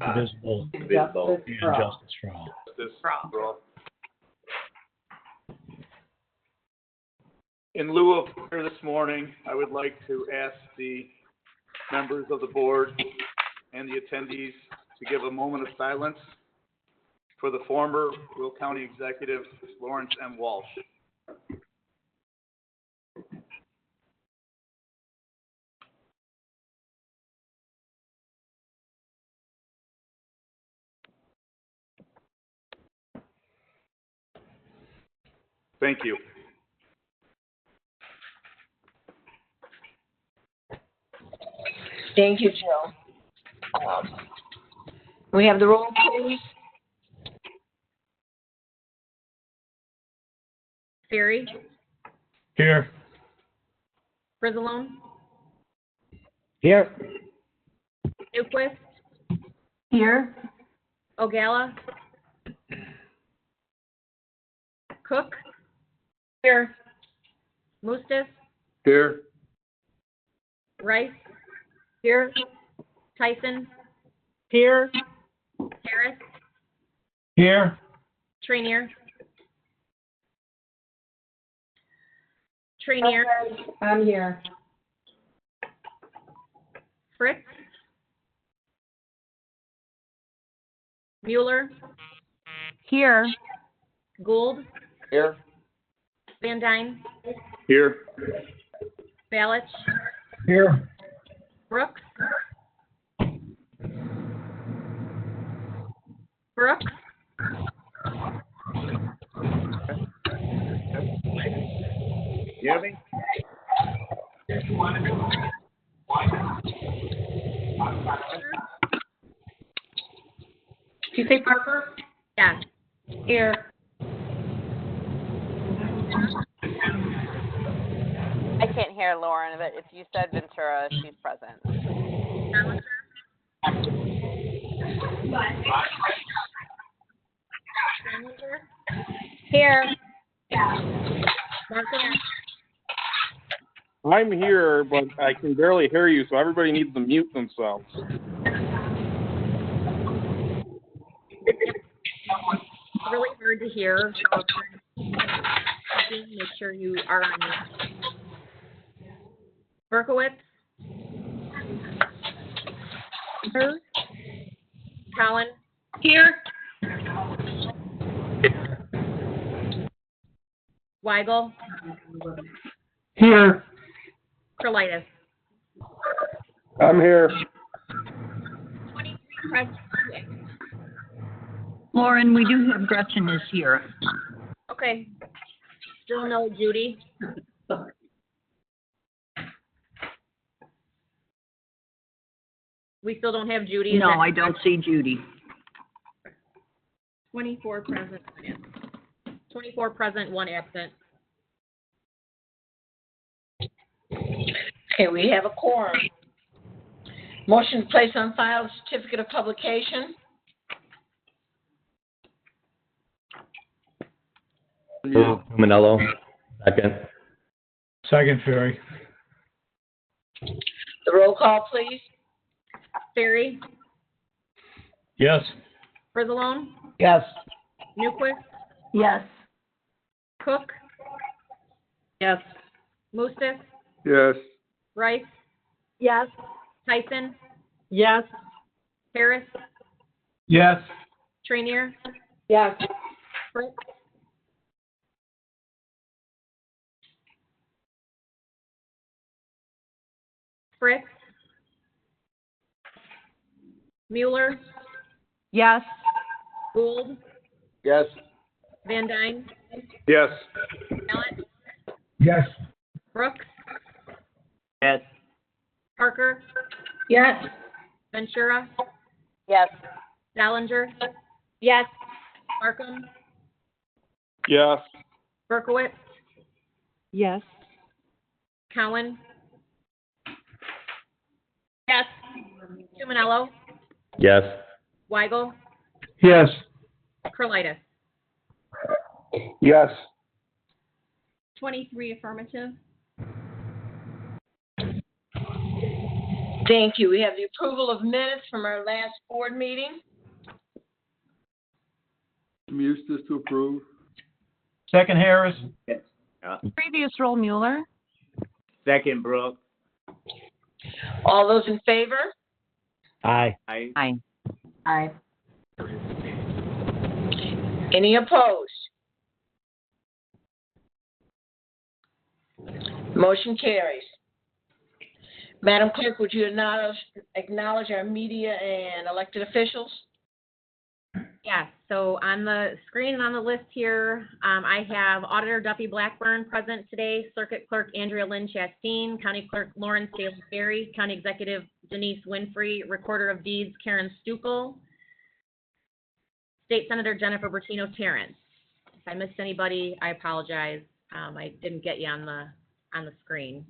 indivisible, and justice for all. In lieu of prayer this morning, I would like to ask the members of the board and the attendees to give a moment of silence for the former Will County Executive, Lawrence M. Walsh. Thank you. Thank you, Joe. We have the roll, please. Ferry. Here. Frizzle. Here. Newquist. Here. Ogala. Cook. Here. Mustis. Here. Rice. Here. Tyson. Here. Harris. Here. Trainier. Trainier. I'm here. Fritz. Mueller. Here. Gould. Here. Van Dyne. Here. Balich. Here. Brooks. Brooks. You have me? Did you say Parker? Yeah. Here. I can't hear Lauren, but if you said Ventura, she's present. Here. Markham. I'm here, but I can barely hear you, so everybody needs to mute themselves. It's really hard to hear. So make sure you are on mute. Berkowitz. Here. Cowan. Here. Weigel. Here. Crolitis. I'm here. 23 present. Lauren, we do have Gretchen is here. Okay. Still no Judy. We still don't have Judy. Is No, that I don't see Judy. 24 present. 24 present, 1 absent. Okay, we have a quorum. Motion to place on file certificate of publication. Manello. Second. Second, Ferry. The roll call, please. Ferry. Yes. Frizzle. Yes. Newquist. Yes. Cook. Yes. Mustis. Yes. Rice. Yes. Tyson. Yes. Harris. Yes. Trainier. Yes. Fritz. Fritz. Mueller. Yes. Gould. Yes. Van Dyne. Yes. Allen. Yes. Brooks. Yes. Parker. Yes. Ventura. Yes. Dallinger. Yes. Markham. Yes. Berkowitz. Yes. Cowan. Yes. Manello. Yes. Weigel. Yes. Crolitis. Yes. 23 affirmative. Thank you. We have the approval of minutes from our last board meeting. Eustace to approve. Second, Harris. Previous roll, Mueller. Second, Brooke. All those in favor? Aye. Aye. Aye. Aye. Any opposed? Motion carries. Madam Clerk, would you acknowledge our media and elected officials? Yes, so on the screen and on the list here, I have Auditor Duffy Blackburn present today, Circuit Clerk Andrea Lynn Chasteen, County Clerk Lauren Staley Berry, County Executive Denice Winfrey, Recorder of Deeds Karen Stuckel, State Senator Jennifer Bertino Terrence. If I missed anybody, I apologize. I didn't get you on the screen.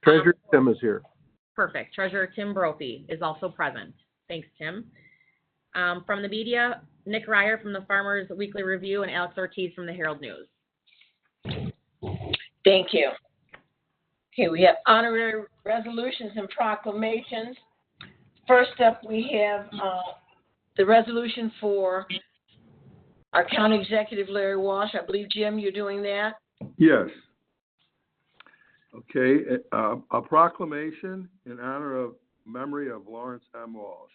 Treasurer Tim is here. Perfect. Treasurer Tim Brophy is also present. Thanks, Tim. From the media, Nick Ryer from the Farmers Weekly Review and Alex Ortiz from the Herald News. Thank you. Okay, we have honorary resolutions and proclamations. First up, we have the resolution for our County Executive, Larry Walsh. I believe, Jim, you're doing that? Yes. Okay, a proclamation in honor of memory of Lawrence M. Walsh.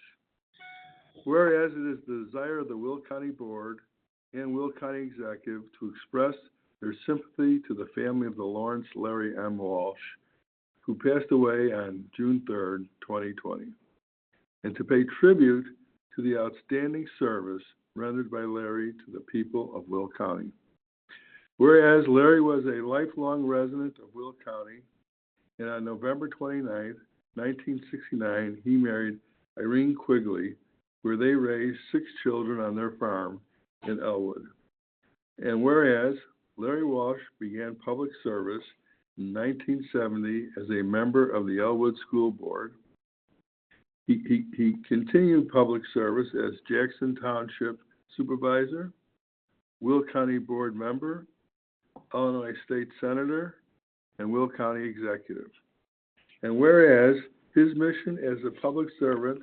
Whereas it is the desire of the Will County Board and Will County Executive to express their sympathy to the family of the Lawrence Larry M. Walsh, who passed away on June 3rd, 2020, and to pay tribute to the outstanding service rendered by Larry to the people of Will County. Whereas Larry was a lifelong resident of Will County, and on November 29th, 1969, he married Irene Quigley, where they raised 6 children on their farm in Elwood. And whereas Larry Walsh began public service in 1970 as a member of the Elwood School Board, he continued public service as Jackson Township Supervisor, Will County Board Member, Illinois State Senator, and Will County Executive. And whereas his mission as a public servant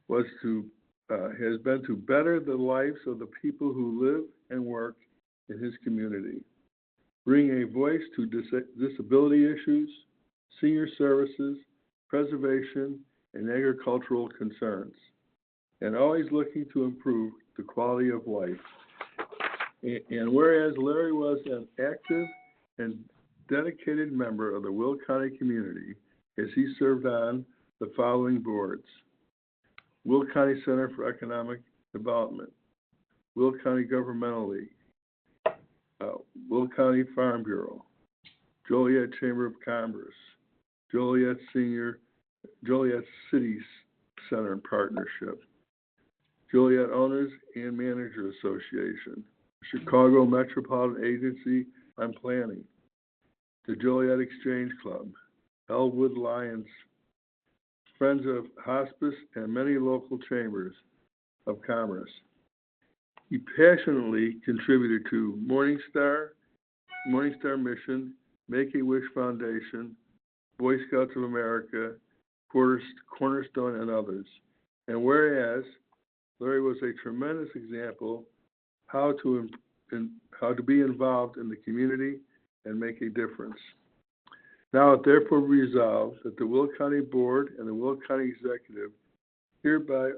has been to better the lives of the people who live and work in his community, bring a voice to disability issues, senior services, preservation, and agricultural concerns, and always looking to improve the quality of life. And whereas Larry was an active and dedicated member of the Will County community as he served on the following boards: Will County Center for Economic Development, Will County Governmental League, Will County Farm Bureau, Joliet Chamber of Commerce, Joliet City Center Partnership, Joliet Owners and Manager Association, Chicago Metropolitan Agency on Planning, the Joliet Exchange Club, Elwood Lions, Friends of Hospice, and many local chambers of commerce. He passionately contributed to Morning Star Mission, Make-A-Wish Foundation, Boy Scouts of America, Cornerstone, and others. And whereas Larry was a tremendous example how to be involved in the community and make a difference. Now, it therefore resolved that the Will County Board and the Will County Executive hereby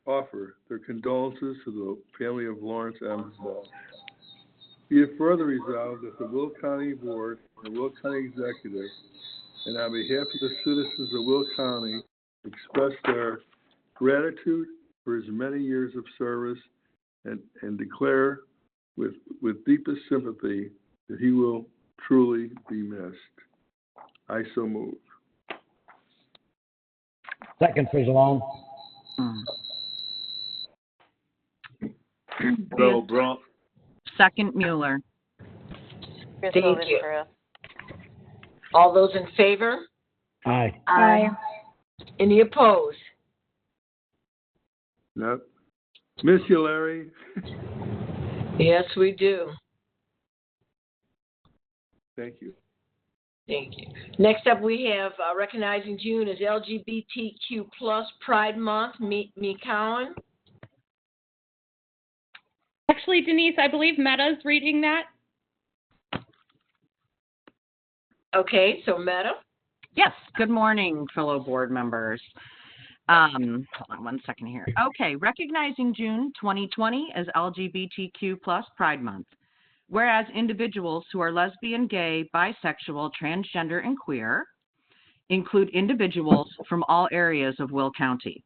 offer their condolences to the family of Lawrence M. Walsh. Be it further resolved that the Will County Board and the Will County Executive, and on behalf of the citizens of Will County, express their gratitude for his many years of service and declare with deepest sympathy that he will truly be missed. I so move. Second, Frizzle. So, Brooke. Second, Mueller. Crystal Thank you. Ventura. All those in favor? Aye. Aye. Any opposed? Nope. Miss you, Larry. Yes, we do. Thank you. Thank you. Next up, we have recognizing June as LGBTQ plus Pride Month. Me Cowan. Actually, Denise, I believe Meta's reading that. Okay, so Meta. Yes, good morning, fellow board members. Hold on one second here. Okay, recognizing June 2020 as LGBTQ plus Pride Month. Whereas individuals who are lesbian, gay, bisexual, transgender, and queer include individuals from all areas of Will County.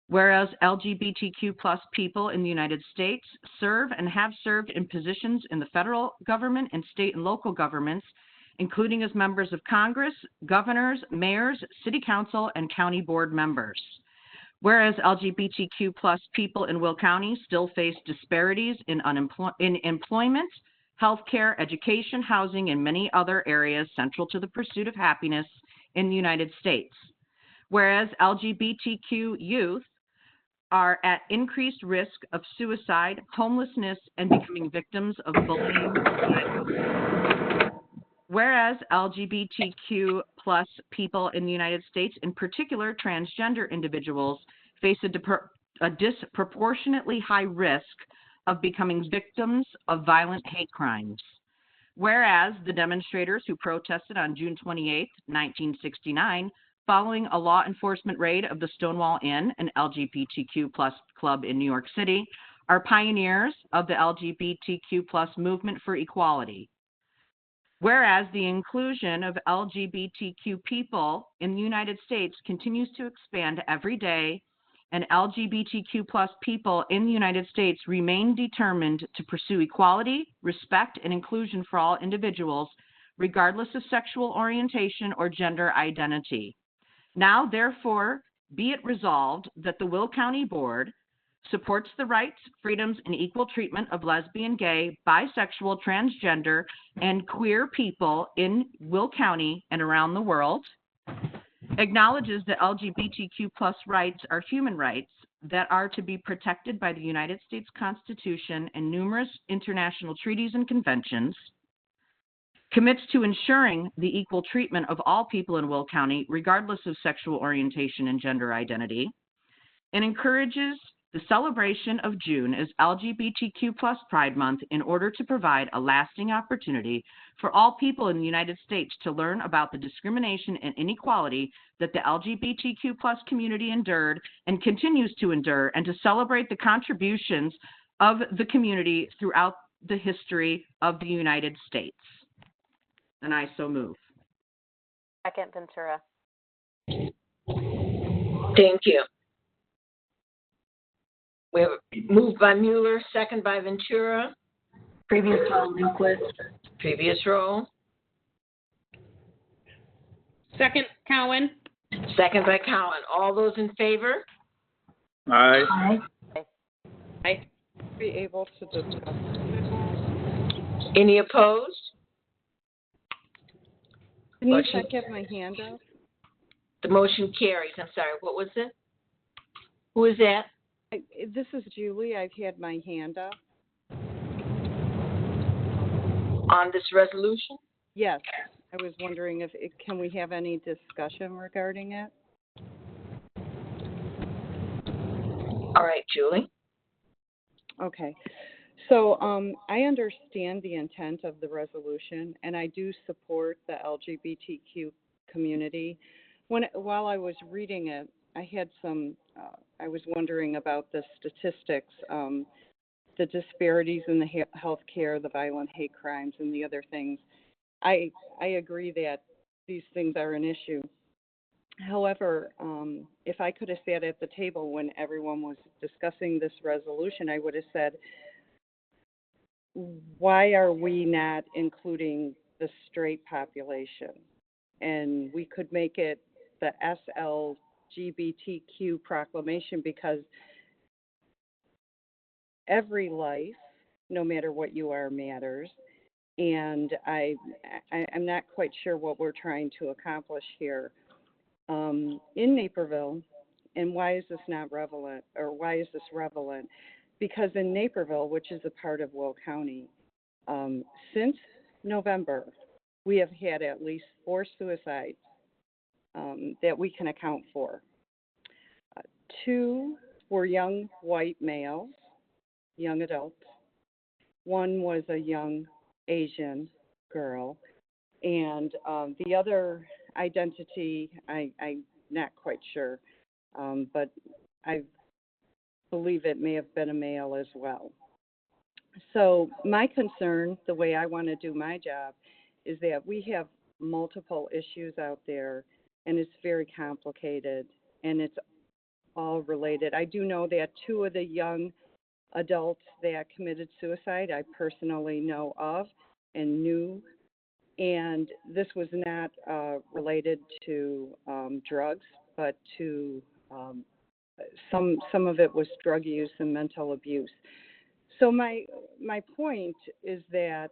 Whereas LGBTQ plus people in the United States serve and have served in positions in the federal government and state and local governments, including as members of Congress, governors, mayors, city council, and county board members. Whereas LGBTQ plus people in Will County still face disparities in employment, healthcare, education, housing, and many other areas central to the pursuit of happiness in the United States. Whereas LGBTQ youth are at increased risk of suicide, homelessness, and becoming victims of bullying. Whereas LGBTQ plus people in the United States, in particular transgender individuals, face a disproportionately high risk of becoming victims of violent hate crimes. Whereas the demonstrators who protested on June 28, 1969, following a law enforcement raid of the Stonewall Inn, an LGBTQ plus club in New York City, are pioneers of the LGBTQ plus movement for equality. Whereas the inclusion of LGBTQ people in the United States continues to expand every day, and LGBTQ plus people in the United States remain determined to pursue equality, respect, and inclusion for all individuals, regardless of sexual orientation or gender identity. Now, therefore, be it resolved that the Will County Board supports the rights, freedoms, and equal treatment of lesbian, gay, bisexual, transgender, and queer people in Will County and around the world, acknowledges that LGBTQ plus rights are human rights that are to be protected by the United States Constitution and numerous international treaties and conventions, commits to ensuring the equal treatment of all people in Will County, regardless of sexual orientation and gender identity, and encourages the celebration of June as LGBTQ plus Pride Month in order to provide a lasting opportunity for all people in the United States to learn about the discrimination and inequality that the LGBTQ plus community endured and continues to endure, and to celebrate the contributions of the community throughout the history of the United States. And I so move. Second, Ventura. Thank you. We have moved by Mueller, second by Ventura. Previous roll, Lindquist. Previous roll. Second, Cowan. Second by Cowan. All those in favor? Aye. Aye. Be able to discuss. Any opposed? Denise, I Motion- get my hand up. The motion carries. I'm sorry, what was it? Who is that? This is Julie. I've had my hand up. On this resolution? Yes. I was wondering if can we have any discussion regarding it? All right, Julie. Okay. So I understand the intent of the resolution, and I do support the LGBTQ community. While I was reading it, I had some, I was wondering about the statistics, the disparities in the health care, the violent hate crimes, and the other things. I agree that these things are an issue. However, if I could have sat at the table when everyone was discussing this resolution, I would have said, why are we not including the straight population? And we could make it the LGBTQ proclamation, because every life, no matter what you are, matters. And I'm not quite sure what we're trying to accomplish here in Naperville. And why is this not relevant, or why is this relevant? Because in Naperville, which is a part of Will County, since November, we have had at least 4 suicides that we can account for. 2 were young white males, young adults. 1 was a young Asian girl. And the other identity, I'm not quite sure, but I believe it may have been a male as well. So my concern, the way I want to do my job, is that we have multiple issues out there, and it's very complicated, and it's all related. I do know that 2 of the young adults that committed suicide I personally know of and knew, and this was not related to drugs, but to some of it was drug use and mental abuse. So my point is that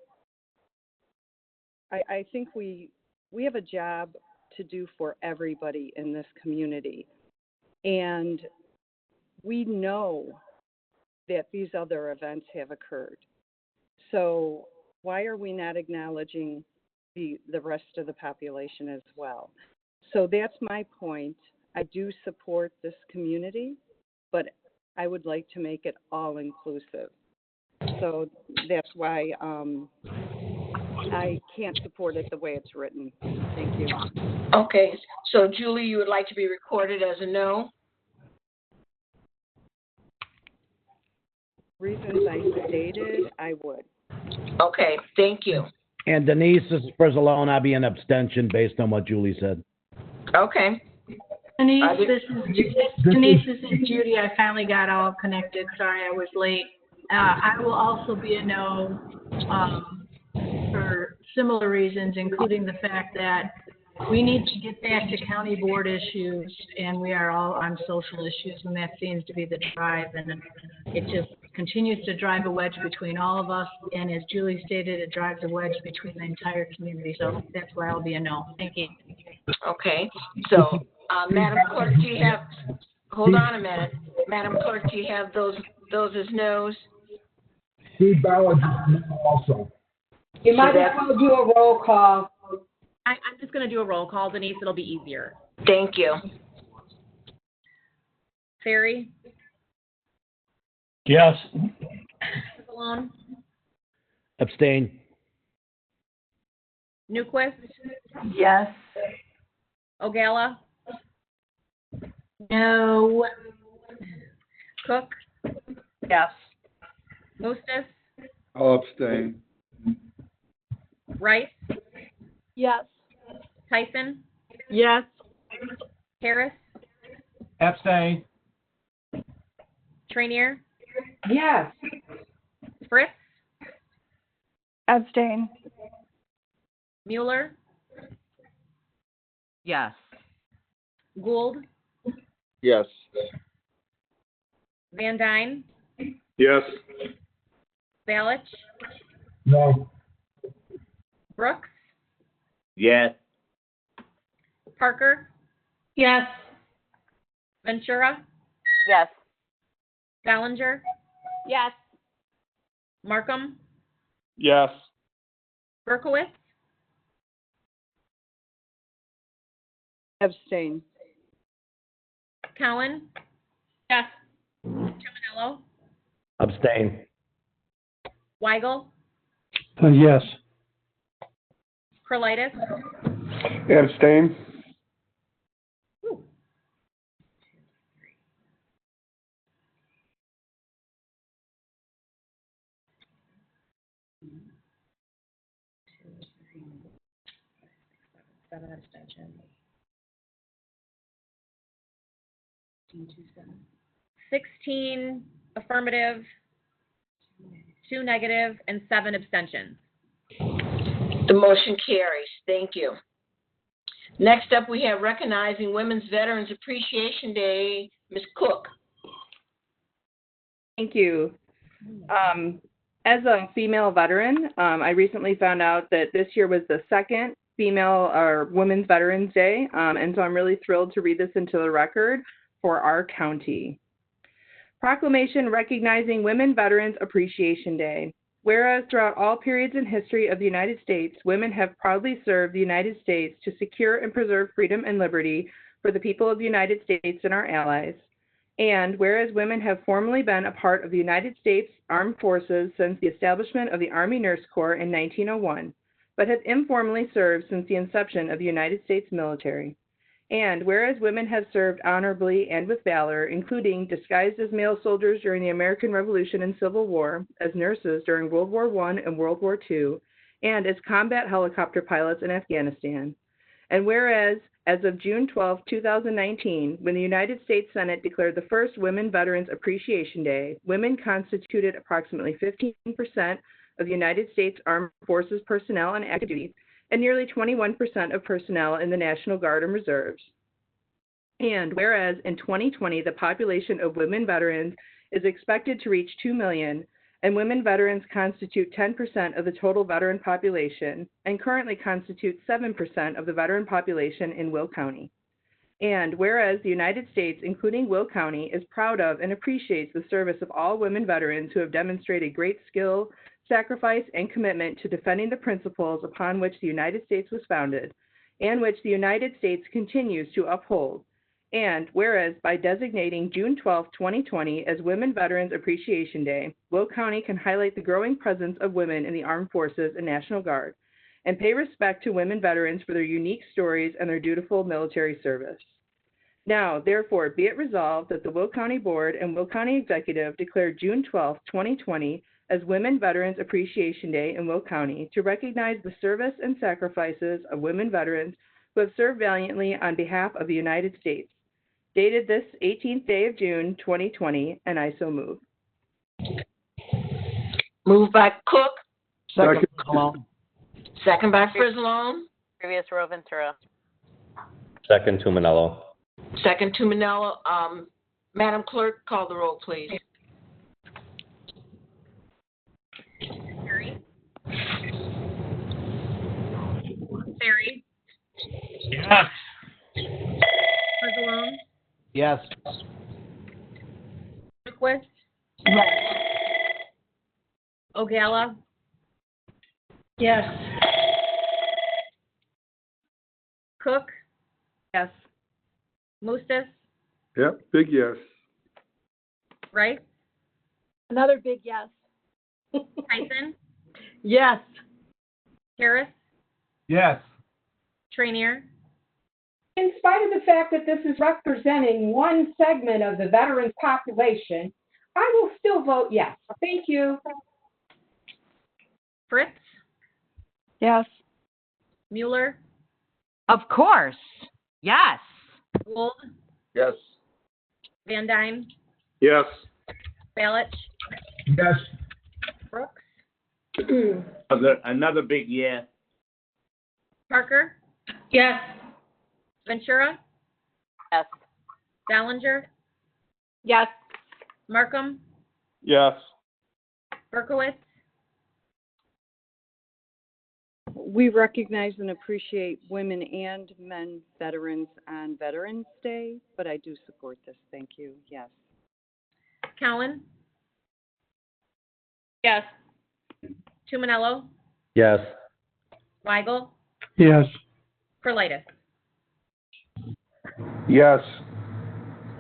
I think we have a job to do for everybody in this community, and we know that these other events have occurred. So why are we not acknowledging the rest of the population as well? So that's my point. I do support this community, but I would like to make it all inclusive. So that's why I can't support it the way it's written. Thank you. Okay, so Julie, you would like to be recorded as a no? Reasons I stated, I would. Okay, thank you. And Denise, this is Frizzle. I'll be an abstention based on what Julie said. Okay. Denise, this is Judy. I finally got all connected. Sorry I was late. I will also be a no for similar reasons, including the fact that we need to get back to county board issues, and we are all on social issues, and that seems to be the drive, and it just continues to drive a wedge between all of us, and as Julie stated, it drives a wedge between the entire community, so that's why I'll be a no. Thank you. Okay, so Madam Clerk, do you have, hold on a minute. Madam Clerk, do you have those as no's? Steve Ballard also. You might as well do a roll call. I'm just going to do a roll call, Denise. It'll be easier. Thank you. Ferry? Yes. Malone? Abstain. Newquist? Yes. Ogala? No. Cook? Yes. Mustis? I'll abstain. Rice? Yes. Tyson? Yes. Harris? Abstain. Trainier? Yes. Fritz? Abstain. Mueller? Yes. Gould? Yes. Van Dyne? Yes. Balich? No. Brooks? Yes. Parker? Yes. Ventura? Yes. Ballinger? Yes. Markham? Yes. Berkowitz? Abstain. Cowan? Yes. Tominello? Abstain. Weigel? Yes. Krolitis? Abstain. Seven abstentions. 16 affirmative, 2 negative, and 7 abstentions. The motion carries. Thank you. Next up, we have Recognizing Women's Veterans Appreciation Day. Ms. Cook. Thank you. As a female veteran, I recently found out that this year was the second female or Women's Veterans Day, and so I'm really thrilled to read this into the record for our county. Proclamation Recognizing Women Veterans Appreciation Day. whereas throughout all periods in history of the United States, women have proudly served the United States to secure and preserve freedom and liberty for the people of the United States and our allies. And whereas women have formally been a part of the United States Armed Forces since the establishment of the Army Nurse Corps in 1901, but have informally served since the inception of the United States military. And whereas women have served honorably and with valor, including disguised as male soldiers during the American Revolution and Civil War, as nurses during World War I and World War II, and as combat helicopter pilots in Afghanistan. And whereas, as of June 12, 2019, when the United States Senate declared the first Women Veterans Appreciation Day, women constituted approximately 15% of the United States Armed Forces personnel on active duty, and nearly 21% of personnel in the National Guard and Reserves. And whereas in 2020, the population of women veterans is expected to reach 2 million, and women veterans constitute 10% of the total veteran population, and currently constitute 7% of the veteran population in Will County. And whereas the United States, including Will County, is proud of and appreciates the service of all women veterans who have demonstrated great skill, sacrifice, and commitment to defending the principles upon which the United States was founded, and which the United States continues to uphold. And whereas by designating June 12, 2020 as Women Veterans Appreciation Day, Will County can highlight the growing presence of women in the Armed Forces and National Guard, and pay respect to women veterans for their unique stories and their dutiful military service. Now, therefore, be it resolved that the Will County Board and Will County Executive declare June 12, 2020 as Women Veterans Appreciation Day in Will County to recognize the service and sacrifices of women veterans who have served valiantly on behalf of the United States. Dated this 18th day of June, 2020, and I so move. Moved by Cook, Second. second by Frizzle. Previous row, Ventura. Second, Tuminello. Second to Manella. Madam Clerk, call the roll, please. Barry? Barry? Yes. Frizzle? Yes. Request? Ogala? Yes. Cook? Yes. Mustis? Yep, big yes. Rice? Another big yes. Tyson? Yes. Harris? Yes. Trainier? In spite of the fact that this is representing one segment of the veterans population, I will still vote yes. Thank you. Fritz? Yes. Mueller? Of course. Yes. Gould? Yes. Van Dyne? Yes. Balich? Yes. Brooks? Another big yes. Parker? Yes. Ventura? Yes. Ballinger? Yes. Markham? Yes. Berkowitz? We recognize and appreciate women and men veterans on Veterans Day, but I do support this. Thank you. Yes. Cowan? Yes. Tuminello? Yes. Weigel? Yes. Perlitis? Yes.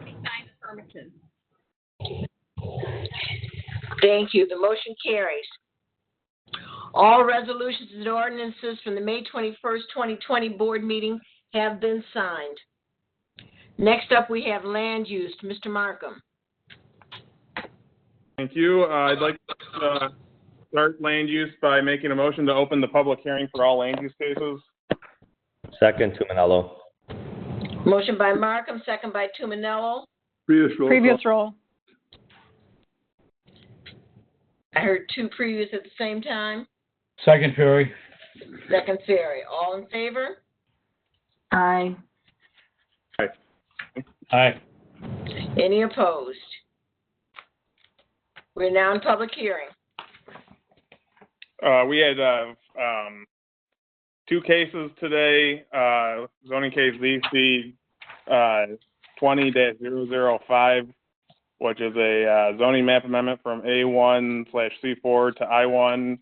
29 affirmative. Thank you. The motion carries. All resolutions and ordinances from the May 21st, 2020 board meeting have been signed. Next up, we have land use. Mr. Markham. Thank you. I'd like to start land use by making a motion to open the public hearing for all land use cases. Second, Tuminello. Motion by Markham, second by Tuminello. Previous roll. I heard two previous at the same time. Second, Fury. Second, Ferry. All in favor? Aye. Aye. Any opposed? We're now in public hearing. We had two cases today. Zoning case VC 20-005 which is a zoning map amendment from A1/C4 to I1,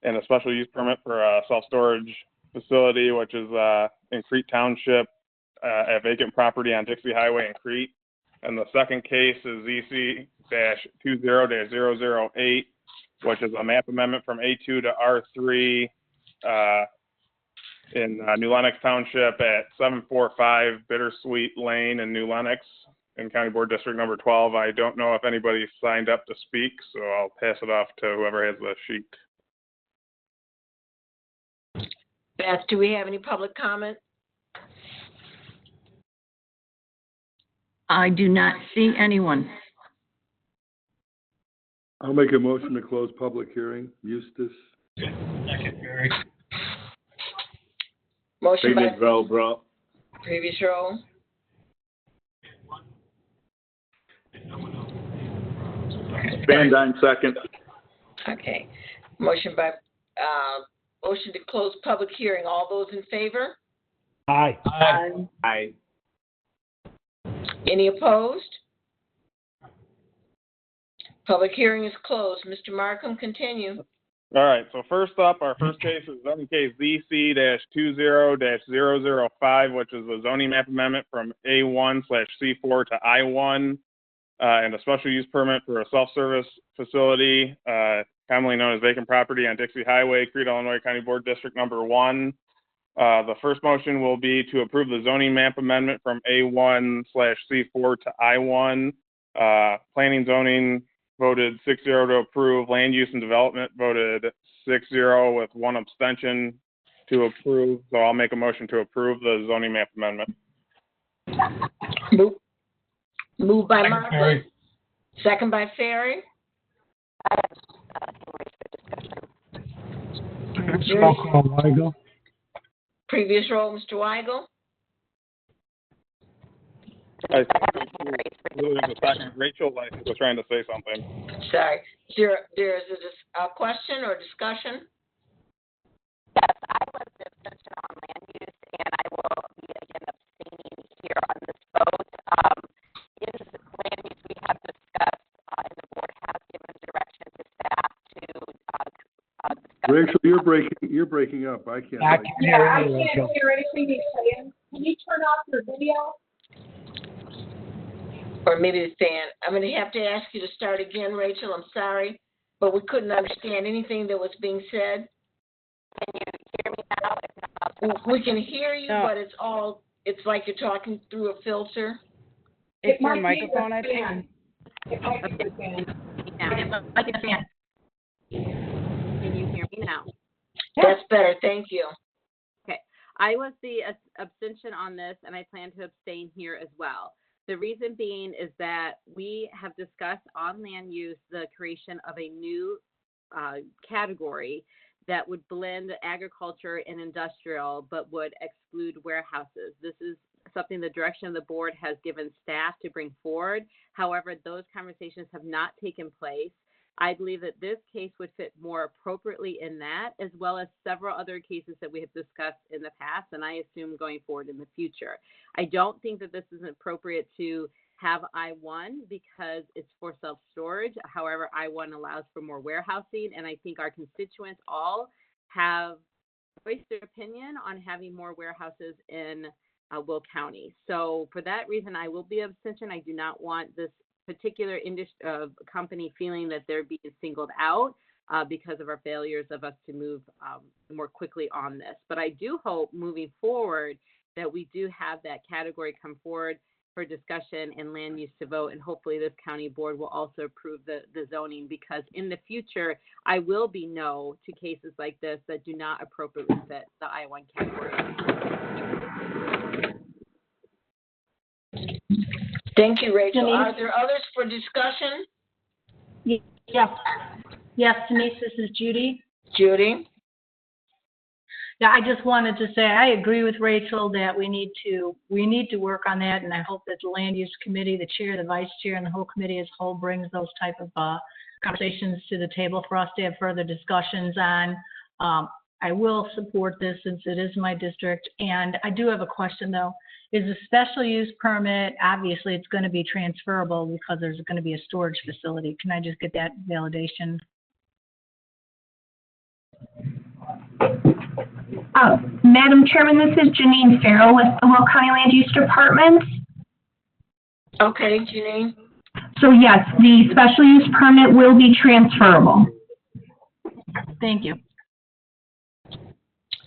and a special use permit for a self-storage facility, which is in Crete Township, a vacant property on Dixie Highway in Crete. And the second case is ZC-20-008, which is a map amendment from A2 to R3 in New Lenox Township at 745 Bittersweet Lane in New Lenox in County Board District number 12. I don't know if anybody signed up to speak, so I'll pass it off to whoever has the sheet. Beth, do we have any public comment? I do not see anyone. I'll make a motion to close public hearing. Eustace. Motion by row, bro. previous row. Van Dyne, second. Okay. Motion to close public hearing. All those in favor? Aye. Aye. Any opposed? Public hearing is closed. Mr. Markham, continue. All right, so first up, our first case is zoning case ZC-20-005, which is a zoning map amendment from A1/C4 to I1, and a special use permit for a self-service facility, commonly known as vacant property on Dixie Highway, Crete, Illinois, County Board District number 1. The first motion will be to approve the zoning map amendment from A1/C4 to I1. Planning zoning voted 6-0 to approve. Land use and development voted 6-0 with one abstention to approve. So I'll make a motion to approve the zoning map amendment. Move by Markham. Second by Ferry. Previous roll, Mr. Weigel. Rachel was trying to say something. Sorry. There is a question or discussion? Yes, I was the abstention on land use, and I will be again abstaining here on this vote. In land use, we have discussed, and the board has given direction to staff to discuss. Rachel, you're breaking up. I can't. I can't hear anything he's saying. Can you turn off your video? Or maybe it's saying, I'm going to have to ask you to start again, Rachel. I'm sorry, but we couldn't understand anything that was being said. Can you hear me now? We can hear you, but it's like you're talking through a filter. It's your microphone, I think. It might be the fan. Can you hear me now? That's better. Thank you. Okay. I was the abstention on this, and I plan to abstain here as well. The reason being is that we have discussed on land use the creation of a new category that would blend agriculture and industrial, but would exclude warehouses. This is something the direction of the board has given staff to bring forward. However, those conversations have not taken place. I believe that this case would fit more appropriately in that, as well as several other cases that we have discussed in the past, and I assume going forward in the future. I don't think that this is appropriate to have I-1 because it's for self-storage. However, I-1 allows for more warehousing, and I think our constituents all have voiced their opinion on having more warehouses in Will County. So for that reason, I will be abstention. I do not want this particular company feeling that they're being singled out because of our failures of us to move more quickly on this. But I do hope moving forward that we do have that category come forward for discussion and land use to vote, and hopefully this county board will also approve the zoning, because in the future, I will be no to cases like this that do not appropriately fit the I-1 category. Thank you, Rachel. Denise? Are there others for discussion? Yes. Yes, Denise, this is Judy. Judy? Yeah, I just wanted to say I agree with Rachel that we need to work on that, and I hope that the land use committee, the chair, the vice chair, and the whole committee as a whole brings those type of conversations to the table for us to have further discussions on. I will support this since it is my district, and I do have a question though. is a special use permit, obviously it's going to be transferable because there's going to be a storage facility. Can I just get that validation? Madam Chairman, this is Janine Farrell with the Will County Land Use Department. Okay, Janine. So yes, the special use permit will be transferable. Thank you.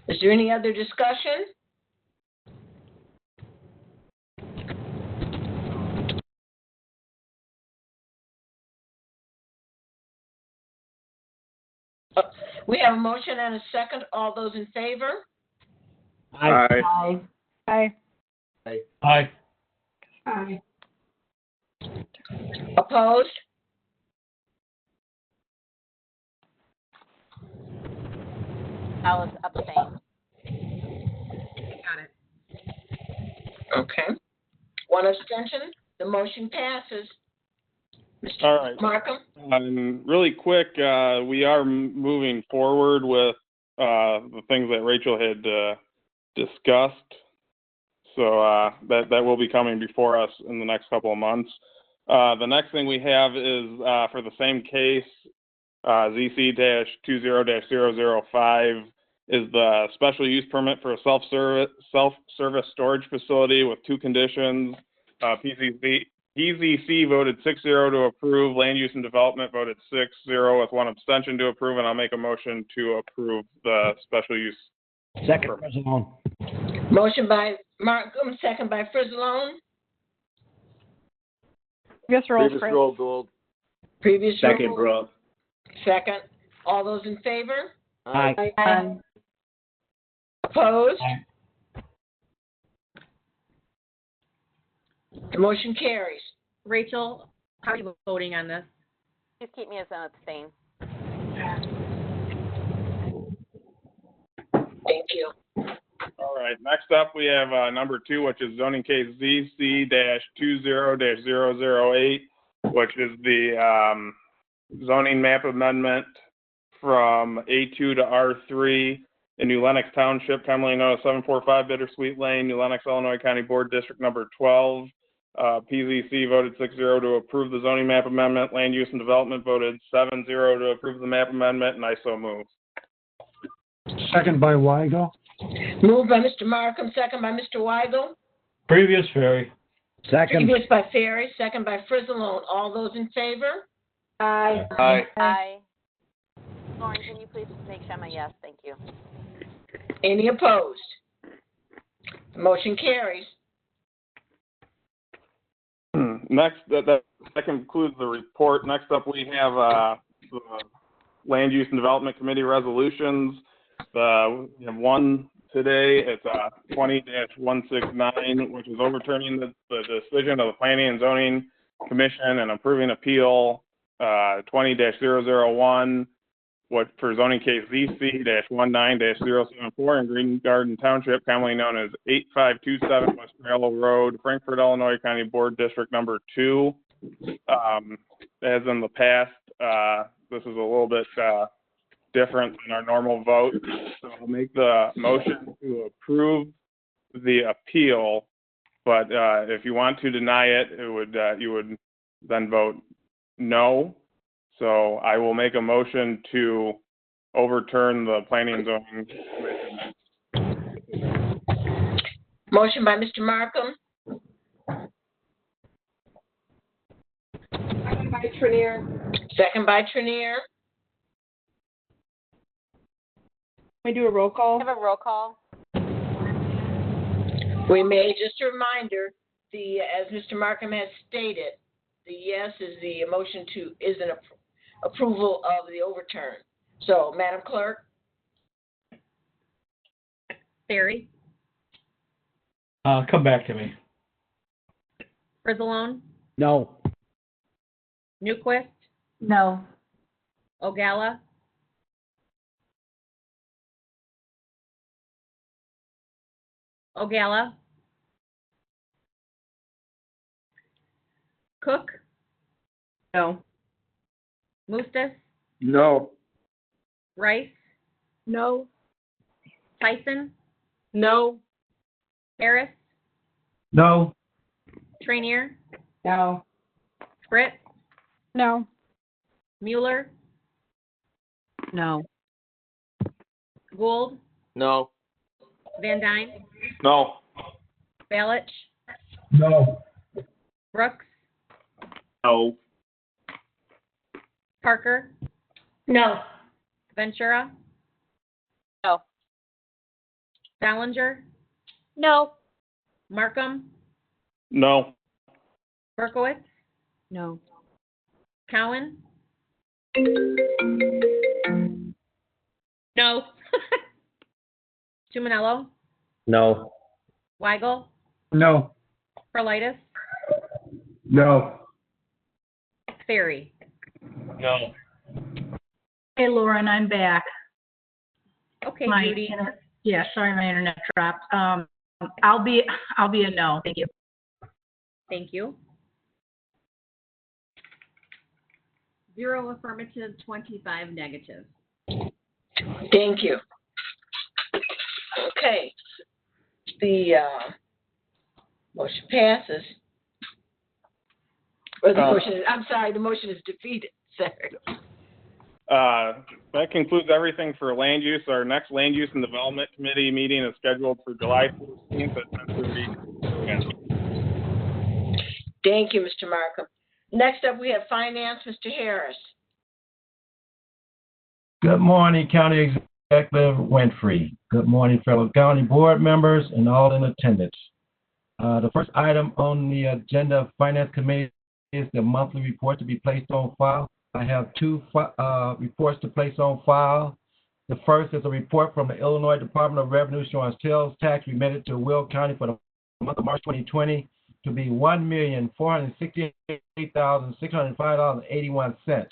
Is there any other discussion? We have a motion and a second. All those in favor? Aye. Aye. Aye. Aye. Aye. Opposed? Alice abstain. Got it. Okay. One abstention. The motion passes. Mr. All right. Markham? Really quick, we are moving forward with the things that Rachel had discussed. So that will be coming before us in the next couple of months. The next thing we have is for the same case, ZC-20-005 is the special use permit for a self-service storage facility with two conditions. PZC voted 6-0 to approve. Land Use and Development voted 6-0 with one abstention to approve, and I'll make a motion to approve the special use. Second, Frizzle. Motion by Markham, second by Frizzle. Previous roll, Previous roll, Gould. Previous Second, roll. Bro. Second. All those in favor? Aye. Aye. Opposed? The motion carries. Rachel, how are you voting on this? Please keep me as an abstain. Thank you. All right, next up we have number 2, which is zoning case ZC-20-008, which is the zoning map amendment from A2 to R3 in New Lenox Township, commonly known as 745 Bittersweet Lane, New Lenox, Illinois County Board District number 12. PZC voted 6-0 to approve the zoning map amendment. Land Use and Development voted 7-0 to approve the map amendment, and I so move. Second by Weigel. Moved by Mr. Markham, second by Mr. Weigel. Previous Ferry. Second. Previous by Ferry, second by Frizzle. All those in favor? Aye. Aye. Aye. Lauren, can you please make sure I'm a yes? Thank you. Any opposed? The motion carries. Next, that concludes the report. Next up, we have the Land Use and Development Committee resolutions. We have one today. It's 20-169, which is overturning the decision of the Planning and Zoning Commission and approving appeal 20-001, what for zoning case ZC-19-074 in Green Garden Township, commonly known as 8527 West Railroad Road, Frankfort, Illinois County Board District number 2. As in the past, this is a little bit different than our normal vote. So I'll make the motion to approve the appeal, but if you want to deny it, you would then vote no. So I will make a motion to overturn the Planning and Zoning Commission. Motion by Mr. Markham. Second by Trenier. Second by Trenier. Can we do a roll call? Have a roll call. We may, just a reminder, as Mr. Markham has stated, the yes is the motion is an approval of the overturn. So, Madam Clerk? Barry? Come back to me. Frizzle? No. Newquist? No. Ogalla? Ogalla? Cook? No. Mustis? No. Rice? No. Tyson? No. Harris? No. Trainier, No. Britt, No. Mueller, No. Gould, No. Van Dyne, No. Balich, No. Brooks, No. Parker, No. Ventura, No. Ballinger, No. Markham, No. Berkowitz, No. Cowan, No. Tuminello, No. Weigel, No. Perlitis, No. Ferry. No. Hey, Lauren, I'm back. Okay, My Judy. Yeah, sorry, my internet dropped. I'll be a no. Thank you. Thank you. 0 affirmative, 25 negative. Thank you. Okay. The motion passes. Or the motion is, I'm sorry, the motion is defeated. Sorry. That concludes everything for land use. Our next Land Use and Development Committee meeting is scheduled for July 14th at 10:30. Thank you, Mr. Markham. Next up, we have Finance, Mr. Harris. Good morning, County Executive Winfrey. Good morning, fellow county board members and all in attendance. The first item on the agenda of Finance Committee is the monthly report to be placed on file. I have two reports to place on file. The first is a report from the Illinois Department of Revenue showing sales tax remitted to Will County for the month of March 2020 to be $1,468,605.81.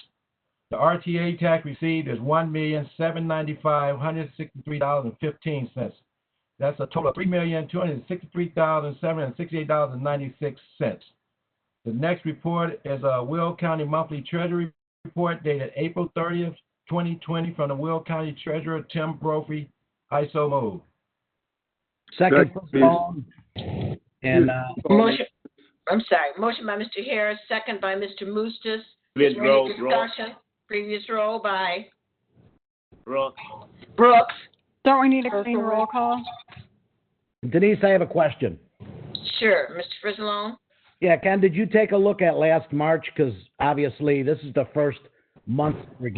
The RTA tax received is $1,795,163.15. That's a total of $3,263,768.96. The next report is a Will County monthly treasury report dated April 30th, 2020 from the Will County Treasurer Tim Brophy. I so move. Second, Frizzle. And Motion. I'm sorry. Motion by Mr. Harris, second by Mr. Mustis. Is there any discussion? Previous roll by Brooks. Brooks. Don't we need a clean roll call? Denise, I have a question. Sure. Mr. Frizzle. Yeah, Ken, did you take a look at last March? Because obviously this is the first month we're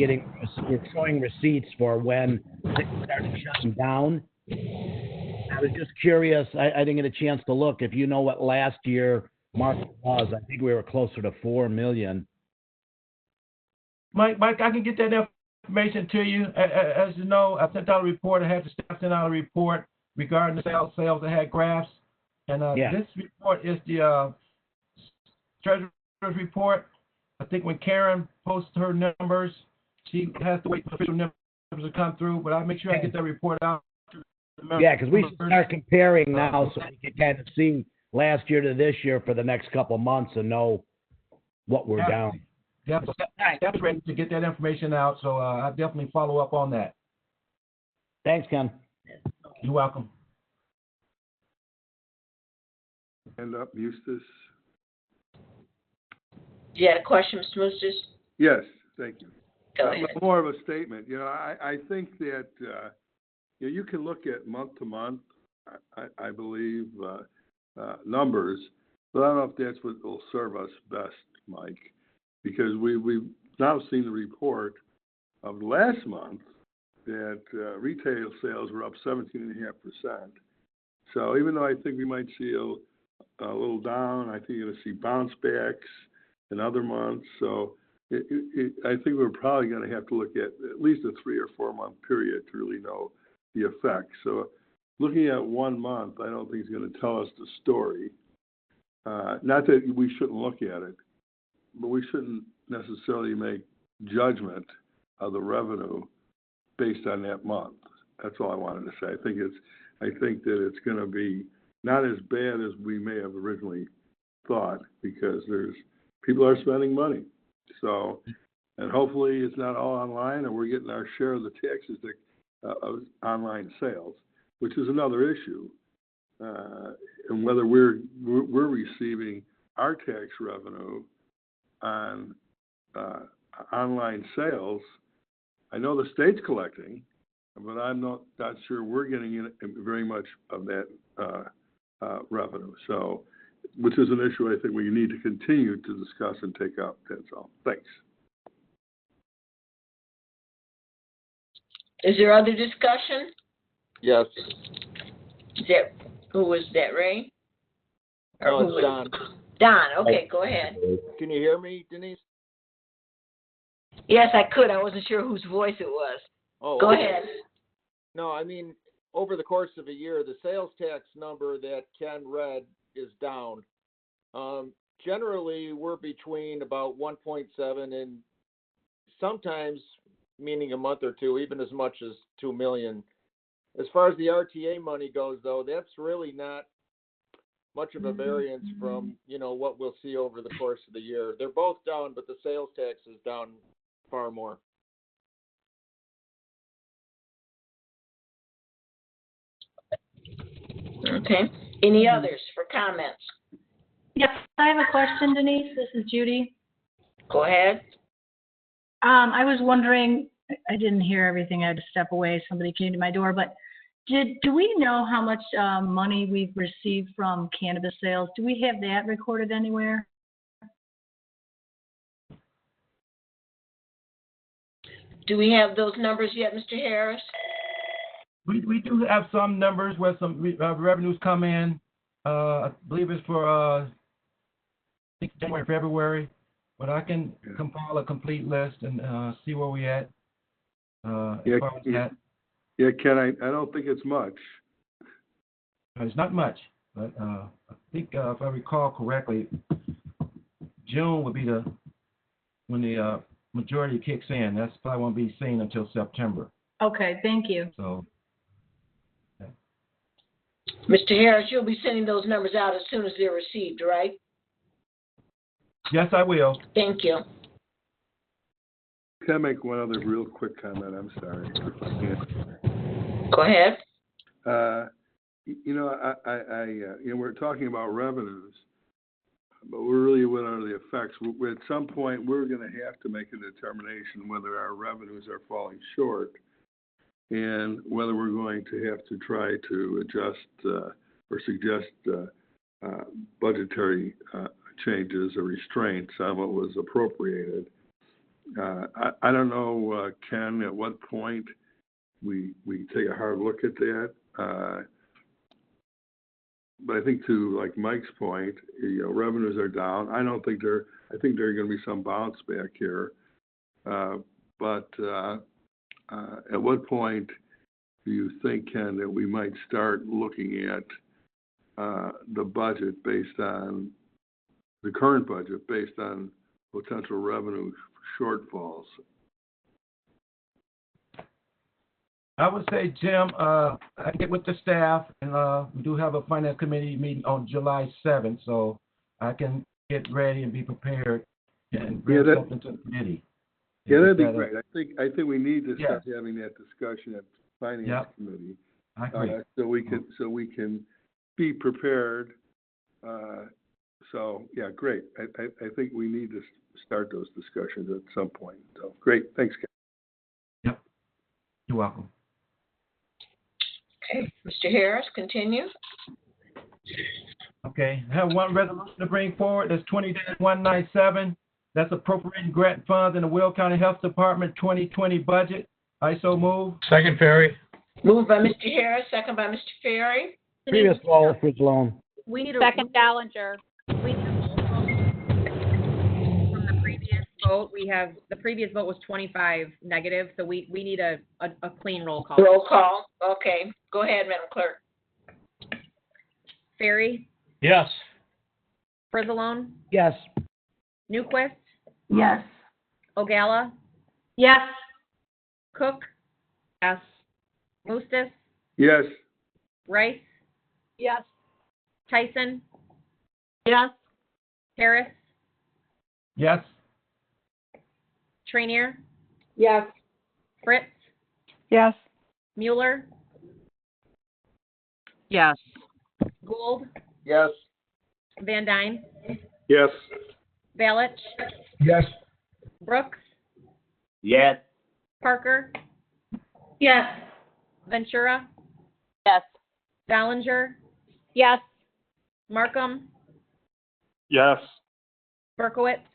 showing receipts for when things started shutting down. I was just curious. I didn't get a chance to look. If you know what last year March was, I think we were closer to 4 million. Mike, I can get that information to you. As you know, I sent out a report. I had the staff send out a report regarding the sales that had graphs. And This report is the Treasurer's report. I think when Karen posts her numbers, she has to wait for official numbers to come through, but I'll make sure I get that report out. Yeah, because we should start comparing now so we can kind of see last year to this year for the next couple months and know what we're down. Yeah, so that's ready to get that information out, so I'll definitely follow up on that. Thanks, Ken. You're welcome. Hand up, Eustace. You had a question, Mr. Mustis? Yes, thank you. Go ahead. More of a statement. I think that you can look at month to month, I believe, numbers, but I don't know if that's what will serve us best, Mike, because we've now seen the report of last month that retail sales were up 17.5%. So even though I think we might see a little down, I think you're going to see bounce backs in other months. So I think we're probably going to have to look at least a 3 or 4 month period to really know the effect. So looking at 1 month, I don't think is going to tell us the story. Not that we shouldn't look at it, but we shouldn't necessarily make judgment of the revenue based on that month. That's all I wanted to say. I think that it's going to be not as bad as we may have originally thought, because people are spending money. So, and hopefully it's not all online, and we're getting our share of the taxes of online sales, which is another issue. and whether we're receiving our tax revenue on online sales. I know the state's collecting, but I'm not sure we're getting in very much of that revenue. So, which is an issue I think we need to continue to discuss and take up. That's all. Thanks. Is there other discussion? Yes. Who was that, Ray? No, it's Don. Don, okay, go ahead. Can you hear me, Denise? Yes, I could. I wasn't sure whose voice it was. Oh, go okay. ahead. No, I mean, over the course of a year, the sales tax number that Ken read is down. Generally, we're between about 1.7 and sometimes, meaning a month or two, even as much as 2 million. As far as the RTA money goes, though, that's really not much of a variance from, what we'll see over the course of the year. They're both down, but the sales tax is down far more. Okay. Any others for comments? Yes, I have a question, Denise. This is Judy. Go ahead. I was wondering, I didn't hear everything. I had to step away. Somebody came to my door, but do we know how much money we've received from cannabis sales? Do we have that recorded anywhere? Do we have those numbers yet, Mr. Harris? We do have some numbers where some revenues come in. I believe it's for January, February, but I can compile a complete list and see where we at. Yeah, Ken, I don't think it's much. It's not much, but I think if I recall correctly, June would be when the majority kicks in. That's probably won't be seen until September. Okay, thank you. So, Mr. Harris, you'll be sending those numbers out as soon as they're received, right? yes, I will. Thank you. Can I make one other real quick comment? I'm sorry. Go ahead. We're talking about revenues, but what are the effects? At some point, we're going to have to make a determination whether our revenues are falling short and whether we're going to have to try to adjust or suggest budgetary changes or restraints on what was appropriated. I don't know, Ken, at what point we take a hard look at that. But I think to Mike's point, revenues are down. I think there are going to be some bounce back here. But at what point do you think, Ken, that we might start looking at the budget based on the current budget based on potential revenue shortfalls? I would say, Jim, I get with the staff, and we do have a finance committee meeting on July 7th, so I can get ready and be prepared and bring something to the committee. Yeah, that'd be great. I think we need to start having that discussion at the finance committee. I agree. So we can be prepared. Great. I think we need to start those discussions at some point. So great. Thanks, Ken. Yep. You're welcome. Okay. Mr. Harris, continue. Okay. I have one resolution to bring forward. That's 20-197. That's appropriating grant funds in the Will County Health Department 2020 budget. I so move. Second, Ferry. Moved by Mr. Harris, second by Mr. Ferry. Previous law for loan. We need a Second, Ballinger. We need a roll call from the previous vote. The previous vote was 25 negative, so we need a clean roll call. Roll call. Okay. Go ahead, Madam Clerk. Ferry, Yes. Frizzle, Yes. Newquist, Yes. Ogalla, Yes. Cook, Yes. Mustis, Yes. Rice, Yes. Tyson, Yes. Harris, Yes. Trainier, Yes. Fritz, Yes. Mueller, Yes. Gould, Yes. Van Dyne, Yes. Balich, Yes. Brooks, Yes. Parker, Yes. Ventura, Yes. Dollinger, Yes. Markham, Yes. Berkowitz,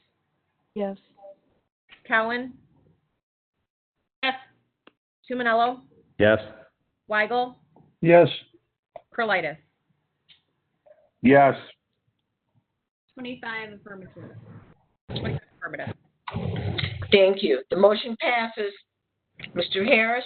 Yes. Cowan. Yes. Tumanello, Yes. Weigel, Yes. Curlitis. Yes. 25 affirmative. 25 affirmative. Thank you. The motion passes. Mr. Harris?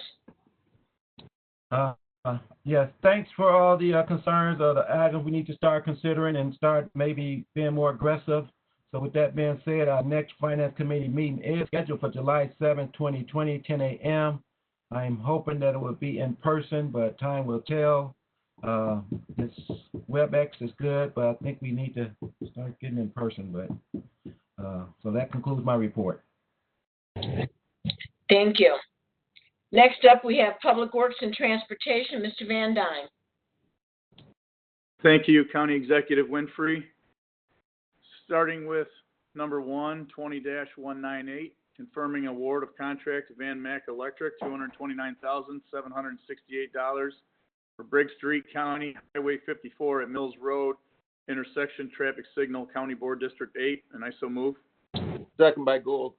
Yes, thanks for all the concerns of the items we need to start considering and start maybe being more aggressive. So with that being said, our next Finance Committee meeting is scheduled for July 7, 2020, 10 a.m. I'm hoping that it will be in person, but time will tell. This WebEx is good, but I think we need to start getting in person. But so that concludes my report. Thank you. Next up, we have Public Works and Transportation, Mr. Van Dyne. Thank you, County Executive Winfrey. Starting with number 1, 20-198, confirming award of contract to Van Mack Electric, $229,768 for Briggs Street, County Highway 54 at Mills Road, intersection traffic signal, County Board District 8, and I so move. Second by Gould.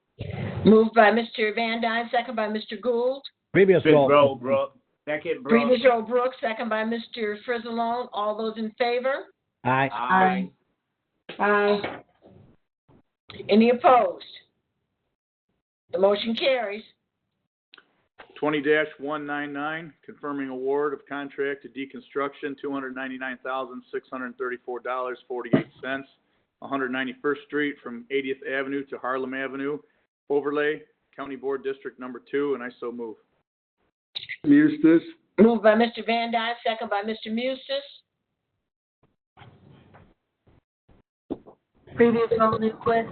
Moved by Mr. Van Dyne, second by Mr. Gould. Previous roll. Brooks. Second, Brooks. Previous roll, Brooks, second by Mr. Frizzle. All those in favor? Aye. Aye. Aye. Any opposed? The motion carries. 20-199, confirming award of contract to deconstruction, $299,634.48, 191st Street from 80th Avenue to Harlem Avenue, overlay, County Board District number 2, and I so move. Mustis, Moved by Mr. Van Dyne, second by Mr. Mustis. Previous roll, Newquist.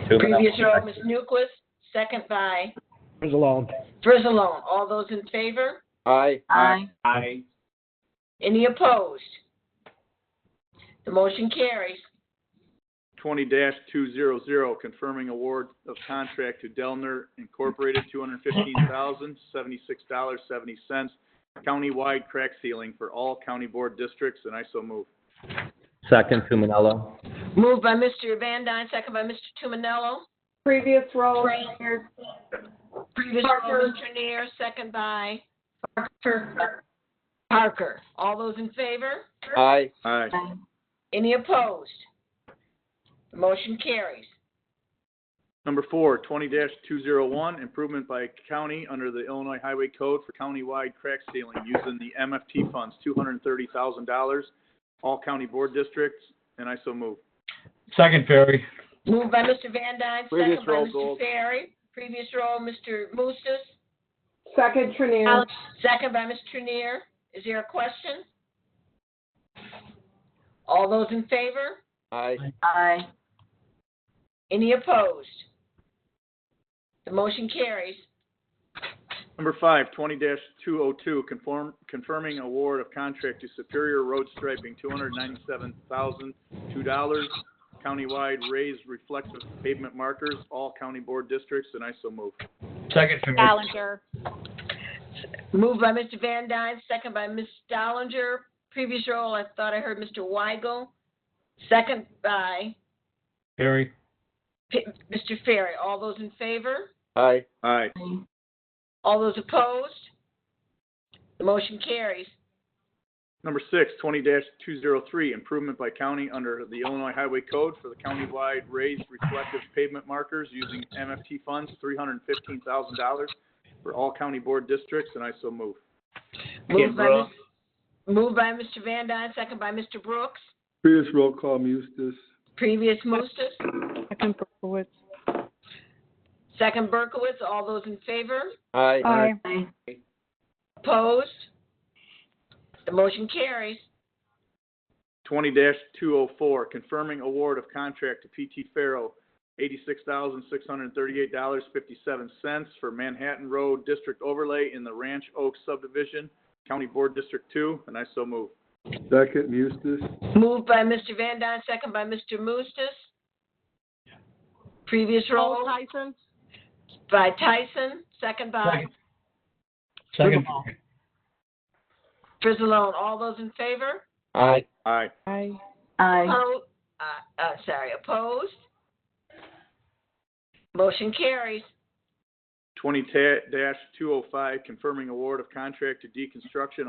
Previous roll, Ms. Newquist, second by Frizzle. Frizzle. All those in favor? Aye. Aye. Aye. Any opposed? The motion carries. 20-200, confirming award of contract to Delner Incorporated, $215,076.70, countywide crack sealing for all county board districts, and I so move. Second, Tumanello. Moved by Mr. Van Dyne, second by Mr. Tumanello. Previous roll. Previous roll, Mr. Neer, second by Parker. All those in favor? Aye. Aye. Any opposed? The motion carries. Number 4, 20-201, improvement by county under the Illinois Highway Code for countywide crack sealing using the MFT funds, $230,000, all county board districts, and I so move. Second, Ferry. Moved by Mr. Van Dyne, Previous second by roll, Mr. Gould. Ferry. Previous roll, Mr. Mustis. Second, Trenier. Second by Mr. Trenier. Is there a question? All those in favor? Aye. Aye. Any opposed? The motion carries. Number 5, 20-202, confirming award of contract to Superior Road Striping, $297,002, countywide raised reflective pavement markers, all county board districts, and I so move. Second, Ferry. Ballinger. Moved by Mr. Van Dyne, second by Ms. Dollinger. Previous roll, I thought I heard Mr. Weigel. Second by Ferry. Mr. Ferry. All those in favor? Aye. Aye. All those opposed? The motion carries. Number 6, 20-203, improvement by county under the Illinois Highway Code for the countywide raised reflective pavement markers using MFT funds, $315,000 for all county board districts, and I so move. Moved by Mr. Van Dyne, second by Mr. Brooks. previous roll call, Mustis, Previous Mustis. Second, Berkowitz. Second Berkowitz. All those in favor? Aye. Aye. Opposed? The motion carries. 20-204, confirming award of contract to PT Farrow, $86,638.57 for Manhattan Road District Overlay in the Ranch Oaks subdivision, County Board District 2, and I so move. Second, Mustis. Moved by Mr. Van Dyne, second by Mr. Mustis. Previous roll. Tyson. By Tyson, second by Second. Frizzle. All those in favor? Aye. Aye. Aye. Opposed? Motion carries. 20-205, confirming award of contract to deconstruction,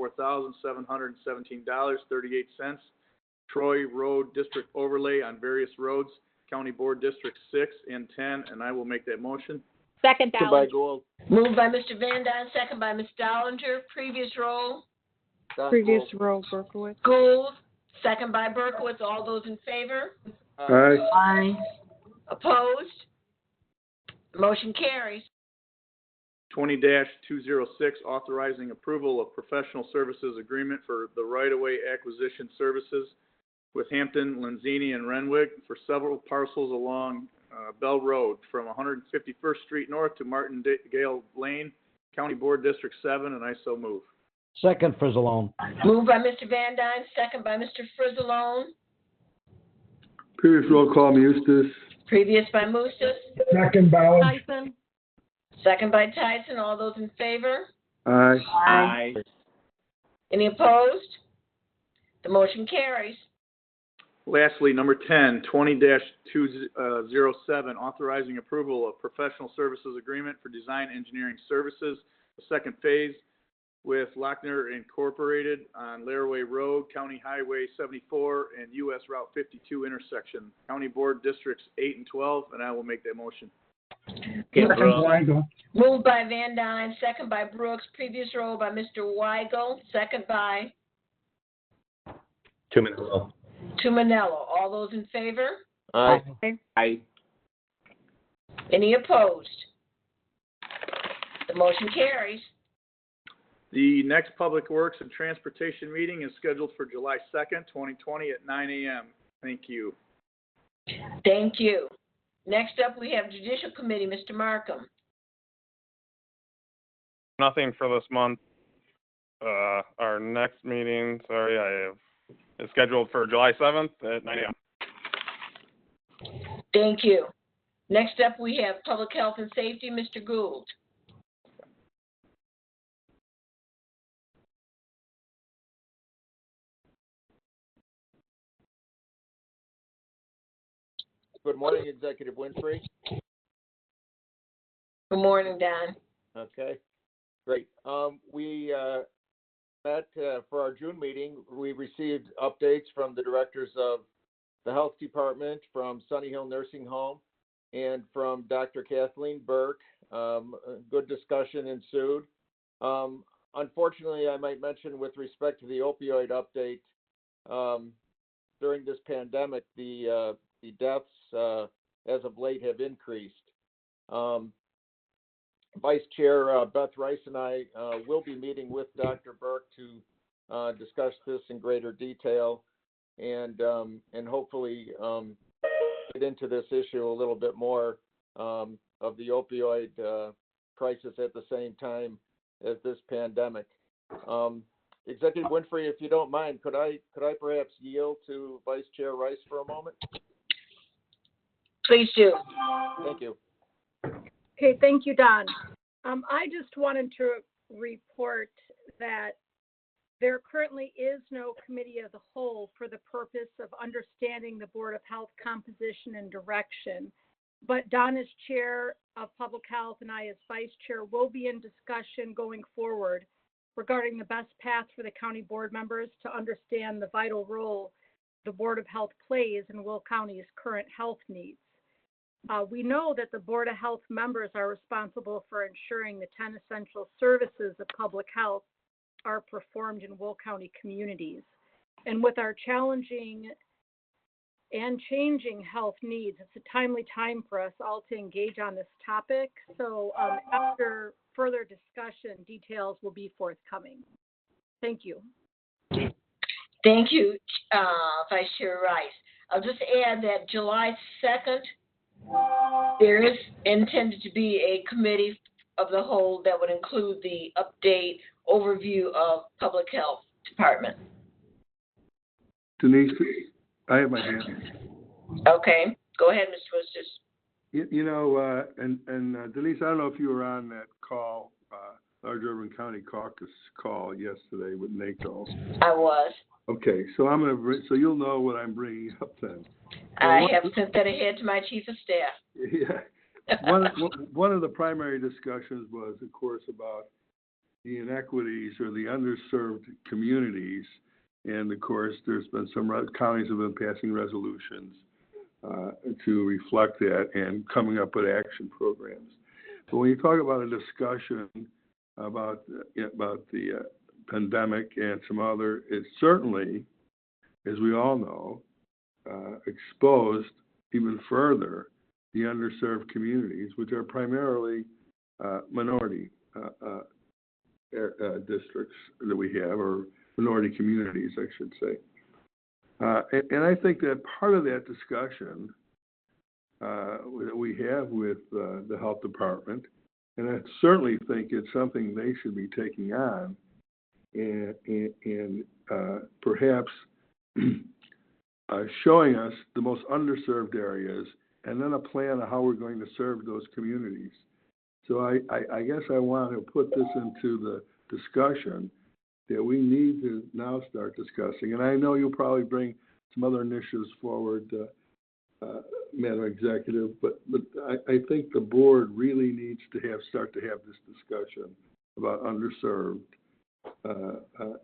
$124,717.38. Troy Road District Overlay on various roads, County Board District 6 and 10, and I will make that motion. Second Second by Dollinger. Gould. Moved by Mr. Van Dyne, second by Ms. Dollinger. Previous roll. Uh, Previous row, Berkowitz. Gould, second by Berkowitz. All those in favor? Aye. Opposed? Motion carries. 20-206, authorizing approval of professional services agreement for the right-of-way acquisition services with Hampton, Lenzini, and Renwick for several parcels along Bell Road from 151st Street North to Martingale Lane, County Board District 7, and I so move. Second, Frizzle. Moved by Mr. Van Dyne, second by Mr. Frizzle. Previous roll call, Mustis. Previous by Mustis. Second, Bauer. Tyson. Second by Tyson. All those in favor? Aye. Aye. Any opposed? The motion carries. Lastly, number 10, 20-207, authorizing approval of professional services agreement for design engineering services, the second phase with Lochner Incorporated on Laraway Road, County Highway 74 and US Route 52 intersection, County Board Districts 8 and 12, and I will make that motion. Moved by Van Dyne, second by Brooks. Previous roll by Mr. Weigel, second by Tumanello. Tumanello. All those in favor? Aye. Aye. Any opposed? The motion carries. The next Public Works and Transportation meeting is scheduled for July 2nd, 2020 at 9 a.m. Thank you. Thank you. Next up, we have Judicial Committee, Mr. Markham. Nothing for this month. Our next meeting, is scheduled for July 7th at 9 a.m. Thank you. Next up, we have Public Health and Safety, Mr. Gould. Good morning, Executive Winfrey. Good morning, Don. Okay, great. We met for our June meeting. We received updates from the directors of the Health Department, from Sunny Hill Nursing Home, and from Dr. Kathleen Burke. Good discussion ensued. Unfortunately, I might mention with respect to the opioid update, during this pandemic, the deaths as of late have increased. Vice Chair Beth Rice and I will be meeting with Dr. Burke to discuss this in greater detail and hopefully get into this issue a little bit more of the opioid crisis at the same time as this pandemic. Executive Winfrey, if you don't mind, could I perhaps yield to Vice Chair Rice for a moment? Please do. Thank you. Okay, thank you, Don. I just wanted to report that there currently is no committee of the whole for the purpose of understanding the Board of Health composition and direction. But Don as Chair of Public Health and I as Vice Chair will be in discussion going forward regarding the best path for the county board members to understand the vital role the Board of Health plays in Will County's current health needs. We know that the Board of Health members are responsible for ensuring the 10 essential services of public health are performed in Will County communities. And with our challenging and changing health needs, it's a timely time for us all to engage on this topic. So after further discussion, details will be forthcoming. Thank you. Thank you, Vice Chair Rice. I'll just add that July 2nd, there is intended to be a committee of the whole that would include the update overview of Public Health Department. Denise, I have my hand. Okay, go ahead, Mr. Wisters. You know, Denise, I don't know if you were on that call, Large Urban County Caucus call yesterday with NACO. I was. Okay, so so you'll know what I'm bringing up then. I have sent that ahead to my chief of staff. Yeah. One of the primary discussions was, of course, about the inequities or the underserved communities. And of course, there's been some counties have been passing resolutions to reflect that and coming up with action programs. But when you talk about a discussion about the pandemic and some other, it certainly, as we all know, exposed even further the underserved communities, which are primarily minority districts that we have, or minority communities, I should say. And I think that part of that discussion that we have with the health department, and I certainly think it's something they should be taking on, and perhaps showing us the most underserved areas, and then a plan of how we're going to serve those communities. So I guess I want to put this into the discussion that we need to now start discussing. And I know you'll probably bring some other initiatives forward, Madam Executive, but I think the board really needs to start to have this discussion about underserved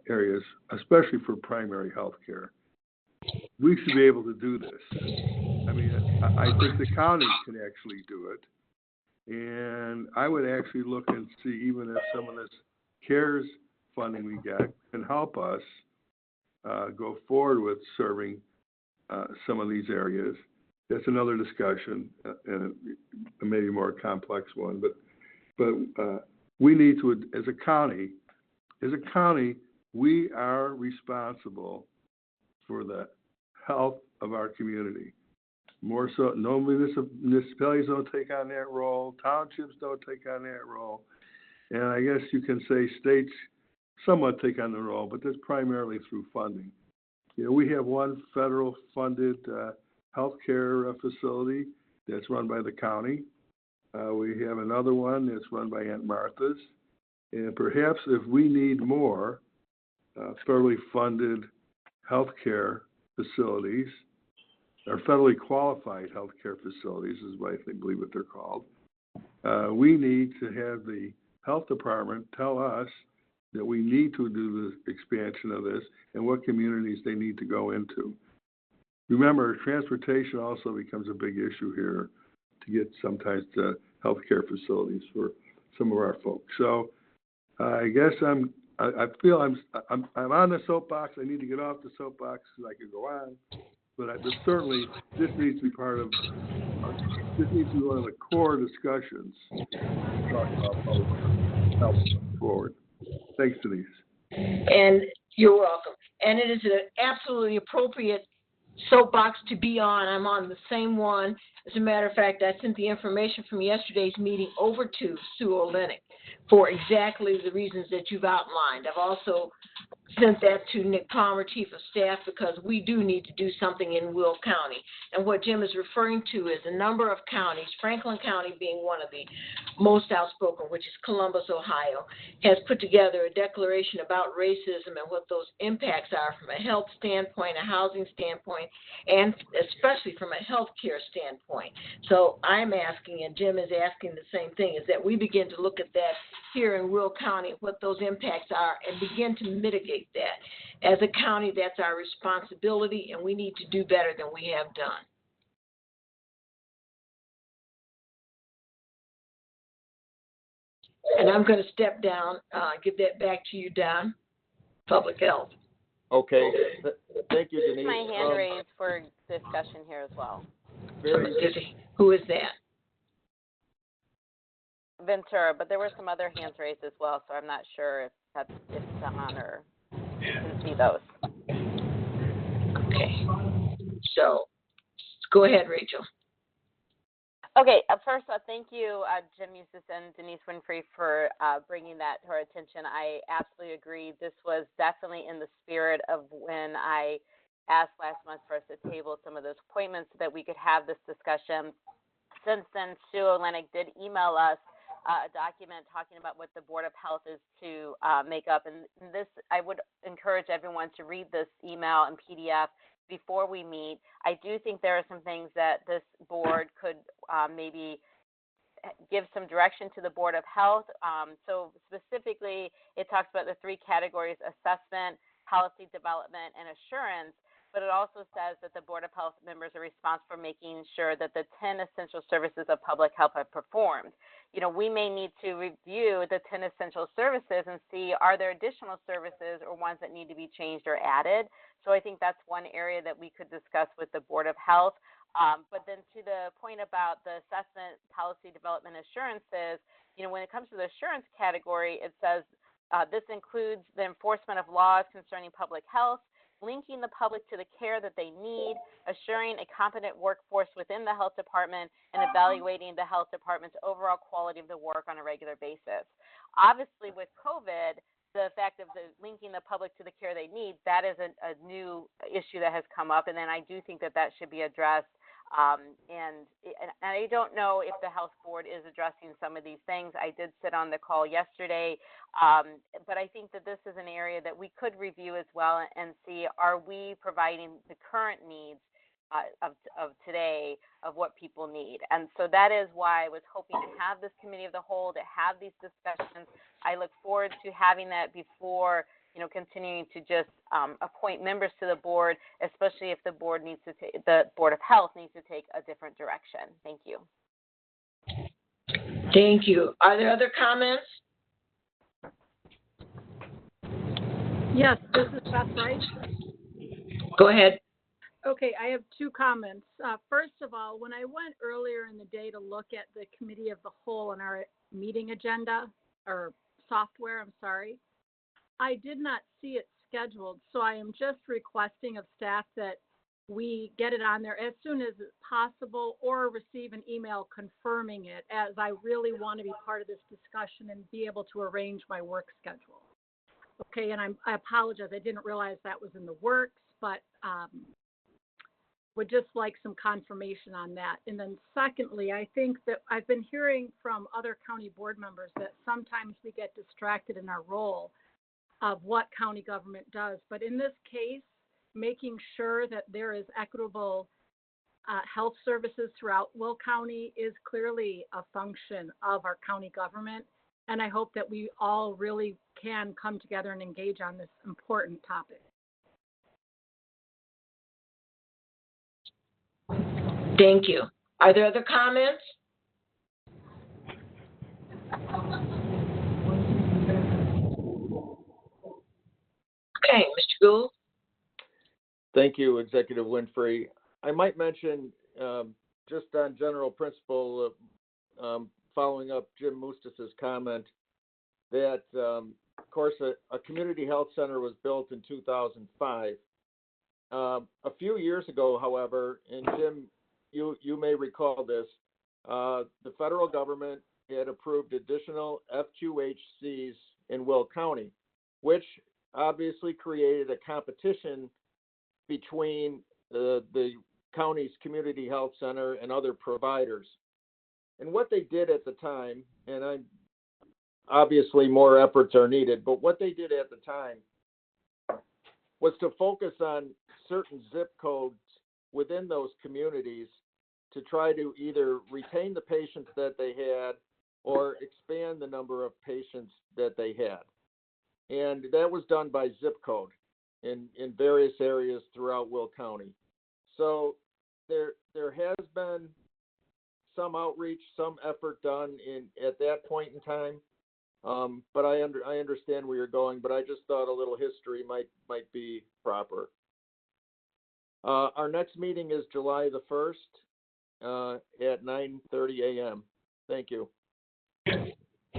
areas, especially for primary health care. We should be able to do this. I mean, I think the counties can actually do it. And I would actually look and see even if some of this CARES funding we get can help us go forward with serving some of these areas. That's another discussion, and maybe a more complex one. But we need to, as a county, we are responsible for the health of our community. More so, no municipalities don't take on that role. Townships don't take on that role. And I guess you can say states somewhat take on the role, but that's primarily through funding. You know, we have one federal funded healthcare facility that's run by the county. We have another one that's run by Aunt Martha's. And perhaps if we need more federally funded healthcare facilities, or federally qualified healthcare facilities is what I believe what they're called, we need to have the health department tell us that we need to do the expansion of this and what communities they need to go into. Remember, transportation also becomes a big issue here to get sometimes to healthcare facilities for some of our folks. So I guess I feel I'm on the soapbox. I need to get off the soapbox so I can go on. But certainly, this needs to be this needs to be one of the core discussions to talk about public health going forward. Thanks, Denise. And you're welcome. And it is an absolutely appropriate soapbox to be on. I'm on the same one. As a matter of fact, I sent the information from yesterday's meeting over to Sue Olenek for exactly the reasons that you've outlined. I've also sent that to Nick Palmer, Chief of Staff, because we do need to do something in Will County. And what Jim is referring to is a number of counties, Franklin County being one of the most outspoken, which is Columbus, Ohio, has put together a declaration about racism and what those impacts are from a health standpoint, a housing standpoint, and especially from a health care standpoint. So I'm asking, and Jim is asking the same thing, is that we begin to look at that here in Will County, what those impacts are, and begin to mitigate that. As a county, that's our responsibility, and we need to do better than we have done. And I'm going to step down, give that back to you, Don. Public health. Okay. Thank you, Denise. My hand raised for discussion here as well. Who is that? Ventura, but there were some other hands raised as well, so I'm not sure if it's on or you can see those. Okay. So, go ahead, Rachel. Okay, first, thank you, Jim Eustace and Denise Winfrey, for bringing that to our attention. I absolutely agree. This was definitely in the spirit of when I asked last month for us to table some of those appointments so that we could have this discussion. Since then, Sue Olenek did email us a document talking about what the Board of Health is to make up. And this, I would encourage everyone to read this email in PDF before we meet. I do think there are some things that this board could maybe give some direction to the Board of Health. So specifically, it talks about the three categories: assessment, policy development, and assurance. But it also says that the Board of Health members are responsible for making sure that the 10 essential services of public health are performed. You know, we may need to review the 10 essential services and see, are there additional services or ones that need to be changed or added? So I think that's one area that we could discuss with the Board of Health. But then to the point about the assessment, policy development, assurances, you know, when it comes to the assurance category, it says this includes the enforcement of laws concerning public health, linking the public to the care that they need, assuring a competent workforce within the health department, and evaluating the health department's overall quality of the work on a regular basis. Obviously, with COVID, the fact of linking the public to the care they need, that is a new issue that has come up, and then I do think that that should be addressed. And I don't know if the Health Board is addressing some of these things. I did sit on the call yesterday, but I think that this is an area that we could review as well and see, are we providing the current needs of today of what people need? And so that is why I was hoping to have this committee of the whole, to have these discussions. I look forward to having that before, you know, continuing to just appoint members to the board, especially if the board needs to the Board of Health needs to take a different direction. Thank you. Thank you. Are there other comments? Yes, this is Beth Wright. Go ahead. Okay, I have two comments. First of all, when I went earlier in the day to look at the committee of the whole on our meeting agenda, or software, I'm sorry, I did not see it scheduled, so I am just requesting of staff that we get it on there as soon as possible or receive an email confirming it, as I really want to be part of this discussion and be able to arrange my work schedule. Okay, and I apologize, I didn't realize that was in the works, but would just like some confirmation on that. And then secondly, I think that I've been hearing from other county board members that sometimes we get distracted in our role of what county government does. But in this case, making sure that there is equitable health services throughout Will County is clearly a function of our county government. And I hope that we all really can come together and engage on this important topic. Thank you. Are there other comments? Okay, Mr. Gould. Thank you, Executive Winfrey. I might mention, just on general principle, following up Jim Mustis's comment, that, of course, a community health center was built in 2005. A few years ago, however, and Jim, you may recall this, the federal government had approved additional FQHCs in Will County, which obviously created a competition between the county's community health center and other providers. And what they did at the time, and obviously more efforts are needed, but what they did at the time was to focus on certain zip codes within those communities to try to either retain the patients that they had or expand the number of patients that they had. And that was done by zip code in various areas throughout Will County. So there has been some outreach, some effort done at that point in time. But I understand where you're going, but I just thought a little history might be proper. Our next meeting is July the 1st at 9:30 a.m. Thank you.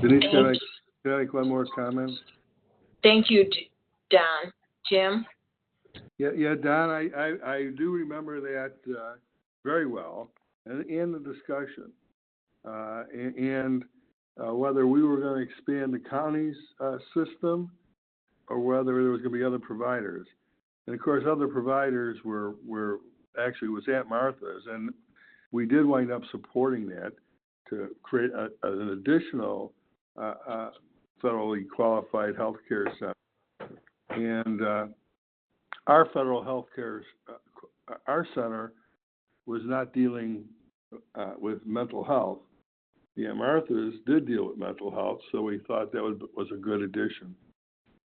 Denise, can I make one more comment? Thank you, Don. Jim? Yeah, Don, I do remember that very well, and the discussion, and whether we were going to expand the county's system or whether there was going to be other providers. And of course, other providers were actually was Aunt Martha's, and we did wind up supporting that to create an additional federally qualified healthcare center. And our federal healthcare, our center was not dealing with mental health. The Aunt Martha's did deal with mental health, so we thought that was a good addition.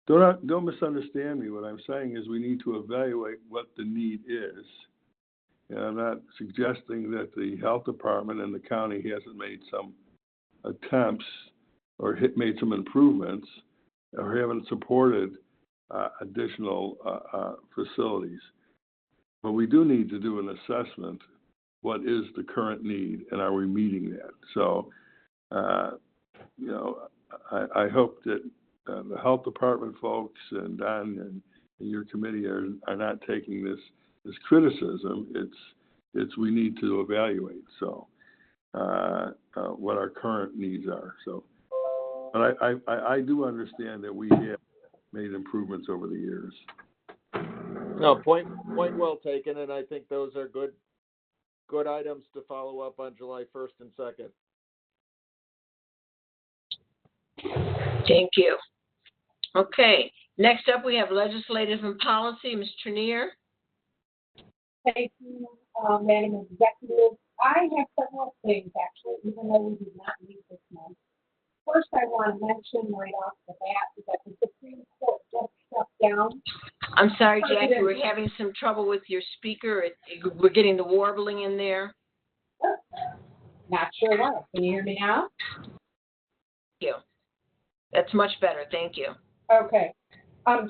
Don't misunderstand me. What I'm saying is we need to evaluate what the need is. And I'm not suggesting that the health department and the county hasn't made some attempts or made some improvements or haven't supported additional facilities. But we do need to do an assessment. What is the current need, and are we meeting that? So, you know, I hope that the health department folks and Don and your committee are not taking this criticism. It's we need to evaluate. So, what our current needs are. So, but I do understand that we have made improvements over the years. No, point well taken, and I think those are good items to follow up on July 1st and 2nd. Thank you. Okay, next up we have legislative and policy. Ms. Trenier. Thank you, Madam Executive. I have several things, actually, even though we did not meet this month. First, I want to mention right off the bat that the Supreme Court just shut down. I'm sorry, Jackie, we're having some trouble with your speaker. We're getting the warbling in there. Not sure why. Can you hear me now? Thank you. That's much better. Thank you. Okay.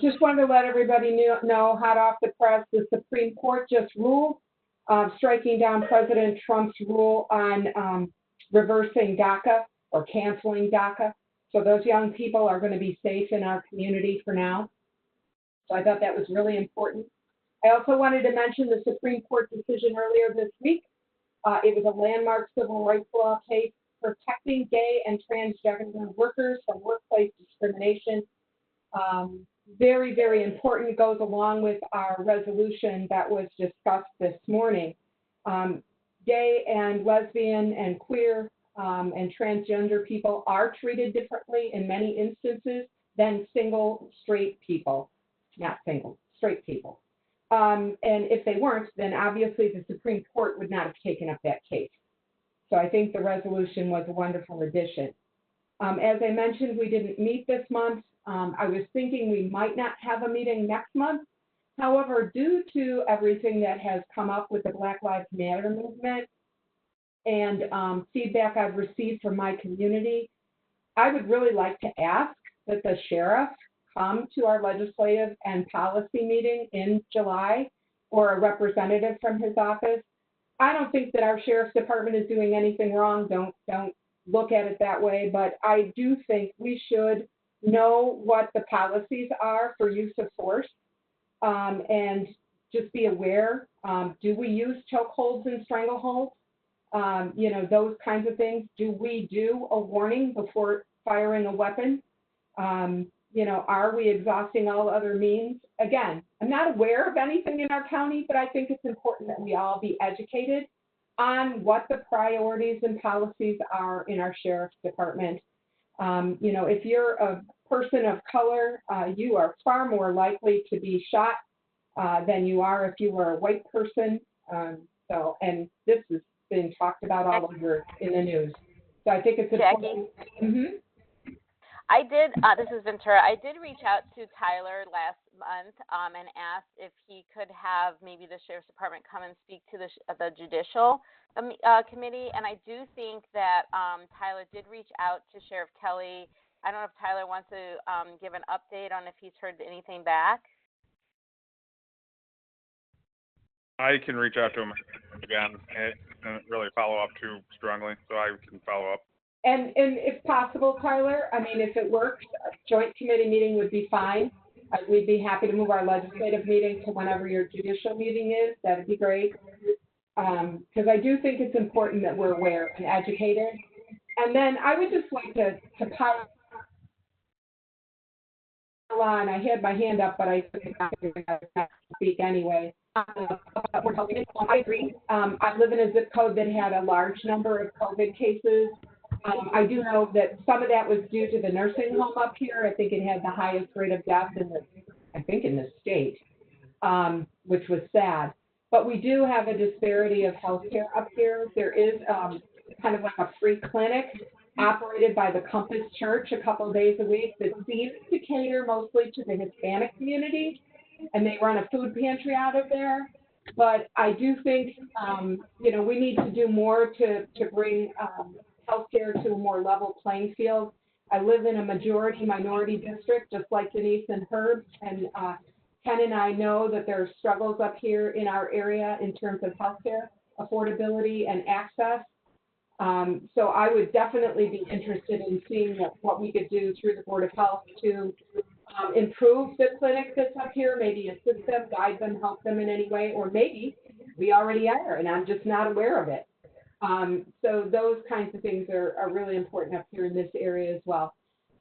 Just wanted to let everybody know, hot off the press, the Supreme Court just ruled, striking down President Trump's rule on reversing Daca or canceling Daca. So those young people are going to be safe in our community for now. So I thought that was really important. I also wanted to mention the Supreme Court decision earlier this week. It was a landmark civil rights law case protecting gay and transgender workers from workplace discrimination. Very, very important. It goes along with our resolution that was discussed this morning. Gay and lesbian and queer and transgender people are treated differently in many instances than single straight people. Not single, straight people. And if they weren't, then obviously the Supreme Court would not have taken up that case. So I think the resolution was a wonderful addition. As I mentioned, we didn't meet this month. I was thinking we might not have a meeting next month. However, due to everything that has come up with the Black Lives Matter movement and feedback I've received from my community, I would really like to ask that the sheriff come to our legislative and policy meeting in July, or a representative from his office. I don't think that our sheriff's department is doing anything wrong. Don't look at it that way, but I do think we should know what the policies are for use of force, and just be aware. Do we use chokeholds and strangleholds? You know, those kinds of things. Do we do a warning before firing a weapon? You know, are we exhausting all other means? Again, I'm not aware of anything in our county, but I think it's important that we all be educated on what the priorities and policies are in our sheriff's department. You know, if you're a person of color, you are far more likely to be shot than you are if you were a white person. And this has been talked about all over in the news. So I think it's important. Jackie? I did, this is Ventura, I did reach out to Tyler last month and asked if he could have maybe the Sheriff's Department come and speak to the Judicial Committee, and I do think that Tyler did reach out to Sheriff Kelly. I don't know if Tyler wants to give an update on if he's heard anything back. I can reach out to him again and really follow up too strongly, so I can follow up. And if possible, Tyler, I mean, if it works, a joint committee meeting would be fine. We'd be happy to move our legislative meeting to whenever your judicial meeting is. That would be great. Because I do think it's important that we're aware and educated. And then I would just like to And I had my hand up, but I couldn't speak anyway. I agree. I live in a zip code that had a large number of COVID cases. I do know that some of that was due to the nursing home up here. I think it had the highest rate of death in the state, which was sad. But we do have a disparity of healthcare up here. There is kind of like a free clinic operated by the Compass Church a couple of days a week that seems to cater mostly to the Hispanic community, and they run a food pantry out of there. But I do think, we need to do more to bring healthcare to a more level playing field. I live in a majority-minority district, just like Denice and Herb, and Ken and I know that there are struggles up here in our area in terms of healthcare affordability and access. So I would definitely be interested in seeing what we could do through the Board of Health to improve the clinic that's up here, maybe assist them, guide them, help them in any way, or maybe we already are and I'm just not aware of it. So those kinds of things are really important up here in this area as well.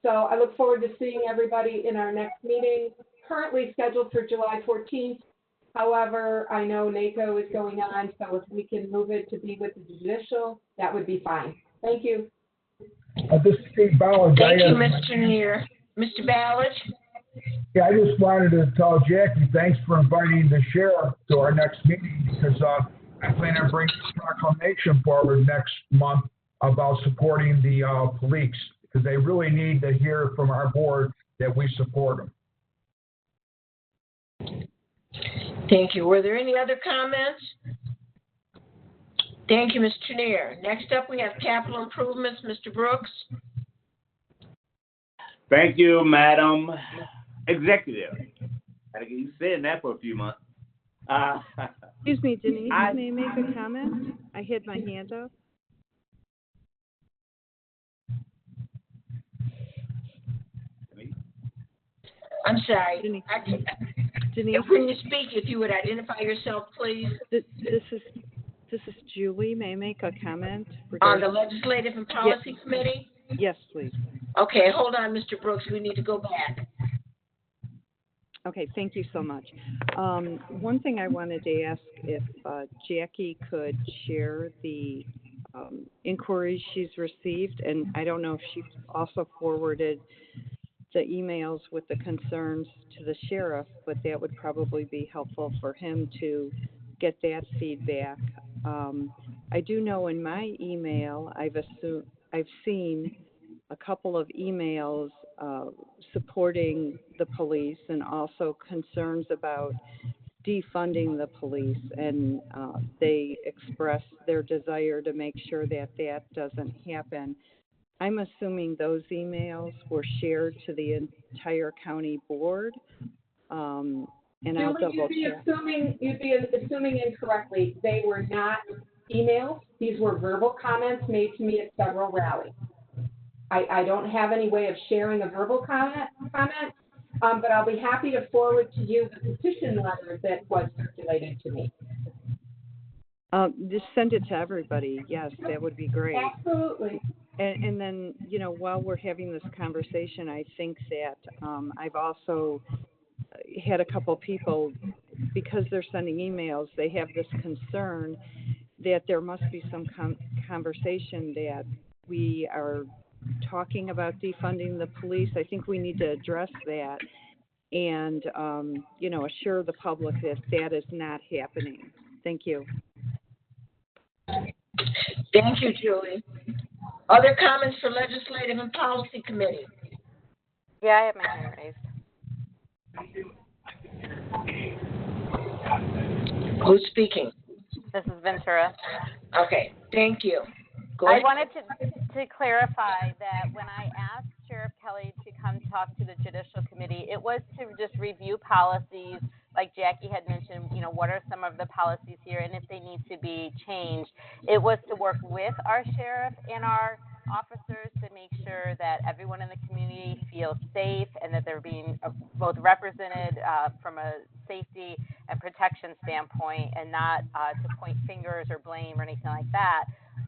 So I look forward to seeing everybody in our next meeting, currently scheduled for July 14th. However, I know NACO is going on, so if we can move it to be with the judicial, that would be fine. Thank you. This is Steve Ballard. Thank you, Mr. Neer. Mr. Ballard? Yeah, I just wanted to tell Jackie, thanks for inviting the sheriff to our next meeting because I plan on bringing a proclamation forward next month about supporting the police because they really need to hear from our board that we support them. Thank you. Were there any other comments? Thank you, Mr. Neer. Next up, we have capital improvements. Mr. Brooks? Thank you, Madam Executive. Gotta get you saying that for a few months. Excuse me, Denise, may I make a comment? I had my hand up. I'm sorry. Denise. Denise. When you speak, if you would identify yourself, please. This is Julie. May I make a comment? On the Legislative and Policy Committee? Yes, please. Okay, hold on, Mr. Brooks. We need to go back. Okay, thank you so much. One thing I wanted to ask if Jackie could share the inquiries she's received, and I don't know if she also forwarded the emails with the concerns to the sheriff, but that would probably be helpful for him to get that feedback. I do know in my email, I've seen a couple of emails supporting the police and also concerns about defunding the police, and they express their desire to make sure that that doesn't happen. I'm assuming those emails were shared to the entire county board. And I'll double check. You'd be assuming incorrectly. They were not emails. These were verbal comments made to me at several rallies. I don't have any way of sharing a verbal comment, but I'll be happy to forward to you the petition letter that was circulated to me. Just send it to everybody. Yes, that would be great. Absolutely. And then, while we're having this conversation, I think that I've also had a couple people, because they're sending emails, they have this concern that there must be some conversation that we are talking about defunding the police. I think we need to address that and, assure the public that that is not happening. Thank you. Thank you, Julie. Other comments for Legislative and Policy Committee? Yeah, I have my hand raised. Who's speaking? This is Ventura. Okay, thank you. Go ahead. I wanted to clarify that when I asked Sheriff Kelly to come talk to the Judicial Committee, it was to just review policies, like Jackie had mentioned, what are some of the policies here and if they need to be changed. It was to work with our sheriff and our officers to make sure that everyone in the community feels safe and that they're being both represented from a safety and protection standpoint, and not to point fingers or blame or anything like that.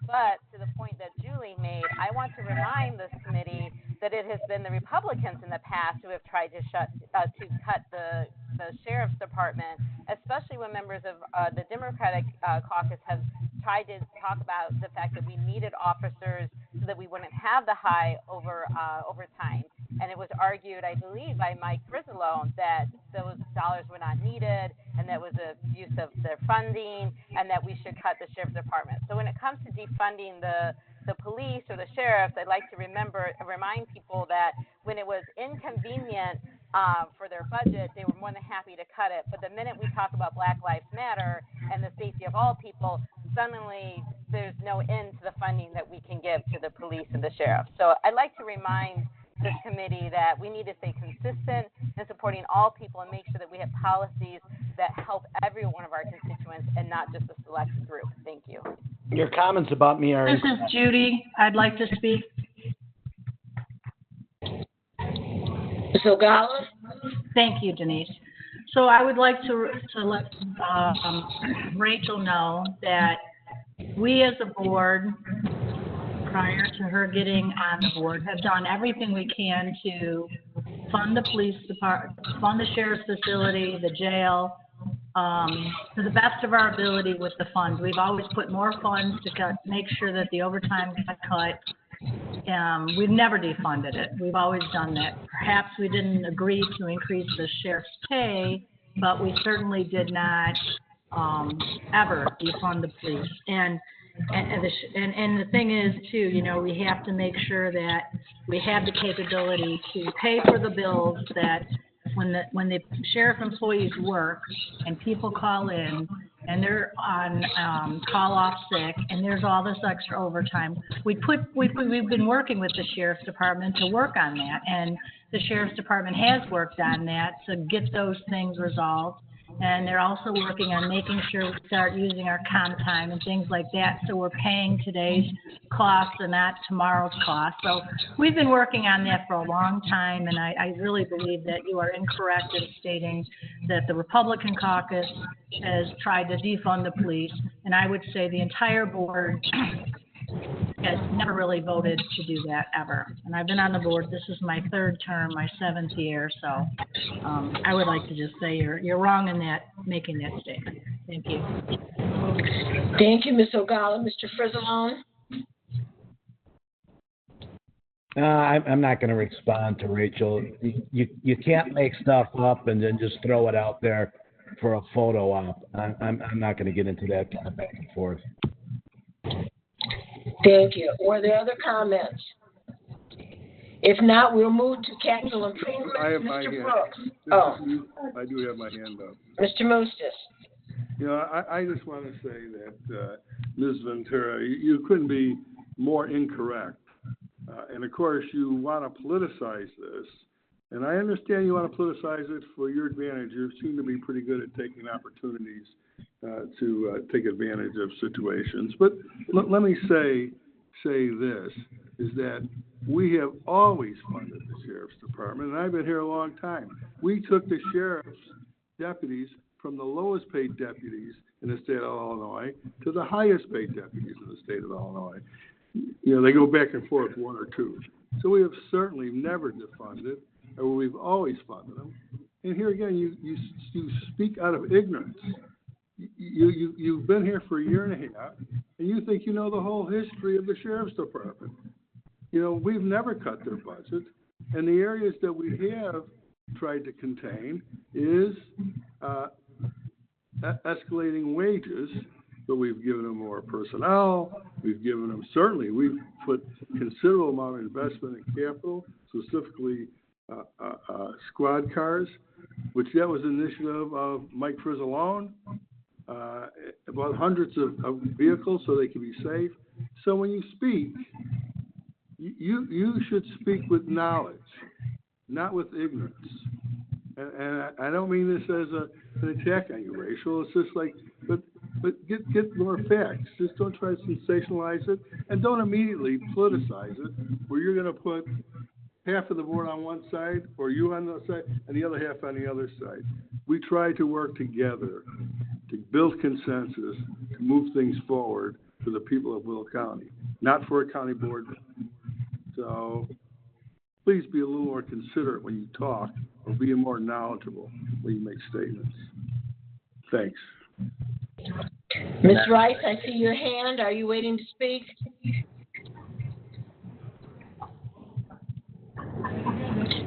But to the point that Julie made, I want to remind this committee that it has been the Republicans in the past who have tried to cut the sheriff's department, especially when members of the Democratic caucus have tried to talk about the fact that we needed officers so that we wouldn't have the high overtime. And it was argued, I believe, by Mike Frizzle that those dollars were not needed, and that was a use of their funding, and that we should cut the sheriff's department. So when it comes to defunding the police or the sheriffs, I'd like to remind people that when it was inconvenient for their budget, they were more than happy to cut it. But the minute we talk about Black Lives Matter and the safety of all people, suddenly there's no end to the funding that we can give to the police and the sheriff. So I'd like to remind this committee that we need to stay consistent in supporting all people and make sure that we have policies that help every one of our constituents and not just a select group. Thank you. Your comments about me are... This is Judy. I'd like to speak. Ms. Ogala? Thank you, Denise. So I would like to let Rachel know that we as a board, prior to her getting on the board, have done everything we can to fund the police department, fund the sheriff's facility, the jail, to the best of our ability with the funds. We've always put more funds to make sure that the overtime got cut. We've never defunded it. We've always done that. Perhaps we didn't agree to increase the sheriff's pay, but we certainly did not ever defund the police. And the thing is, too, you know, we have to make sure that we have the capability to pay for the bills that when the sheriff employees work and people call in and they're on call off sick and there's all this extra overtime, we've been working with the sheriff's department to work on that, and the sheriff's department has worked on that to get those things resolved. And they're also working on making sure we start using our comp time and things like that, so we're paying today's costs and not tomorrow's costs. So we've been working on that for a long time, and I really believe that you are incorrect in stating that the Republican caucus has tried to defund the police, and I would say the entire board has never really voted to do that ever. And I've been on the board. This is my third term, my 7th year. So I would like to just say you're wrong in that, making that statement. Thank you. Thank you, Ms. Ogala. Mr. Frizzle? I'm not going to respond to Rachel. You can't make stuff up and then just throw it out there for a photo op. I'm not going to get into that kind of back and forth. Thank you. Were there other comments? If not, we'll move to capital improvement. I have my Mr. hand. Brooks. I do have my hand up. Mr. Moostis. You know, I just want to say that, Ms. Ventura, you couldn't be more incorrect. And of course, you want to politicize this. And I understand you want to politicize it for your advantage. You seem to be pretty good at taking opportunities to take advantage of situations. But let me say this, is that we have always funded the sheriff's department, and I've been here a long time. We took the sheriff's deputies from the lowest paid deputies in the state of Illinois to the highest paid deputies in the state of Illinois. You know, they go back and forth, one or two. So we have certainly never defunded, or we've always funded them. And here again, you speak out of ignorance. You've been here for a year and a half, and you think you know the whole history of the sheriff's department. You know, we've never cut their budget, and the areas that we have tried to contain is escalating wages, but we've given them more personnel. We've put considerable amount of investment in capital, specifically squad cars, which that was an initiative of Mike Frizzle alone. About hundreds of vehicles so they can be safe. So when you speak, you should speak with knowledge, not with ignorance. And I don't mean this as an attack on you, Rachel. It's just like, but get more facts. Just don't try to sensationalize it, and don't immediately politicize it, where you're going to put half of the board on one side, or you on the side, and the other half on the other side. We try to work together to build consensus, to move things forward for the people of Will County, not for a county board. So please be a little more considerate when you talk, or be more knowledgeable when you make statements. Thanks. Ms. Rice, I see your hand. Are you waiting to speak?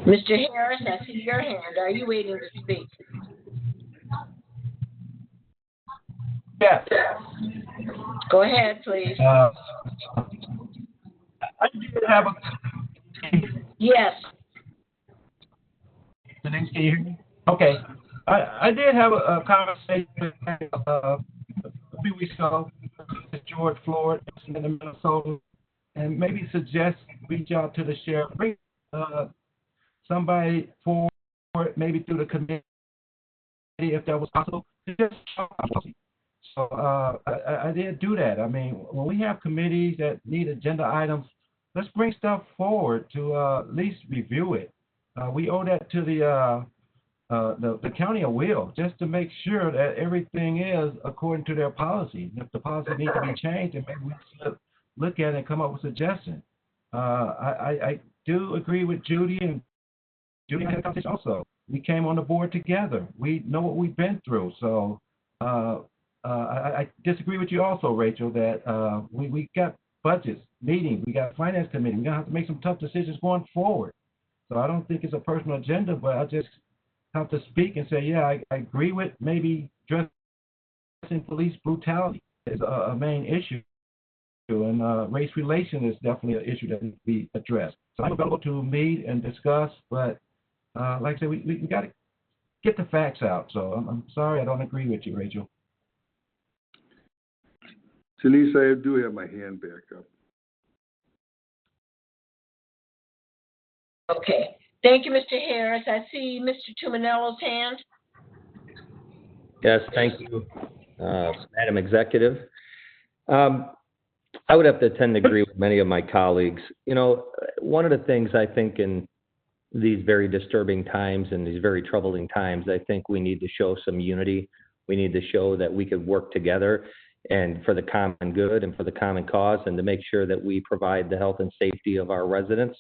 Mr. Harris, I see your hand. Are you waiting to speak? Yes. Go ahead, please. I did have a. Yes. Denise, can you hear me? Okay. I did have a conversation a few weeks ago with George Floyd in Minnesota, and maybe suggest reach out to the sheriff, bring somebody forward, maybe through the committee if that was possible. So I did do that. I mean, when we have committees that need agenda items, let's bring stuff forward to at least review it. We owe that to the county of Will, just to make sure that everything is according to their policy. If the policy needs to be changed, then maybe we should look at it and come up with suggestions. I do agree with Judy, and Judy had a conversation also. We came on the board together. We know what we've been through. So I disagree with you also, Rachel, that we got budgets, meetings, we got finance committee. We're going to have to make some tough decisions going forward. So I don't think it's a personal agenda, but I just have to speak and say, yeah, I agree with maybe addressing police brutality is a main issue. And race relation is definitely an issue that needs to be addressed. So I'm available to meet and discuss, but like I said, we got to get the facts out. So I'm sorry I don't agree with you, Rachel. Denise, I do have my hand back up. Okay. Thank you, Mr. Harris. I see Mr. Tuminello's hand. Yes, thank you, Madam Executive. I would have to tend to agree with many of my colleagues. You know, one of the things I think in these very disturbing times and these very troubling times, I think we need to show some unity. We need to show that we could work together and for the common good and for the common cause, and to make sure that we provide the health and safety of our residents.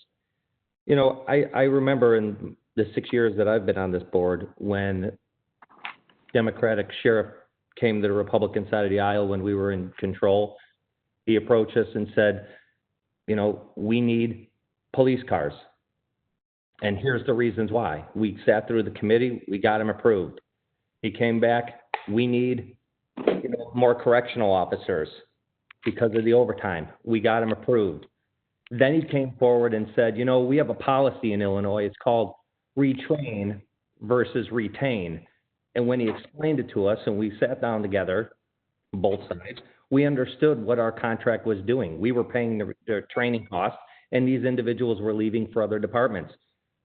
You know, I remember in the 6 years that I've been on this board, when Democratic sheriff came to the Republican side of the aisle when we were in control, he approached us and said, you know, we need police cars. And here's the reasons why. We sat through the committee, we got him approved. He came back, we need more correctional officers because of the overtime. We got him approved. Then he came forward and said, you know, we have a policy in Illinois, it's called retrain versus retain. And when he explained it to us and we sat down together, both sides, we understood what our contract was doing. We were paying their training costs, and these individuals were leaving for other departments.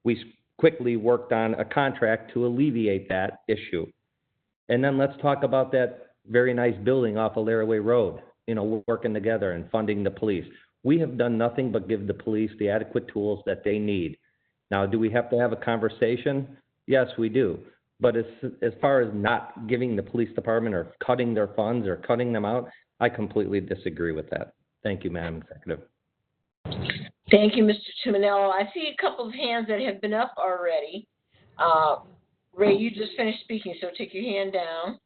We quickly worked on a contract to alleviate that issue. And then let's talk about that very nice building off of Laraway Road. You know, we're working together and funding the police. We have done nothing but give the police the adequate tools that they need. Now, do we have to have a conversation? Yes, we do. But as far as not giving the police department or cutting their funds or cutting them out, I completely disagree with that. Thank you, Madam Executive. Thank you, Mr. Tuminello. I see a couple of hands that have been up already. Ray, you just finished speaking, so take your hand down.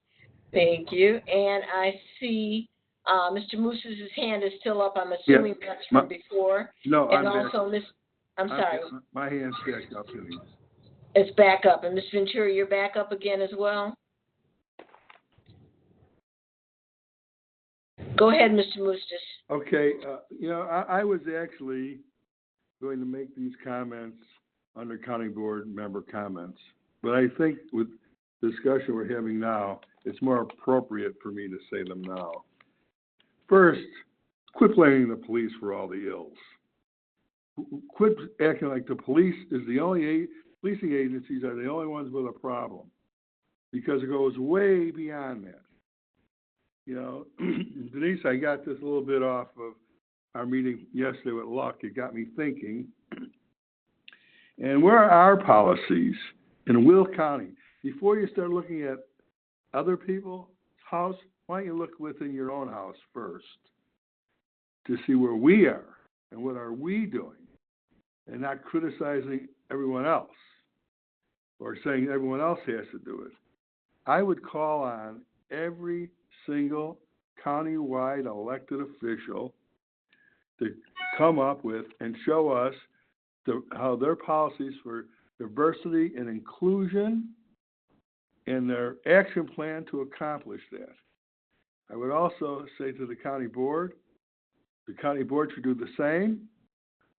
Thank you. And I see Mr. Moose's hand is still up. I'm assuming that's from before. No, and I'm also back. I'm sorry. My hand's back up, Denise. It's back up. And Ms. Ventura, you're back up again as well? Go ahead, Mr. Moustis. Okay, you know, I was actually going to make these comments under county board member comments, but I think with the discussion we're having now, it's more appropriate for me to say them now. First, quit blaming the police for all the ills. Quit acting like the police is the only policing agencies are the only ones with a problem, because it goes way beyond that. You know, Denise, I got this a little bit off of our meeting yesterday with Luck. It got me thinking. And where are our policies in Will County? Before you start looking at other people's house, why don't you look within your own house first to see where we are and what are we doing? and not criticizing everyone else or saying everyone else has to do it. I would call on every single countywide elected official to come up with and show us how their policies for diversity and inclusion and their action plan to accomplish that. I would also say to the county board should do the same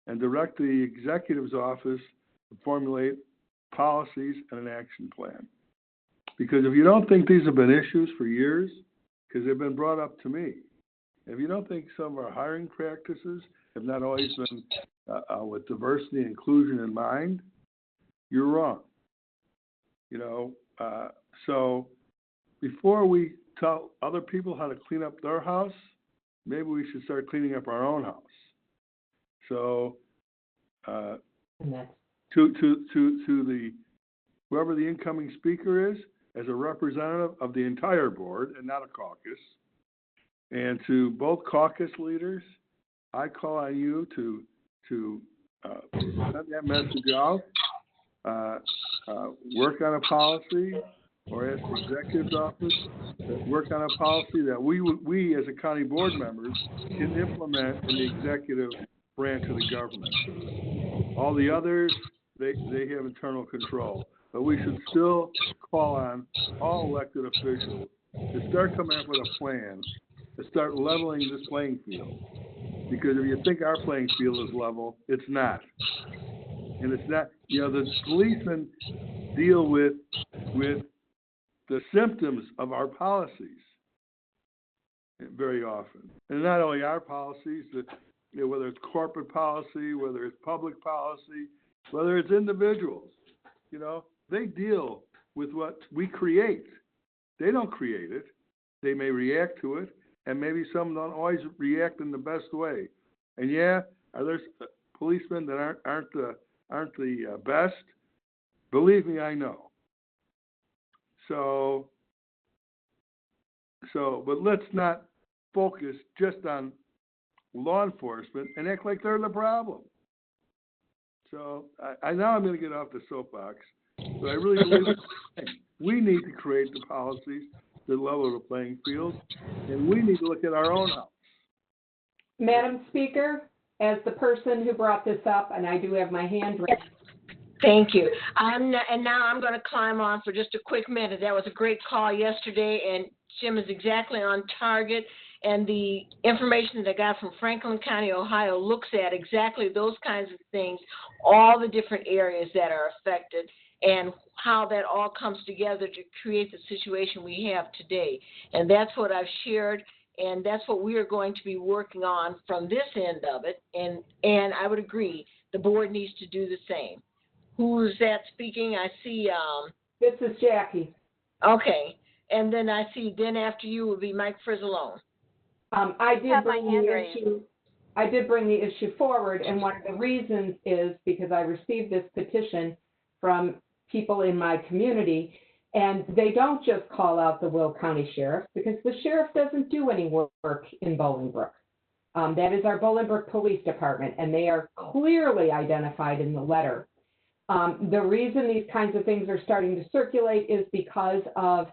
and direct the executive's office to formulate policies and an action plan. Because if you don't think these have been issues for years, because they've been brought up to me, if you don't think some of our hiring practices have not always been with diversity and inclusion in mind, you're wrong. So before we tell other people how to clean up their house, maybe we should start cleaning up our own house. So to the whoever the incoming speaker is, as a representative of the entire board and not a caucus, and to both caucus leaders, I call on you to send that message out, work on a policy, or ask the executive's office to work on a policy that we as a county board members can implement in the executive branch of the government. All the others, they have internal control. But we should still call on all elected officials to start coming up with a plan to start leveling this playing field. Because if you think our playing field is level, it's not. And it's not, the policemen deal with the symptoms of our policies very often. And not only our policies, whether it's corporate policy, whether it's public policy, whether it's individuals, they deal with what we create. They don't create it. They may react to it, and maybe some don't always react in the best way. And are there policemen that aren't the best? Believe me, I know. So, but let's not focus just on law enforcement and act like they're the problem. So I know I'm going to get off the soapbox, but I really believe we need to create the policies that level the playing field, and we need to look at our own house. Madam Speaker, as the person who brought this up, and I do have my hand raised. Thank you. And now I'm going to climb on for just a quick minute. That was a great call yesterday, and Jim is exactly on target. And the information that I got from Franklin County, Ohio, looks at exactly those kinds of things, all the different areas that are affected, and how that all comes together to create the situation we have today. And that's what I've shared, and that's what we are going to be working on from this end of it. And I would agree, the board needs to do the same. Who's that speaking? I see. This is Jackie. Okay. And then I see, then after you would be Mike Frizzle. I did bring the issue forward, and one of the reasons is because I received this petition from people in my community, and they don't just call out the Will County Sheriff, because the sheriff doesn't do any work in Bolingbrook. That is our Bolingbrook Police Department, and they are clearly identified in the letter. The reason these kinds of things are starting to circulate is because of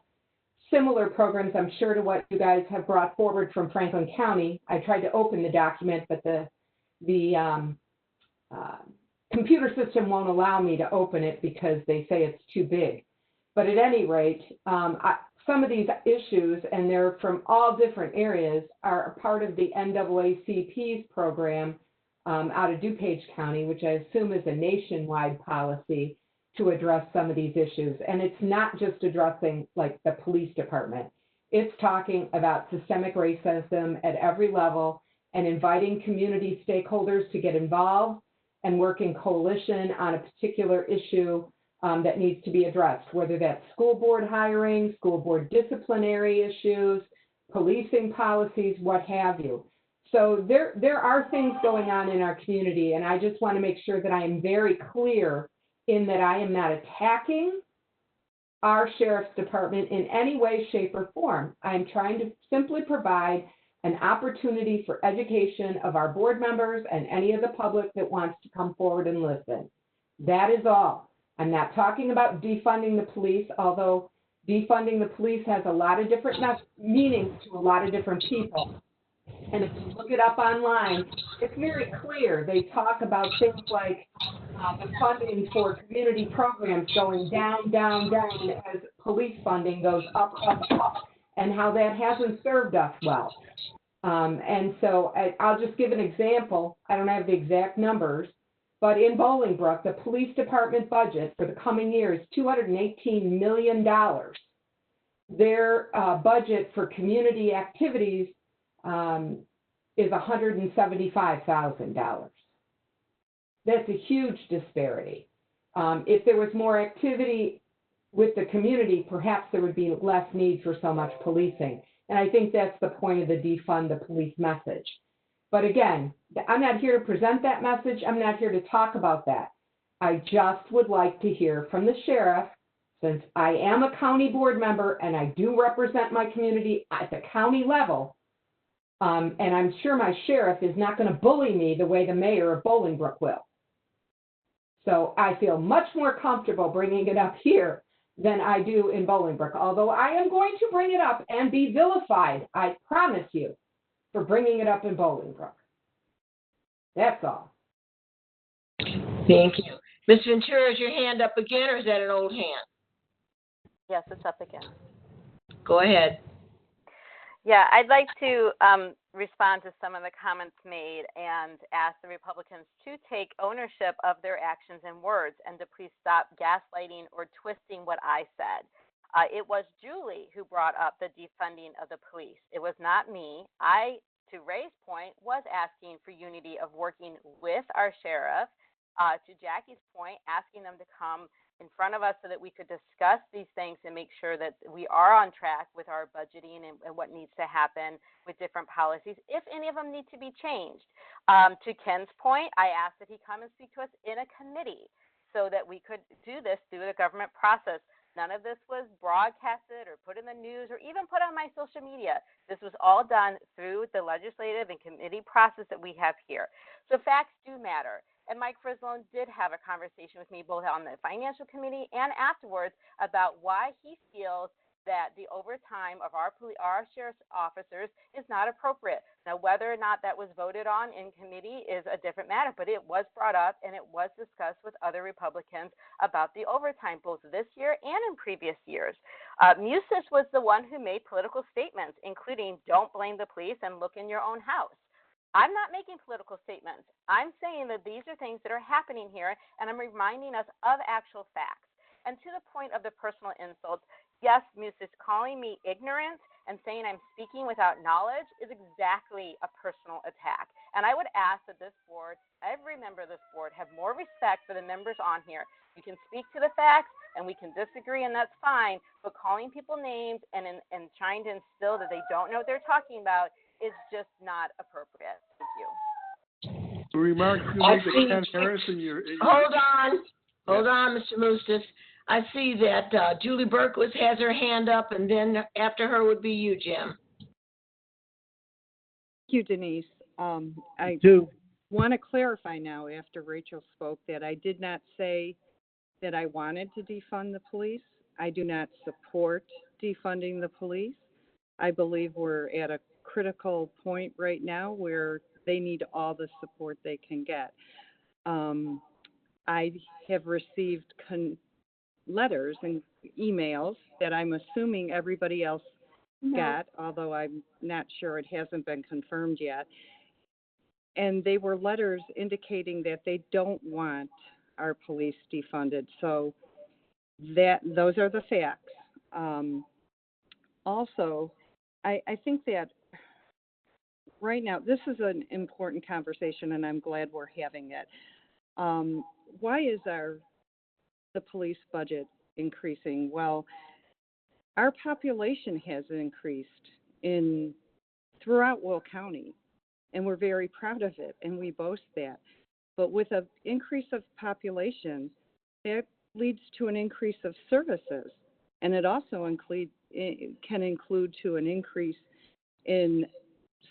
similar programs, I'm sure, to what you guys have brought forward from Franklin County. I tried to open the document, but the computer system won't allow me to open it because they say it's too big. But at any rate, some of these issues, and they're from all different areas, are a part of the NAACP's program out of DuPage County, which I assume is a nationwide policy to address some of these issues. And it's not just addressing like the police department. It's talking about systemic racism at every level and inviting community stakeholders to get involved and work in coalition on a particular issue that needs to be addressed, whether that's school board hiring, school board disciplinary issues, policing policies, what have you. So there are things going on in our community, and I just want to make sure that I am very clear in that I am not attacking our sheriff's department in any way, shape, or form. I'm trying to simply provide an opportunity for education of our board members and any of the public that wants to come forward and listen. That is all. I'm not talking about defunding the police, although defunding the police has a lot of different meanings to a lot of different people. And if you look it up online, it's very clear. They talk about things like the funding for community programs going down, down, down as police funding goes up, up, up, and how that hasn't served us well. And so I'll just give an example. I don't have the exact numbers, but in Bolingbrook, the police department budget for the coming year is $218 million. Their budget for community activities is $175,000. That's a huge disparity. If there was more activity with the community, perhaps there would be less need for so much policing. And I think that's the point of the defund the police message. But again, I'm not here to present that message. I'm not here to talk about that. I just would like to hear from the sheriff, since I am a county board member and I do represent my community at the county level. And I'm sure my sheriff is not going to bully me the way the mayor of Bolingbrook will. So I feel much more comfortable bringing it up here than I do in Bolingbrook, although I am going to bring it up and be vilified, I promise you, for bringing it up in Bolingbrook. That's all. Thank you. Ms. Ventura, is your hand up again, or is that an old hand? Yes, it's up again. Go ahead. Yeah, I'd like to respond to some of the comments made and ask the Republicans to take ownership of their actions and words and to please stop gaslighting or twisting what I said. It was Julie who brought up the defunding of the police. It was not me. I, to Ray's point, was asking for unity of working with our sheriff. To Jackie's point, asking them to come in front of us so that we could discuss these things and make sure that we are on track with our budgeting and what needs to happen with different policies, if any of them need to be changed. To Ken's point, I asked that he come and speak to us in a committee so that we could do this through the government process. None of this was broadcasted or put in the news or even put on my social media. This was all done through the legislative and committee process that we have here. So facts do matter. And Mike Frizzle did have a conversation with me both on the financial committee and afterwards about why he feels that the overtime of our sheriff's officers is not appropriate. Now, whether or not that was voted on in committee is a different matter, but it was brought up and it was discussed with other Republicans about the overtime, both this year and in previous years. Musis was the one who made political statements, including don't blame the police and look in your own house. I'm not making political statements. I'm saying that these are things that are happening here, and I'm reminding us of actual facts. And to the point of the personal insults, yes, Musis, calling me ignorant and saying I'm speaking without knowledge is exactly a personal attack. And I would ask that this board, every member of this board, have more respect for the members on here. You can speak to the facts, and we can disagree, and that's fine, but calling people names and trying to instill that they don't know what they're talking about is just not appropriate. Thank you. The remarks you made to Ken Harris in your Hold on, Mr. Mustis. I see that Julie Berkowitz has her hand up, and then after her would be you, Jim. Thank you, Denise. I want to clarify now, after Rachel spoke, that I did not say that I wanted to defund the police. I do not support defunding the police. I believe we're at a critical point right now where they need all the support they can get. I have received letters and emails that I'm assuming everybody else got, although I'm not sure, it hasn't been confirmed yet. And they were letters indicating that they don't want our police defunded. So those are the facts. Also, I think that right now, this is an important conversation, and I'm glad we're having it. Why is the police budget increasing? Well, our population has increased throughout Will County, and we're very proud of it, and we boast that. But with an increase of population, that leads to an increase of services, and it also can include to an increase in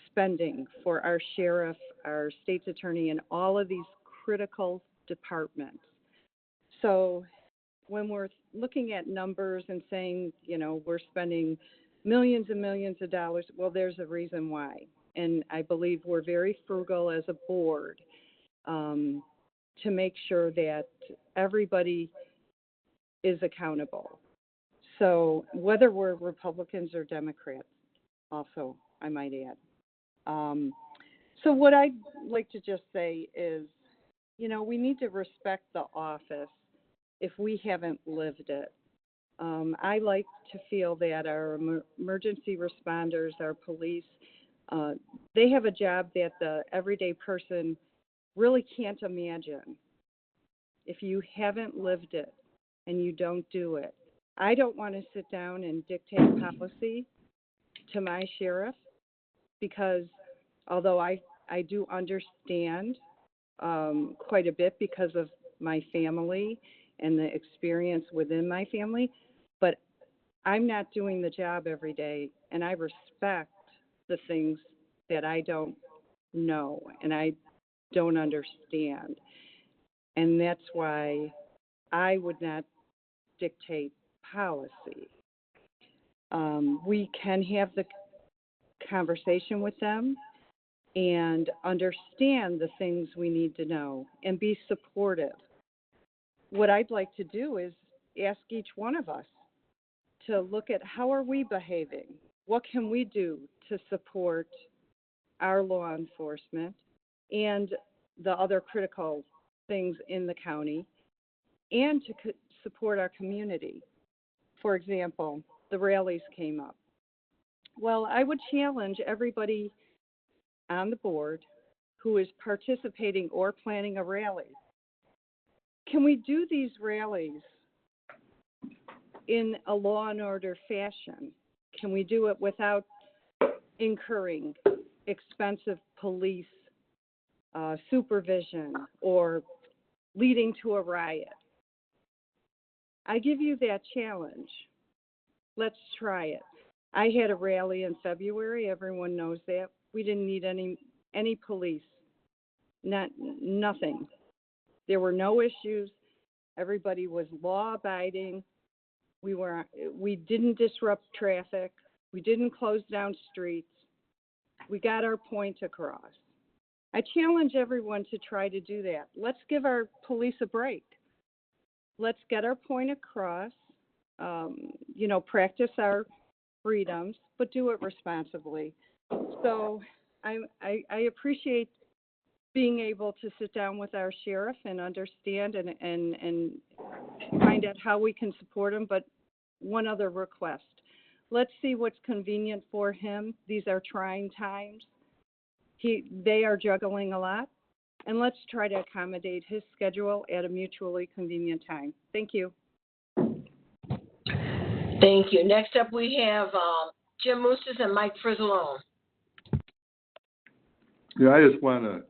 spending for our sheriff, our state's attorney, and all of these critical departments. So when we're looking at numbers and saying, you know, we're spending millions and millions of dollars, well, there's a reason why. And I believe we're very frugal as a board to make sure that everybody is accountable. So whether we're Republicans or Democrats, also, I might add. So what I'd like to just say is, you know, we need to respect the office if we haven't lived it. I like to feel that our emergency responders, our police, they have a job that the everyday person really can't imagine if you haven't lived it and you don't do it. I don't want to sit down and dictate policy to my sheriff, because although I do understand quite a bit because of my family and the experience within my family, but I'm not doing the job every day, and I respect the things that I don't know and I don't understand. And that's why I would not dictate policy. We can have the conversation with them and understand the things we need to know and be supportive. What I'd like to do is ask each one of us to look at how are we behaving? What can we do to support our law enforcement and the other critical things in the county, and to support our community? For example, the rallies came up. Well, I would challenge everybody on the board who is participating or planning a rally. Can we do these rallies in a law and order fashion? Can we do it without incurring expensive police supervision or leading to a riot? I give you that challenge. Let's try it. I had a rally in February. Everyone knows that. We didn't need any police. Nothing. There were no issues. Everybody was law-abiding. We didn't disrupt traffic. We didn't close down streets. We got our point across. I challenge everyone to try to do that. Let's give our police a break. Let's get our point across, practice our freedoms, but do it responsibly. So I appreciate being able to sit down with our sheriff and understand and find out how we can support him. But one other request. Let's see what's convenient for him. These are trying times. They are juggling a lot. And let's try to accommodate his schedule at a mutually convenient time. Thank you. Thank you. Next up, we have Jim Mooses and Mike Frizzle. Yeah, I just want to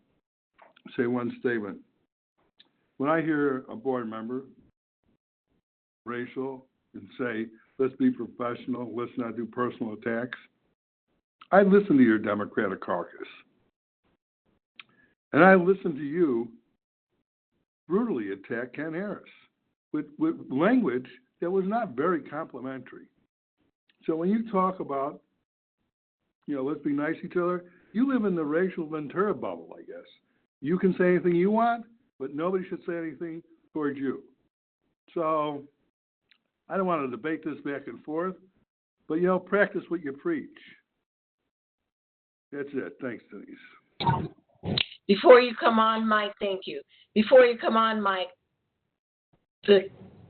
say one statement. When I hear a board member, racial, and say, let's be professional, let's not do personal attacks, I listen to your Democratic caucus. And I listened to you brutally attack Ken Harris with language that was not very complimentary. So when you talk about, let's be nice to each other, you live in the racial Ventura bubble, I guess. You can say anything you want, but nobody should say anything towards you. So I don't want to debate this back and forth, but, practice what you preach. That's it. Thanks, Denise. Before you come on, Mike, thank you. Before you come on, Mike, the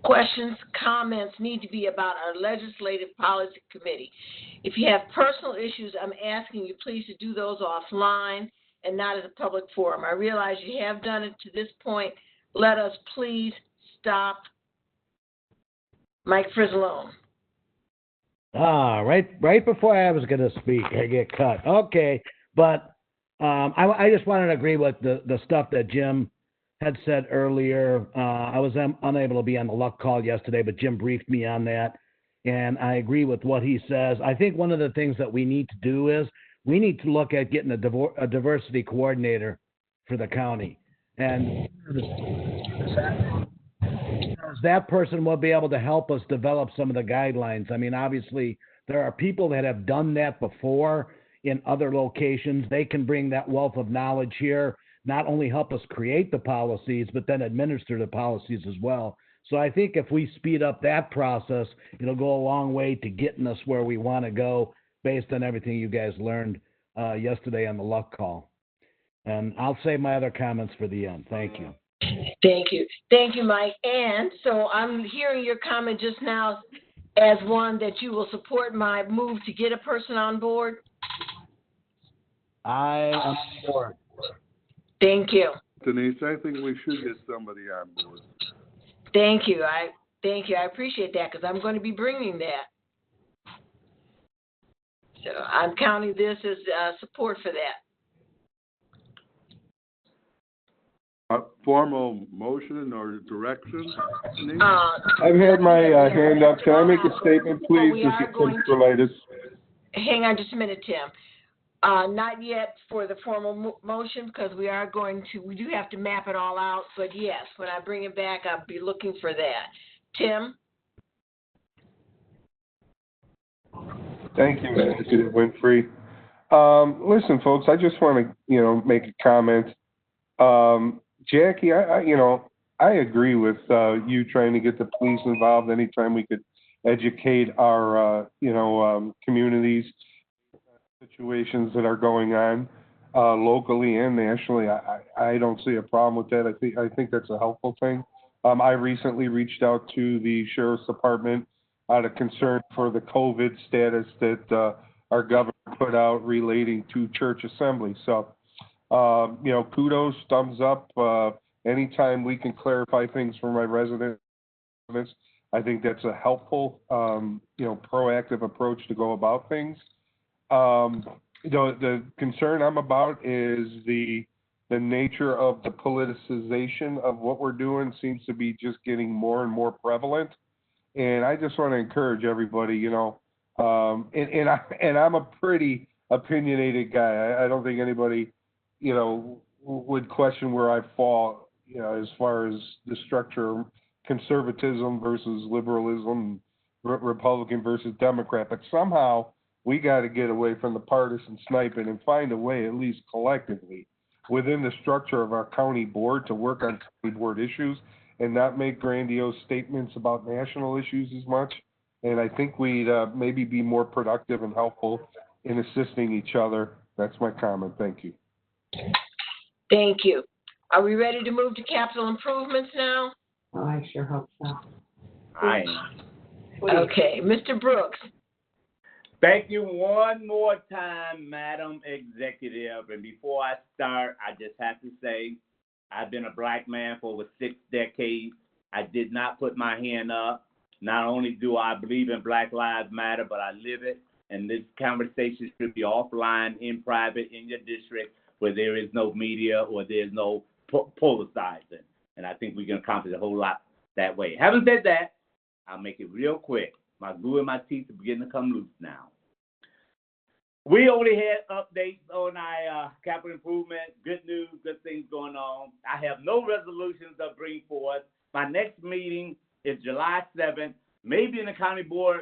questions, comments need to be about our Legislative Policy Committee. If you have personal issues, I'm asking you please to do those offline and not at a public forum. I realize you have done it to this point. Let us please stop. Mike Frizzle. Right before I was going to speak, I get cut. Okay, but I just wanted to agree with the stuff that Jim had said earlier. I was unable to be on the luck call yesterday, but Jim briefed me on that, and I agree with what he says. I think one of the things that we need to do is we need to look at getting a diversity coordinator for the county. And that person will be able to help us develop some of the guidelines. I mean, obviously, there are people that have done that before in other locations. They can bring that wealth of knowledge here, not only help us create the policies, but then administer the policies as well. So I think if we speed up that process, it'll go a long way to getting us where we want to go based on everything you guys learned yesterday on the luck call. And I'll save my other comments for the end. Thank you. Thank you. Thank you, Mike. And so I'm hearing your comment just now as one that you will support my move to get a person on board. I am on board. Thank you. Denise, I think we should get somebody on board. Thank you. I appreciate that because I'm going to be bringing that. So I'm counting this as support for that. Formal motion or direction? I've had my hand up. Can I make a statement, please? This is Tim Scrolitis. Hang on just a minute, Tim. Not yet for the formal motion because we do have to map it all out. But yes, when I bring it back, I'll be looking for that. Tim? Thank you, Executive Winfrey. Listen, folks, I just want to, make a comment. Jackie, I agree with you trying to get the police involved anytime we could educate our, communities, situations that are going on locally and nationally. I don't see a problem with that. I think that's a helpful thing. I recently reached out to the Sheriff's Department out of concern for the COVID status that our governor put out relating to church assembly. So, kudos, thumbs up. Anytime we can clarify things for my residents, I think that's a helpful, proactive approach to go about things. The concern I'm about is the nature of the politicization of what we're doing seems to be just getting more and more prevalent. And I just want to encourage everybody, and I'm a pretty opinionated guy. I don't think anybody, would question where I fall, as far as the structure, conservatism versus liberalism, Republican versus Democrat. But somehow we got to get away from the partisan sniping and find a way, at least collectively, within the structure of our county board to work on county board issues and not make grandiose statements about national issues as much. And I think we'd maybe be more productive and helpful in assisting each other. That's my comment. Thank you. Thank you. Are we ready to move to capital improvements now? Oh, I sure hope so. I am. Okay, Mr. Brooks. Thank you one more time, Madam Executive. And before I start, I just have to say, I've been a black man for over 6 decades. I did not put my hand up. Not only do I believe in Black Lives Matter, but I live it. And this conversation should be offline, in private, in your district, where there is no media or there's no polarizing. And I think we can accomplish a whole lot that way. Having said that, I'll make it real quick. My glue in my teeth are beginning to come loose now. We only had updates on our capital improvement, good news, good things going on. I have no resolutions to bring forth. My next meeting is July 7th, maybe in the county board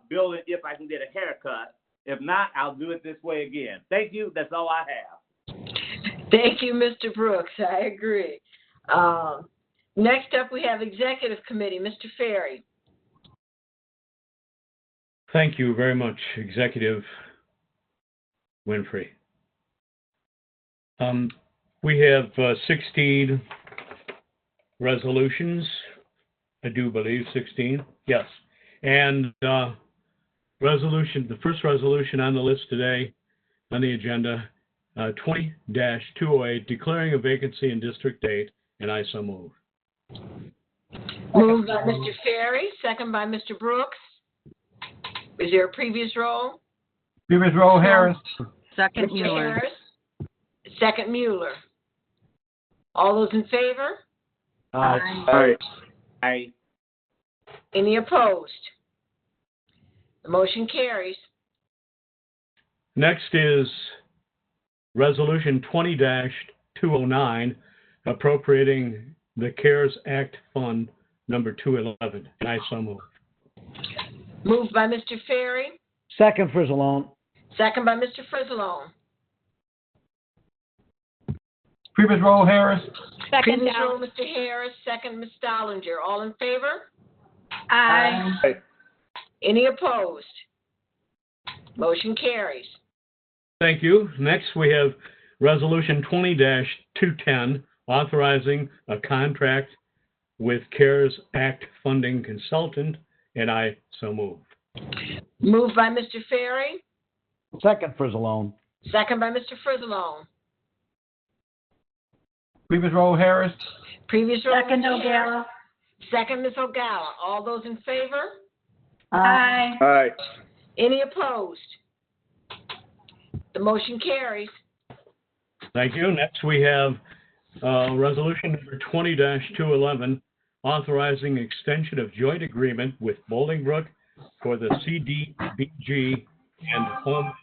building if I can get a haircut. If not, I'll do it this way again. Thank you. That's all I have. Thank you, Mr. Brooks. I agree. Next up, we have Executive Committee. Mr. Ferry. Thank you very much, Executive Winfrey. We have 16 resolutions. I do believe 16. Yes. And the first resolution on the list today on the agenda, 20-208, declaring a vacancy in District 8, and I so move. Moved by Mr. Ferry, second by Mr. Brooks. Is there a previous roll? Previous roll, Harris. Second, Mr. Mueller. Harris. Second, Mueller. All those in favor? Aye. Aye. Any opposed? The motion carries. Next is Resolution 20-209, appropriating the CARES Act Fund number 211. And I so move. Moved by Mr. Ferry, Second, Frizzle. second by Mr. Frizzle. Previous roll, Harris. Second, Previous roll, Mr. Harris, second, Ms. Dollinger. All in favor? Aye. Any opposed? Motion carries. Thank you. Next, we have Resolution 20-210, authorizing a contract with CARES Act funding consultant, and I so move. Moved by Mr. Ferry, Second, Frizzle. second by Mr. Frizzle. Previous roll, Harris. Previous roll, Second, Mr. Harris, O'Gala. second, Ms. O'Gala. All those in favor? Aye. Aye. Any opposed? The motion carries. Thank you. Next, we have Resolution number 20-211, authorizing extension of joint agreement with Bolingbrook for the CDBG and Home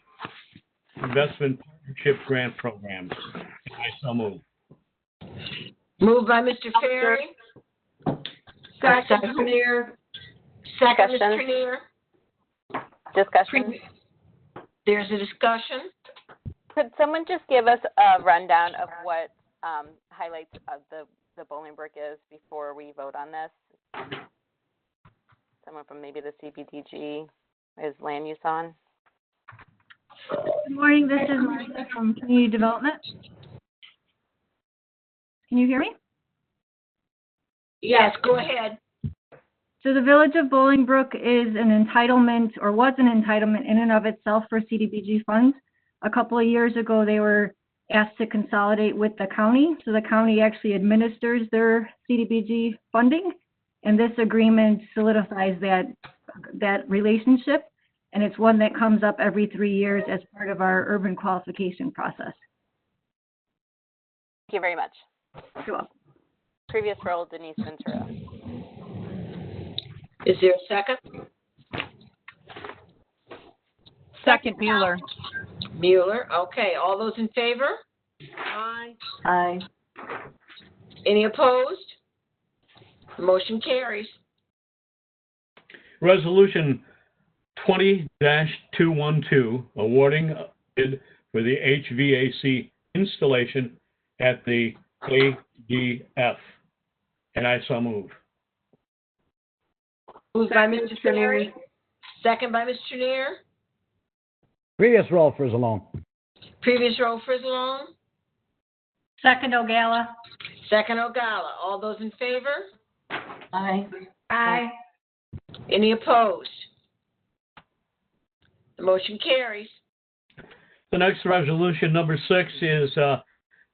Investment Partnership Grant Programs. I so move. Moved by Mr. Ferry. Second, Trenier. Second, Ms. Discussion. Trenier. Discussion. There's a discussion. Could someone just give us a rundown of what highlights of the Bolingbrook is before we vote on this? Someone from maybe the CBDG is land use on? Good morning, this is Martha from Community Development. Can you hear me? Yes, go ahead. So the Village of Bolingbrook is an entitlement, or was an entitlement in and of itself for CDBG funds. A couple of years ago, they were asked to consolidate with the county. So the county actually administers their CDBG funding, and this agreement solidifies that relationship. And it's one that comes up every 3 years as part of our urban qualification process. Thank you very much. You're welcome. Previous role, Denice Ventura. Is there a second? Second, Mueller. Mueller. Okay. All those in favor? Aye. Aye. Any opposed? The motion carries. Resolution 20-212, awarding a bid for the HVAC installation at the ADF. And I so move. Moved by Mr. Ferry. Second by Mr. Trenier. Previous roll, Frizzle. Previous row, Frizzle. Second, O'Gala. Second, O'Gala. All those in favor? Aye. Aye. Any opposed? The motion carries. The next resolution, number 6, is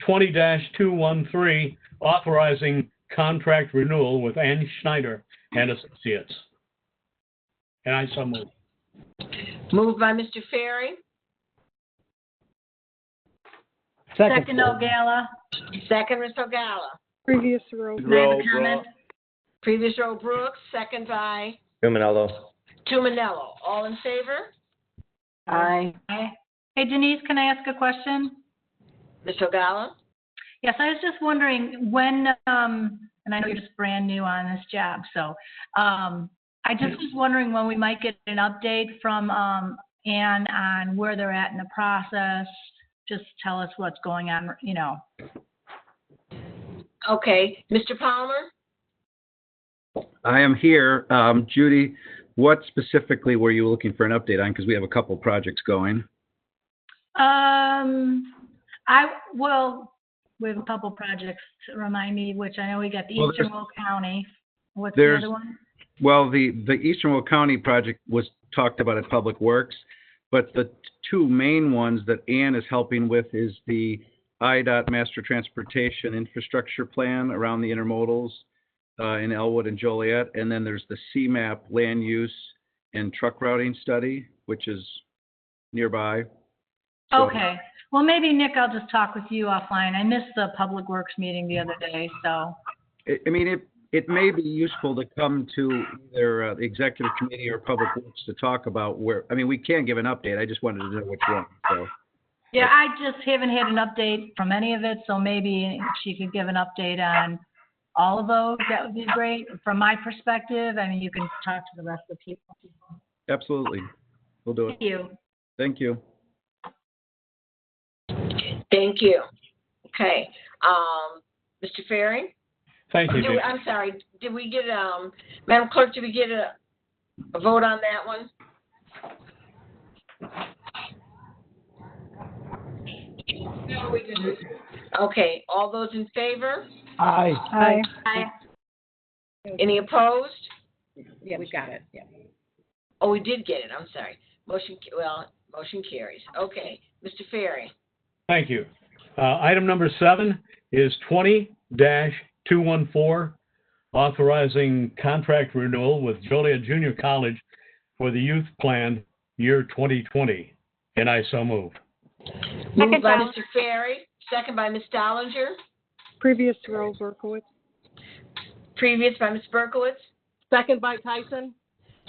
20-213, authorizing contract renewal with Ann Schneider and Associates. And I so move. Moved by Mr. Ferry. Second, O'Gala. Second, Ms. O'Gala. Previous row. May I have a comment? Previous row, Brooks. Second by Tuminello. Tuminello. All in favor? Aye. Aye. Hey, Denise, can I ask a question? Ms. O'Gala? Yes, I was just wondering when, and I know you're just brand new on this job, so I just was wondering when we might get an update from Ann on where they're at in the process. Just tell us what's going on, you know. Okay. Mr. Palmer? I am here. Judy, what specifically were you looking for an update on? Because we have a couple projects going. We have a couple projects to remind me, which I know we got the Well, Eastern Will County. What's the other one? Well, the Eastern Will County project was talked about at Public Works, but the two main ones that Ann is helping with is the IDOT Master Transportation Infrastructure Plan around the intermodals in Elwood and Joliet, and then there's the CMAP Land Use and Truck Routing Study, which is nearby. So, Okay. Well, maybe, Nick, I'll just talk with you offline. I missed the Public Works meeting the other day, so. I mean, it may be useful to come to either executive committee or public works to talk about we can give an update. I just wanted to know which one, so. Yeah, I just haven't had an update from any of it, so maybe if she could give an update on all of those, that would be great. From my perspective, I mean, you can talk to the rest of the people. Absolutely. We'll do it. Thank you. Thank you. Thank you. Okay. Mr. Ferry? Thank you. I'm sorry. Did we get, Madam Clerk, did we get a vote on that one? No, we didn't. Okay. All those in favor? Aye. Aye. Aye. Any opposed? Yeah, we got it. Yeah. Oh, we did get it. I'm sorry. Motion carries. Okay. Mr. Ferry? Thank you. Item number 7 is 20-214, authorizing contract renewal with Joliet Junior College for the youth plan year 2020. And I so move. Moved by Mr. Ferry, second by Ms. Dollinger. Previous row, Berkowitz. Previous by Ms. Berkowitz. Second by Tyson.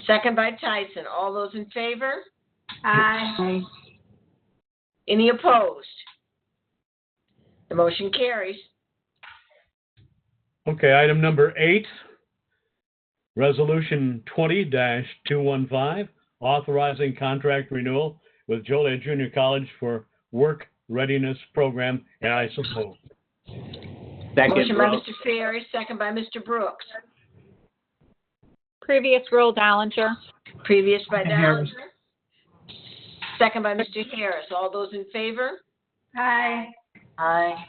Second by Tyson. All those in favor? Aye. Any opposed? The motion carries. Okay, item number 8, resolution 20-215, authorizing contract renewal with Joliet Junior College for work readiness program, and I so move. Motion by Mr. Ferry, second by Mr. Brooks. Previous row, Dollinger. Previous by Dollinger. Second by Mr. Harris. All those in favor? Aye. Aye.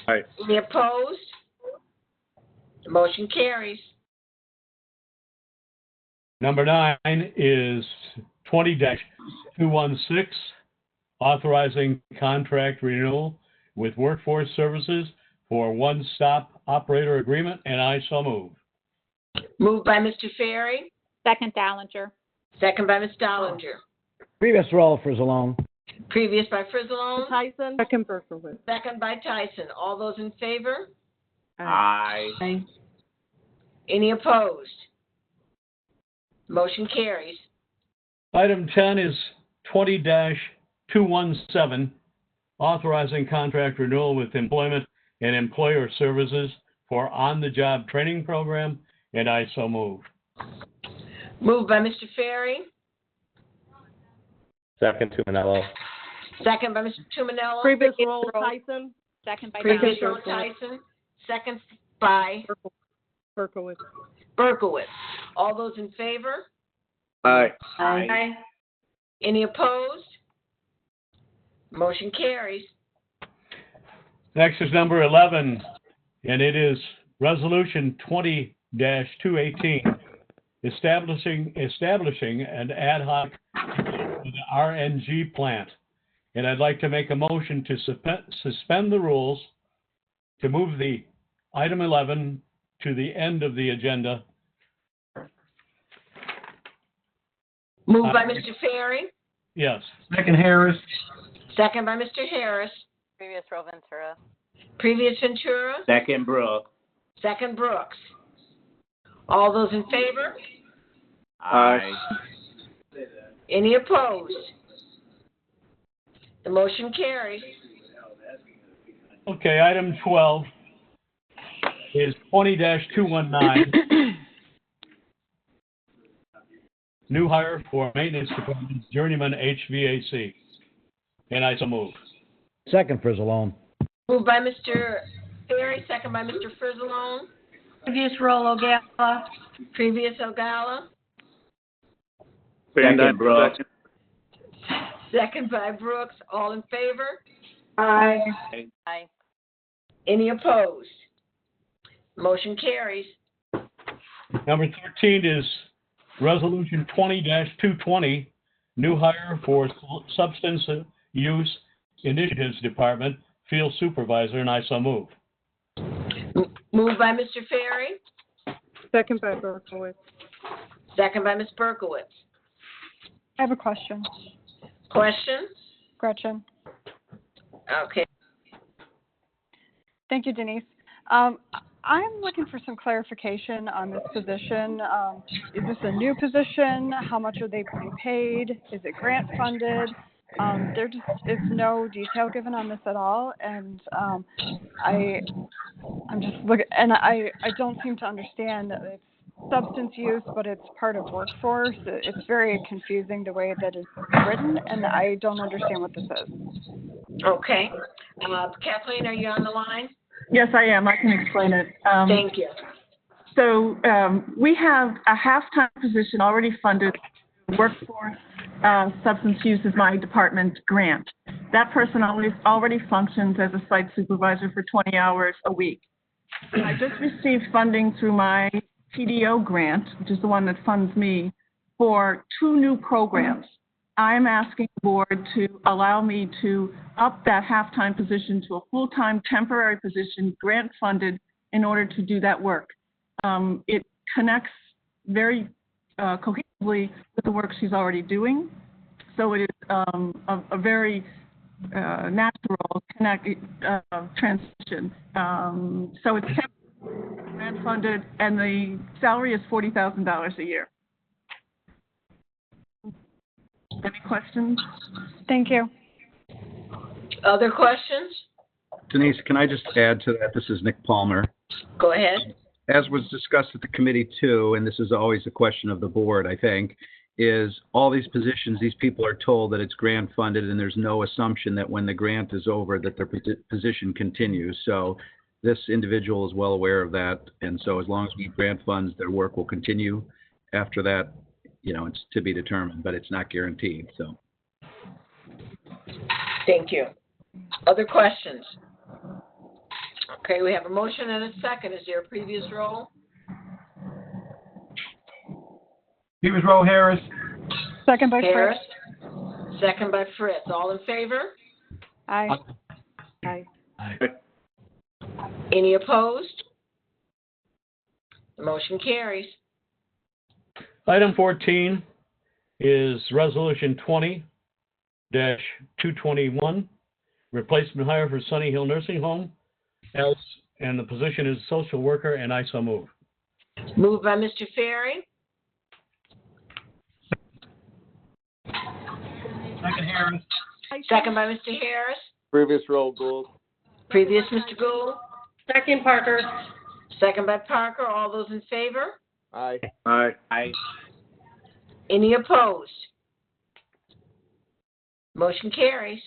Aye. Any opposed? The motion carries. Number 9 is 20-216, authorizing contract renewal with Workforce Services for one-stop operator agreement, and I so move. Moved by Mr. Ferry. Second, Dollinger. Second by Ms. Dollinger. Previous roll, Frizzle. Previous by Frizzle. Tyson. Second, Berkowitz. Second by Tyson. All those in favor? Aye. Aye. Any opposed? Motion carries. Item 10 is 20-217, authorizing contract renewal with Employment and Employer Services for on-the-job training program, and I so move. Moved by Mr. Ferry. Second, Tuminello. Second by Mr. Tuminello. Previous roll, Tyson. Second by Previous Dollinger. roll, Tyson. Second by Berkowitz. Berkowitz. All those in favor? Aye. Aye. Any opposed? Motion carries. Next is number 11, and it is Resolution 20-218, establishing an ad hoc for the RNG plant. And I'd like to make a motion to suspend the rules to move the item 11 to the end of the agenda. Moved by Mr. Ferry. Yes. Second, Harris. Second by Mr. Harris. Previous row, Ventura. Previous Ventura. Second, Brooks. Second Brooks. All those in favor? Aye. Any opposed? The motion carries. Okay, item 12 is 20-219. New hire for maintenance department, journeyman HVAC. And I so move. Second, Frizzle. Moved by Mr. Ferry, second by Mr. Frizzle. Previous roll, Ogala. Previous Ogala. Second, Brooks. Second by Brooks. All in favor? Aye. Aye. Any opposed? Motion carries. Number 13 is Resolution 20-220, new hire for Substance Use Initiatives Department, Field Supervisor, and I so move. Moved by Mr. Ferry. Second by Berkowitz. Second by Ms. Berkowitz. I have a question. Question? Gretchen. Okay. Thank you, Denise. I'm looking for some clarification on this position. Is this a new position? How much are they being paid? Is it grant funded? There just is no detail given on this at all, and I'm just looking, and I don't seem to understand that it's substance use, but it's part of workforce. It's very confusing the way that it's written, and I don't understand what this is. Okay. Kathleen, are you on the line? Yes, I am. I can explain it. Thank you. So we have a half-time position already funded. Workforce substance use is my department grant. That person already functions as a site supervisor for 20 hours a week. I just received funding through my PDO grant, which is the one that funds me, for 2 new programs. I'm asking the board to allow me to up that half-time position to a full-time temporary position, grant-funded, in order to do that work. It connects very cohesively with the work she's already doing, so it is a very natural transition. So it's grant-funded, and the salary is $40,000 a year. Any questions? Thank you. Other questions? Denise, can I just add to that? This is Nick Palmer. Go ahead. As was discussed at the committee too, and this is always a question of the board, I think, is all these positions, these people are told that it's grant funded and there's no assumption that when the grant is over that their position continues. So this individual is well aware of that. And so as long as we grant funds, their work will continue. After that, you know, it's to be determined, but it's not guaranteed. So. Thank you. Other questions? Okay, we have a motion and a second. Is there a previous roll? Previous roll, Harris. Second by Harris. Second by Fritz. All in favor? Aye. Aye. Any opposed? The motion carries. Item 14 is Resolution 20-221, replacement hire for Sunny Hill Nursing Home, and the position is social worker, and I so move. Moved by Mr. Ferry. Second, Harris. Second by Mr. Harris. Previous roll, Gould. Previous, Mr. Gould. Second, Parker. Second by Parker. All those in favor? Aye. Aye. Aye. Any opposed? Motion carries.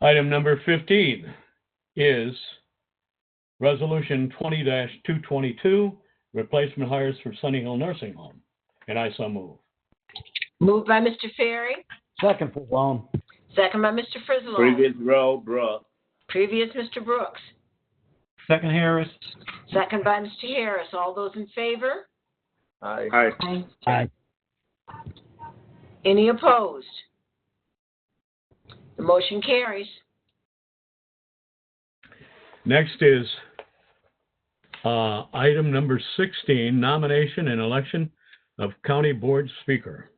Item number 15 is Resolution 20-222, replacement hires for Sunny Hill Nursing Home, and I so move. Moved by Mr. Ferry. Second, Frizzle. Second by Mr. Frizzle. Previous roll, Brooks. Previous, Mr. Brooks. Second, Harris. Second by Mr. Harris. All those in favor? Aye. Aye. Aye. Any opposed? The motion carries. Next is item number 16, nomination and election of County Board Speaker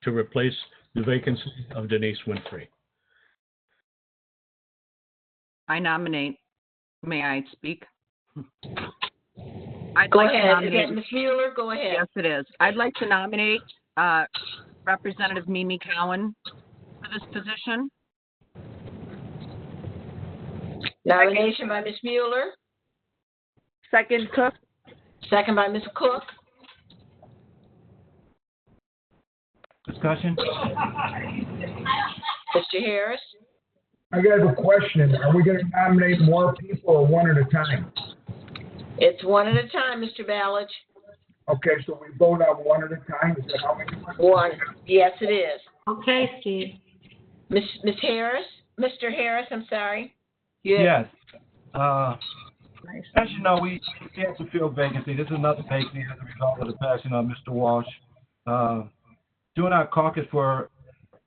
to replace the vacancy of Denice Winfrey. I nominate. May I speak? I'd Go like to ahead. nominate. Is that Ms. Mueller? Go ahead. Yes, it is. I'd like to nominate Representative Mimi Cowan for this position. Nomination by Ms. Mueller. Second, Cook. Second by Ms. Cook. Discussion? Mr. Harris. I got a question. Are we going to nominate more people or one at a time? It's one at a time, Mr. Ballage. Okay, so we vote on one at a time? Is that how we do it? One. Yes, it is. Okay, Steve. Ms. Harris? Mr. Harris, I'm sorry. Yes. As you know, we have to fill vacancy. This is another vacancy as a result of the passing of Mr. Walsh. During our caucus for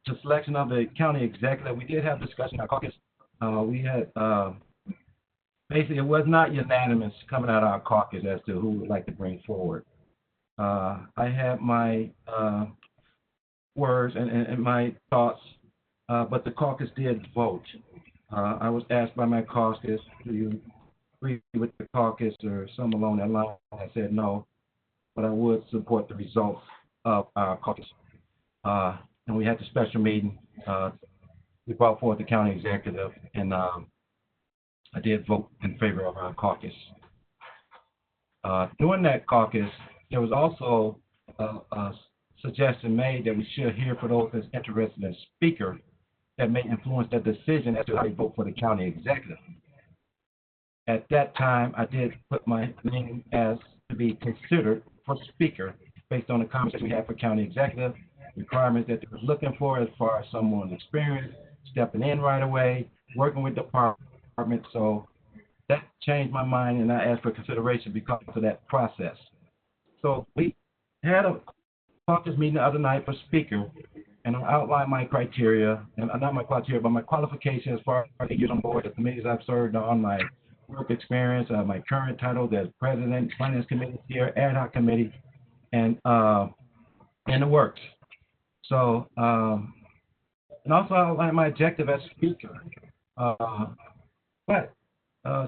the selection of the county executive, we did have discussion in our caucus. We had, basically, it was not unanimous coming out of our caucus as to who would like to bring forward. I had my words and my thoughts, but the caucus did vote. I was asked by my caucus, do you agree with the caucus or some along that line. I said no, but I would support the results of our caucus. And we had the special meeting. We brought forth the county executive, and I did vote in favor of our caucus. During that caucus, there was also a suggestion made that we should hear for those that's interested in speaker that may influence their decision as to how they vote for the county executive. At that time, I did put my name as to be considered for speaker based on the comments we had for county executive, requirements that they were looking for as far as someone experienced, stepping in right away, working with the department. So that changed my mind, and I asked for consideration because of that process. So we had a caucus meeting the other night for speaker, and I outlined my criteria, and not my criteria, but my qualifications as far as the years on board, the committees I've served on, my work experience, my current title as president, finance committee chair, ad hoc committee, and in the works. So, and also I outlined my objective as speaker. But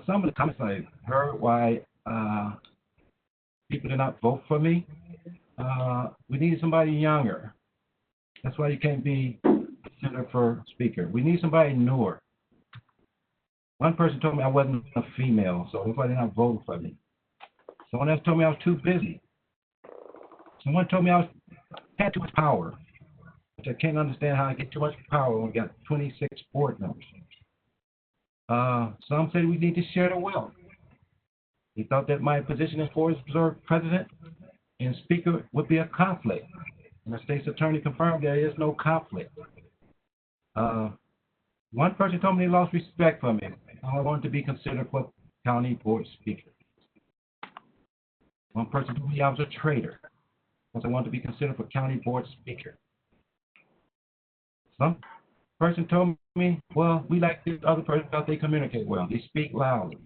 some of the comments I heard why people did not vote for me, we need somebody younger. That's why you can't be considered for speaker. We need somebody newer. One person told me I wasn't a female, so nobody not voting for me. Someone else told me I was too busy. Someone told me I had too much power, which I can't understand how I get too much power when we got 26 board members. Some said we need to share the wealth. He thought that my position as Forest Preserve president and speaker would be a conflict. And the state's attorney confirmed there is no conflict. One person told me he lost respect for me. I wanted to be considered for county board speaker. One person told me I was a traitor because I wanted to be considered for county board speaker. Some person told me, well, we like this other person because they communicate well. They speak loudly.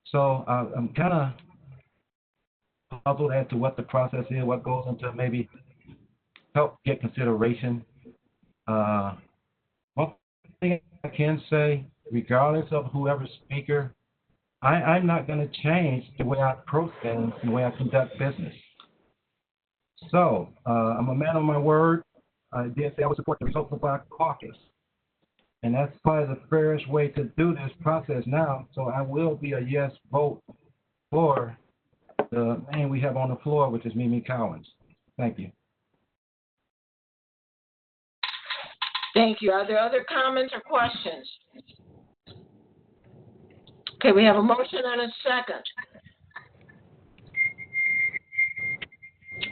So I'm kind of puzzled as to what the process is, what goes into maybe help get consideration. One thing I can say, regardless of whoever's speaker, I'm not going to change the way I approach things and the way I conduct business. So I'm a man of my word. I did say I would support the results of our caucus. And that's probably the fairest way to do this process now. So I will be a yes vote for the name we have on the floor, which is Mimi Collins. Thank you. Thank you. Are there other comments or questions? Okay, we have a motion and a second.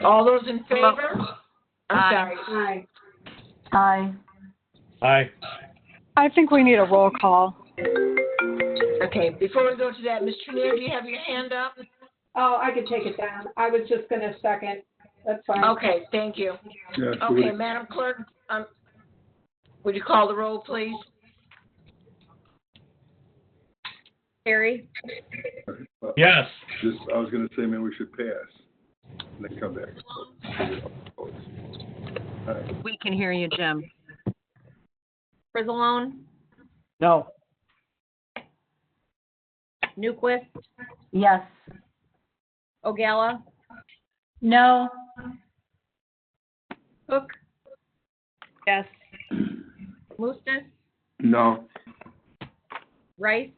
All those in favor? I'm sorry. Aye. Aye. I think we need a roll call. Okay, before we go to that, Ms. Trenier, do you have your hand up? Oh, I could take it down. I was just gonna second. That's fine. Okay, thank you. Yeah, Okay, Madam Clerk, would you call the roll, please? Terry? Yes. I was going to say, man, we should pass and then come back. All right. We can hear you, Jim. Frizzle? No. Newquist? Yes. Ogalla? No. Cook? Yes. Mustis? No. Rice?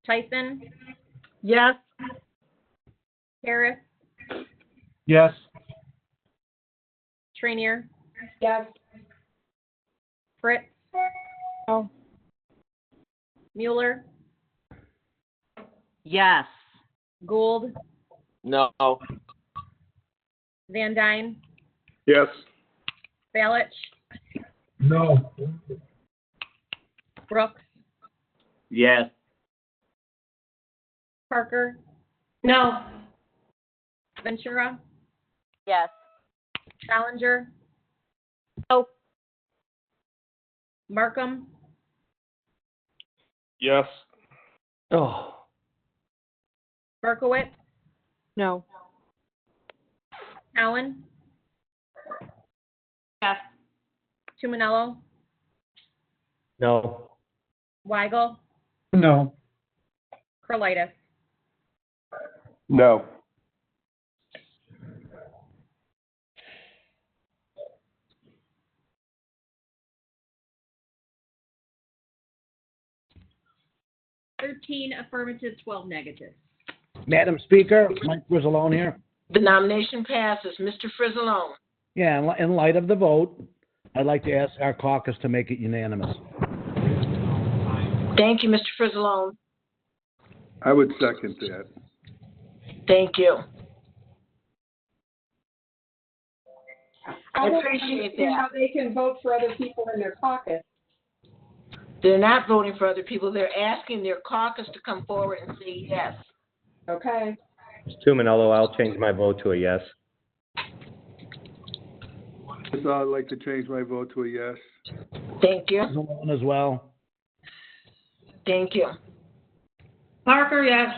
Tyson? Yes. Harris? Yes. Trenier? Yes. Fritz? No. Mueller? Yes. Gould? No. Van Dyne? Yes. Balich? No. Brooks? Yes. Parker? No. Ventura? Yes. Challenger? No. Markham? Yes. Oh, Berkowitz? No. Allen? Yes. Tuminello? no. Weigel, No. Carlitis. No. Thirteen affirmative, 12 negative. Madam Speaker, Mike Frizzle here. The nomination passes. Mr. Frizzle. Yeah, in light of the vote, I'd like to ask our caucus to make it unanimous. Thank you, Mr. Frizzle. I would second that. Thank you. I I don't appreciate understand that. how they can vote for other people in their caucus. They're not voting for other people. They're asking their caucus to come forward and say yes. Okay. Stu Manello, I'll change my vote to a yes. So I'd like to change my vote to a yes. Thank you. Frizzle as well. Thank you. Parker, yes.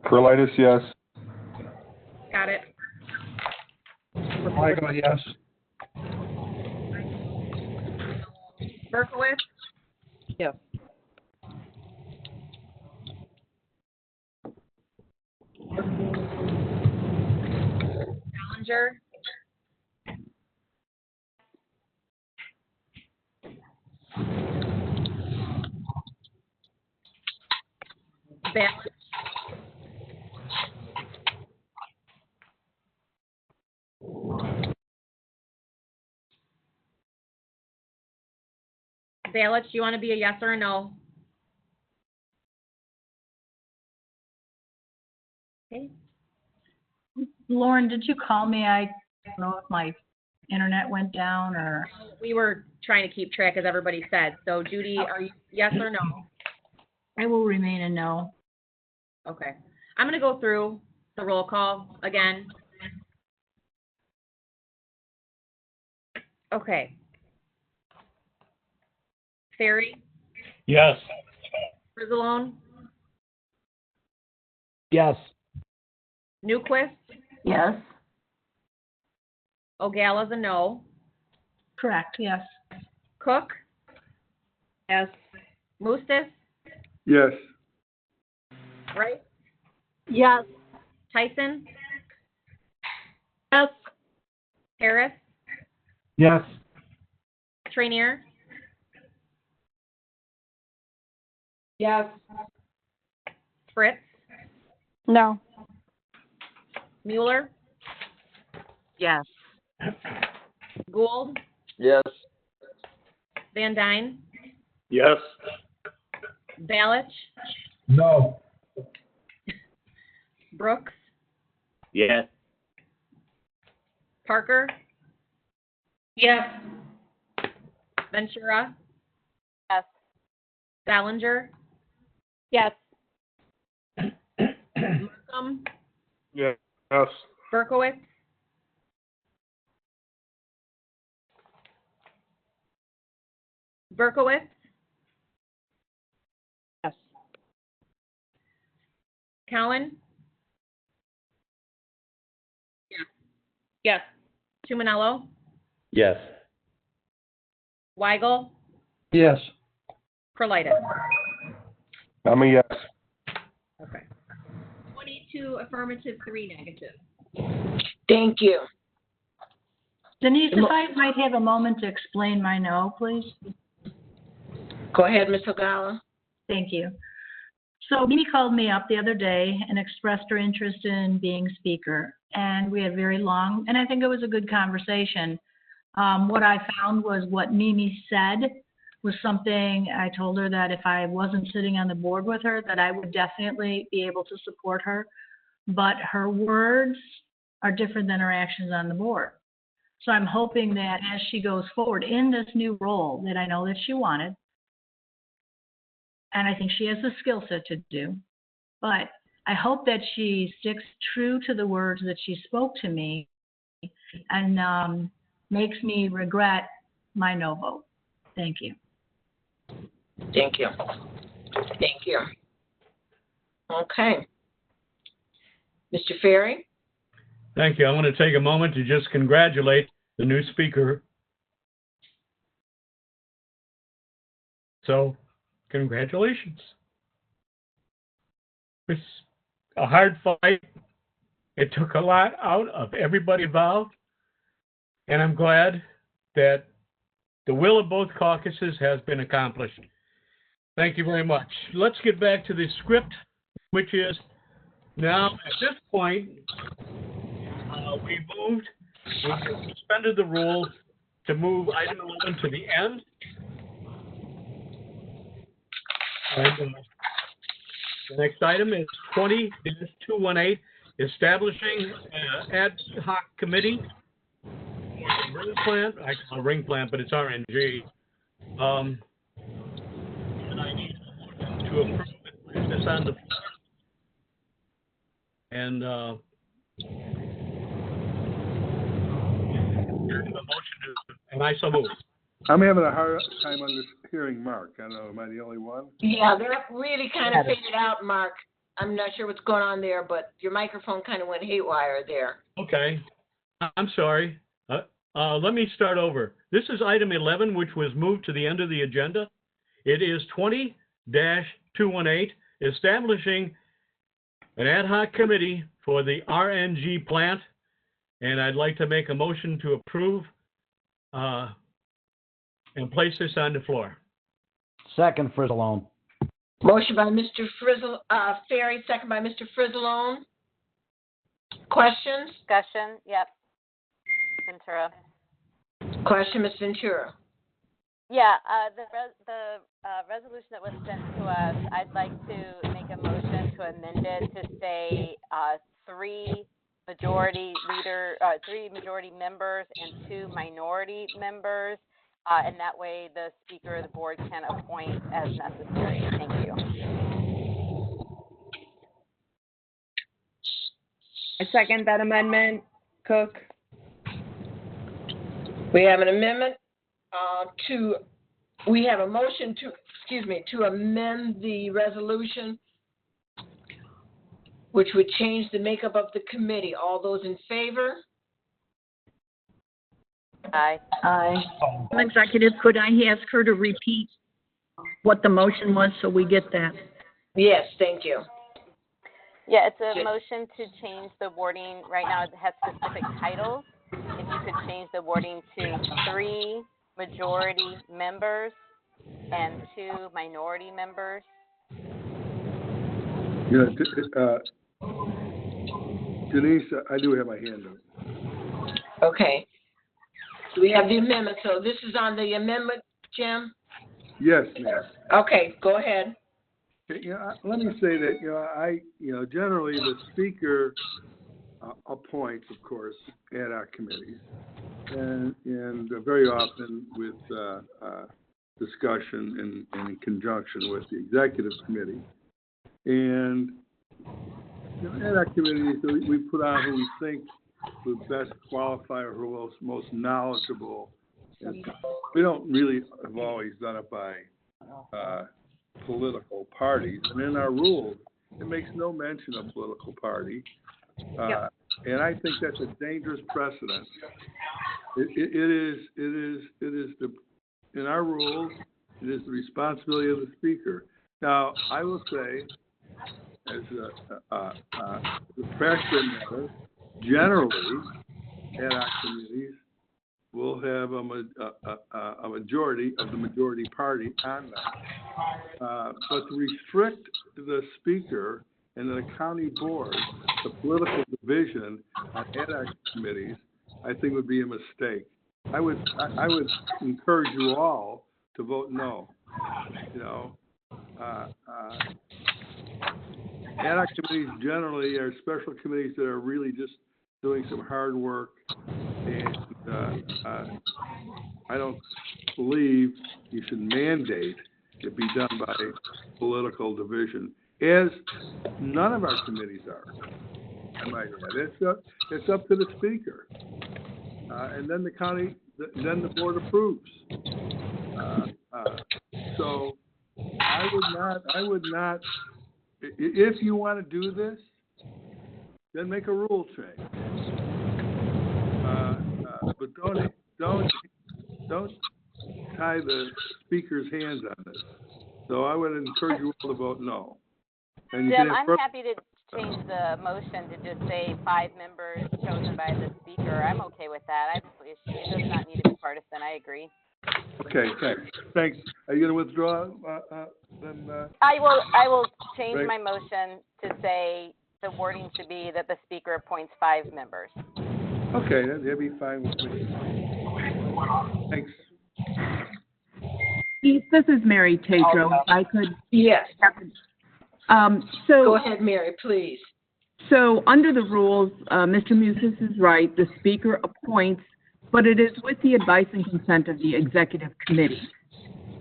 Carlitis, yes. Got it. Michael, yes. Berkowitz, Yes. Ballinger, Ballinger, Balich, do you want to be a yes or a no? Okay. Lauren, did you call me? I don't know if my internet went down or. We were trying to keep track, as everybody said. So, Judy, are you yes or no? I will remain a no. Okay. I'm going to go through the roll call again. Okay. Ferry, Yes. Frizzalone, Yes. Newquist, Yes. Ogala's a no. Correct, yes. Cook, Yes. Mustis, Yes. right? Yes. Tyson, Yes. Harris, Yes. Trainier, Yes. Fritz, No. Mueller, Yes. Gould, Yes. Van Dyne, Yes. Balich, No. Brooks, Yes. Parker, Yes. Ventura, Yes. Ballinger, Yes. Markham, Yes. Berkowitz, Berkowitz, Yes. Cowan, Yes. Tumanello, Yes. Weigel, Yes. Carlitis. I'm a yes. Okay. 22 affirmative, 3 negative. Thank you. Denise, if I might have a moment to explain my no, please. Go ahead, Ms. Ogala. Thank you. So Mimi called me up the other day and expressed her interest in being speaker. And we had very long, and I think it was a good conversation. What I found was what Mimi said was something I told her that if I wasn't sitting on the board with her, that I would definitely be able to support her. But her words are different than her actions on the board. So I'm hoping that as she goes forward in this new role that I know that she wanted, and I think she has the skill set to do, but I hope that she sticks true to the words that she spoke to me and makes me regret my no vote. Thank you. Thank you. Thank you. Okay. Mr. Ferry? Thank you. I want to take a moment to just congratulate the new speaker So, congratulations. It's a hard fight. It took a lot out of everybody involved, and I'm glad that the will of both caucuses has been accomplished. Thank you very much. Let's get back to the script, which is now at this point, we suspended the rules to move item 11 to the end. And the next item is 20-218, establishing an ad hoc committee for the ring plant. I call it ring plant, but it's RNG. And I need a motion to approve it. Place this on the floor. And and I so move. I'm having a hard time hearing Mark. I don't know, am I the only one? Yeah, that really kind of faded out, Mark. I'm not sure what's going on there, but your microphone kind of went haywire there. Okay. I'm sorry. Let me start over. This is item 11, which was moved to the end of the agenda. It is 20-218, establishing an ad hoc committee for the RNG plant. And I'd like to make a motion to approve and place this on the floor. Second, Frizzle. Motion by Mr. Frizzle, Ferry, second by Mr. Frizzle. Questions? Discussion, yep. Ventura. Question, Ms. Ventura. Yeah, the resolution that was sent to us, I'd like to make a motion to amend it to say three majority members and 2 minority members, and that way the Speaker of the Board can appoint as necessary. Thank you. I second that amendment. Cook. We have an amendment we have a motion to amend the resolution, which would change the makeup of the committee. All those in favor? Aye. Aye. Executive, could I ask her to repeat what the motion was so we get that? Yes, thank you. Yeah, it's a motion to change the wording. Right now it has specific titles. If you could change the wording to 3 majority members and 2 minority members. Yeah, Denise, I do have my hand up. Okay. Do we have the amendment? So this is on the amendment, Jim? Yes, ma'am. Okay, go ahead. Let me say that, generally the Speaker appoints, of course, ad hoc committees, and very often with discussion and in conjunction with the Executive Committee. And ad hoc committees, we put on who we think would best qualify or who are most knowledgeable. And we don't really have always done it by political parties. And in our rules, it makes no mention of political party. And I think that's a dangerous precedent. It is in our rules, it is the responsibility of the Speaker. Now, I will say, as a practical matter, generally, ad hoc committees will have a majority of the majority party on that. But to restrict the Speaker and the county board, the political division on ad hoc committees, I think would be a mistake. I would encourage you all to vote no. Ad hoc committees generally are special committees that are really just doing some hard work, and I don't believe you should mandate it be done by political division, as none of our committees are. I might add, it's up to the Speaker, and then then the board approves. So I would not. If you want to do this, then make a rule change. But don't tie the speaker's hands on this. So I would encourage you all to vote no. And you Jim, can have I'm happy to change the motion to just say 5 members chosen by the speaker. I'm okay with that. It does not need to be partisan. I agree. Okay, thanks. Are you going to withdraw? I will change Right. my motion to say the wording to be that the speaker appoints 5 members. Okay, that'd be fine with me. Thanks. Keith, this is Mary Tatro. If I could. Yes. So Go ahead, Mary, please. So under the rules, Mr. Musis is right. The speaker appoints, but it is with the advice and consent of the executive committee.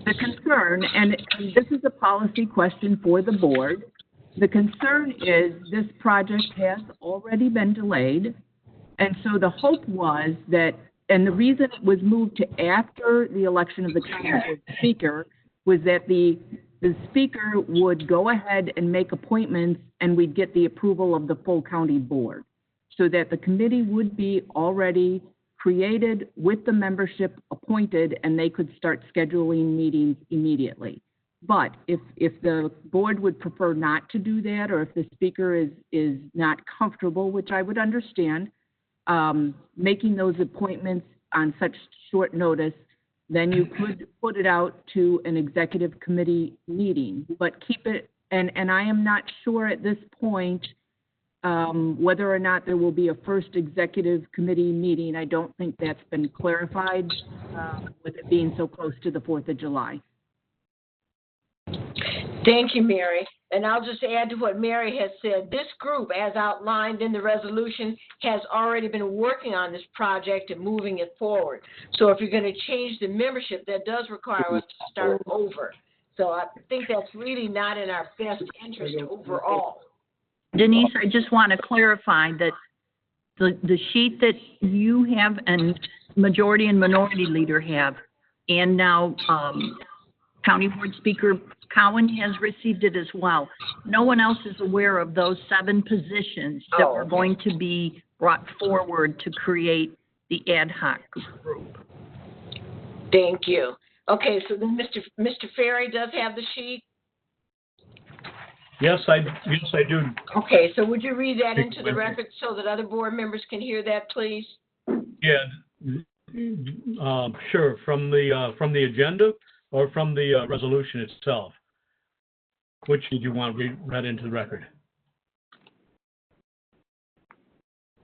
The concern, and this is a policy question for the board, the concern is this project has already been delayed. And so the hope was that, and the reason it was moved to after the election of the county board speaker was that the speaker would go ahead and make appointments and we'd get the approval of the full county board so that the committee would be already created with the membership appointed and they could start scheduling meetings immediately. But if the board would prefer not to do that, or if the speaker is not comfortable, which I would understand, making those appointments on such short notice, then you could put it out to an executive committee meeting, but keep it, and I am not sure at this point whether or not there will be a first executive committee meeting. I don't think that's been clarified with it being so close to the 4th of July. Thank you, Mary. And I'll just add to what Mary has said. This group, as outlined in the resolution, has already been working on this project and moving it forward. So if you're going to change the membership, that does require us to start over. So I think that's really not in our best interest overall. Denise, I just want to clarify that the sheet that you have and majority and minority leader have, and now County Board Speaker Cowan has received it as well. No one else is aware of those 7 positions that were going to be brought forward to create the ad hoc group. Thank you. Okay, so then Mr. Ferry does have the sheet? Yes, I do. Okay, so would you read that into the record so that other board members can hear that, please? Yeah, sure. From the agenda or from the resolution itself? Which did you want read into the record?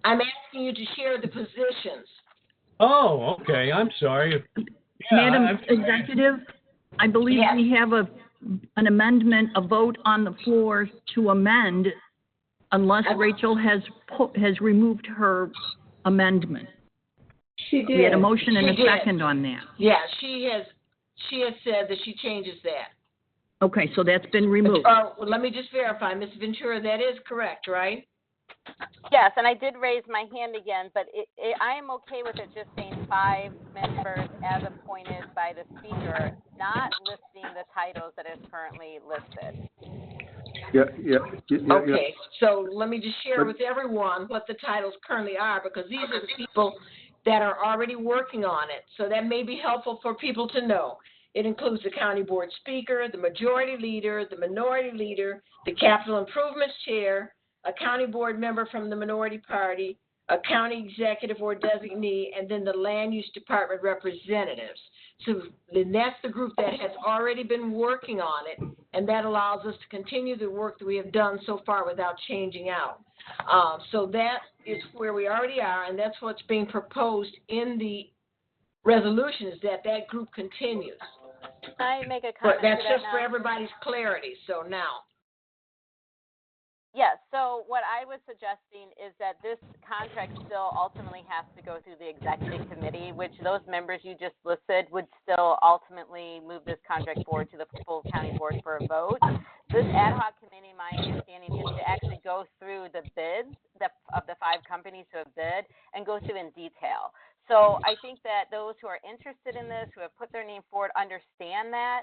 I'm asking you to share the positions. Oh, okay. I'm sorry. Yeah, Madam Executive, I believe we have an amendment, a vote on the floor to amend unless Rachel has removed her amendment. She did. We had a motion and She a did. second on that. Yeah, she has said that she changes that. Okay, so that's been removed. Well, let me just verify, Ms. Ventura, that is correct, right? Yes, and I did raise my hand again, but I am okay with it just saying 5 members as appointed by the speaker, not listing the titles that is currently listed. Yeah. Okay, so let me just share with everyone what the titles currently are, because these are the people that are already working on it. So that may be helpful for people to know. It includes the county board speaker, the majority leader, the minority leader, the capital improvements chair, a county board member from the minority party, a county executive or designee, and then the land use department representatives. So then that's the group that has already been working on it, and that allows us to continue the work that we have done so far without changing out. So that is where we already are, and that's what's being proposed in the resolution, is that group continues. Can I make a But comment that's to that just now? for everybody's clarity, so now. Yes, so what I was suggesting is that this contract still ultimately has to go through the executive committee, which those members you just listed would still ultimately move this contract forward to the full county board for a vote. This ad hoc committee, my understanding, is to actually go through the bids of the 5 companies who have bid and go through in detail. So I think that those who are interested in this, who have put their name forward, understand that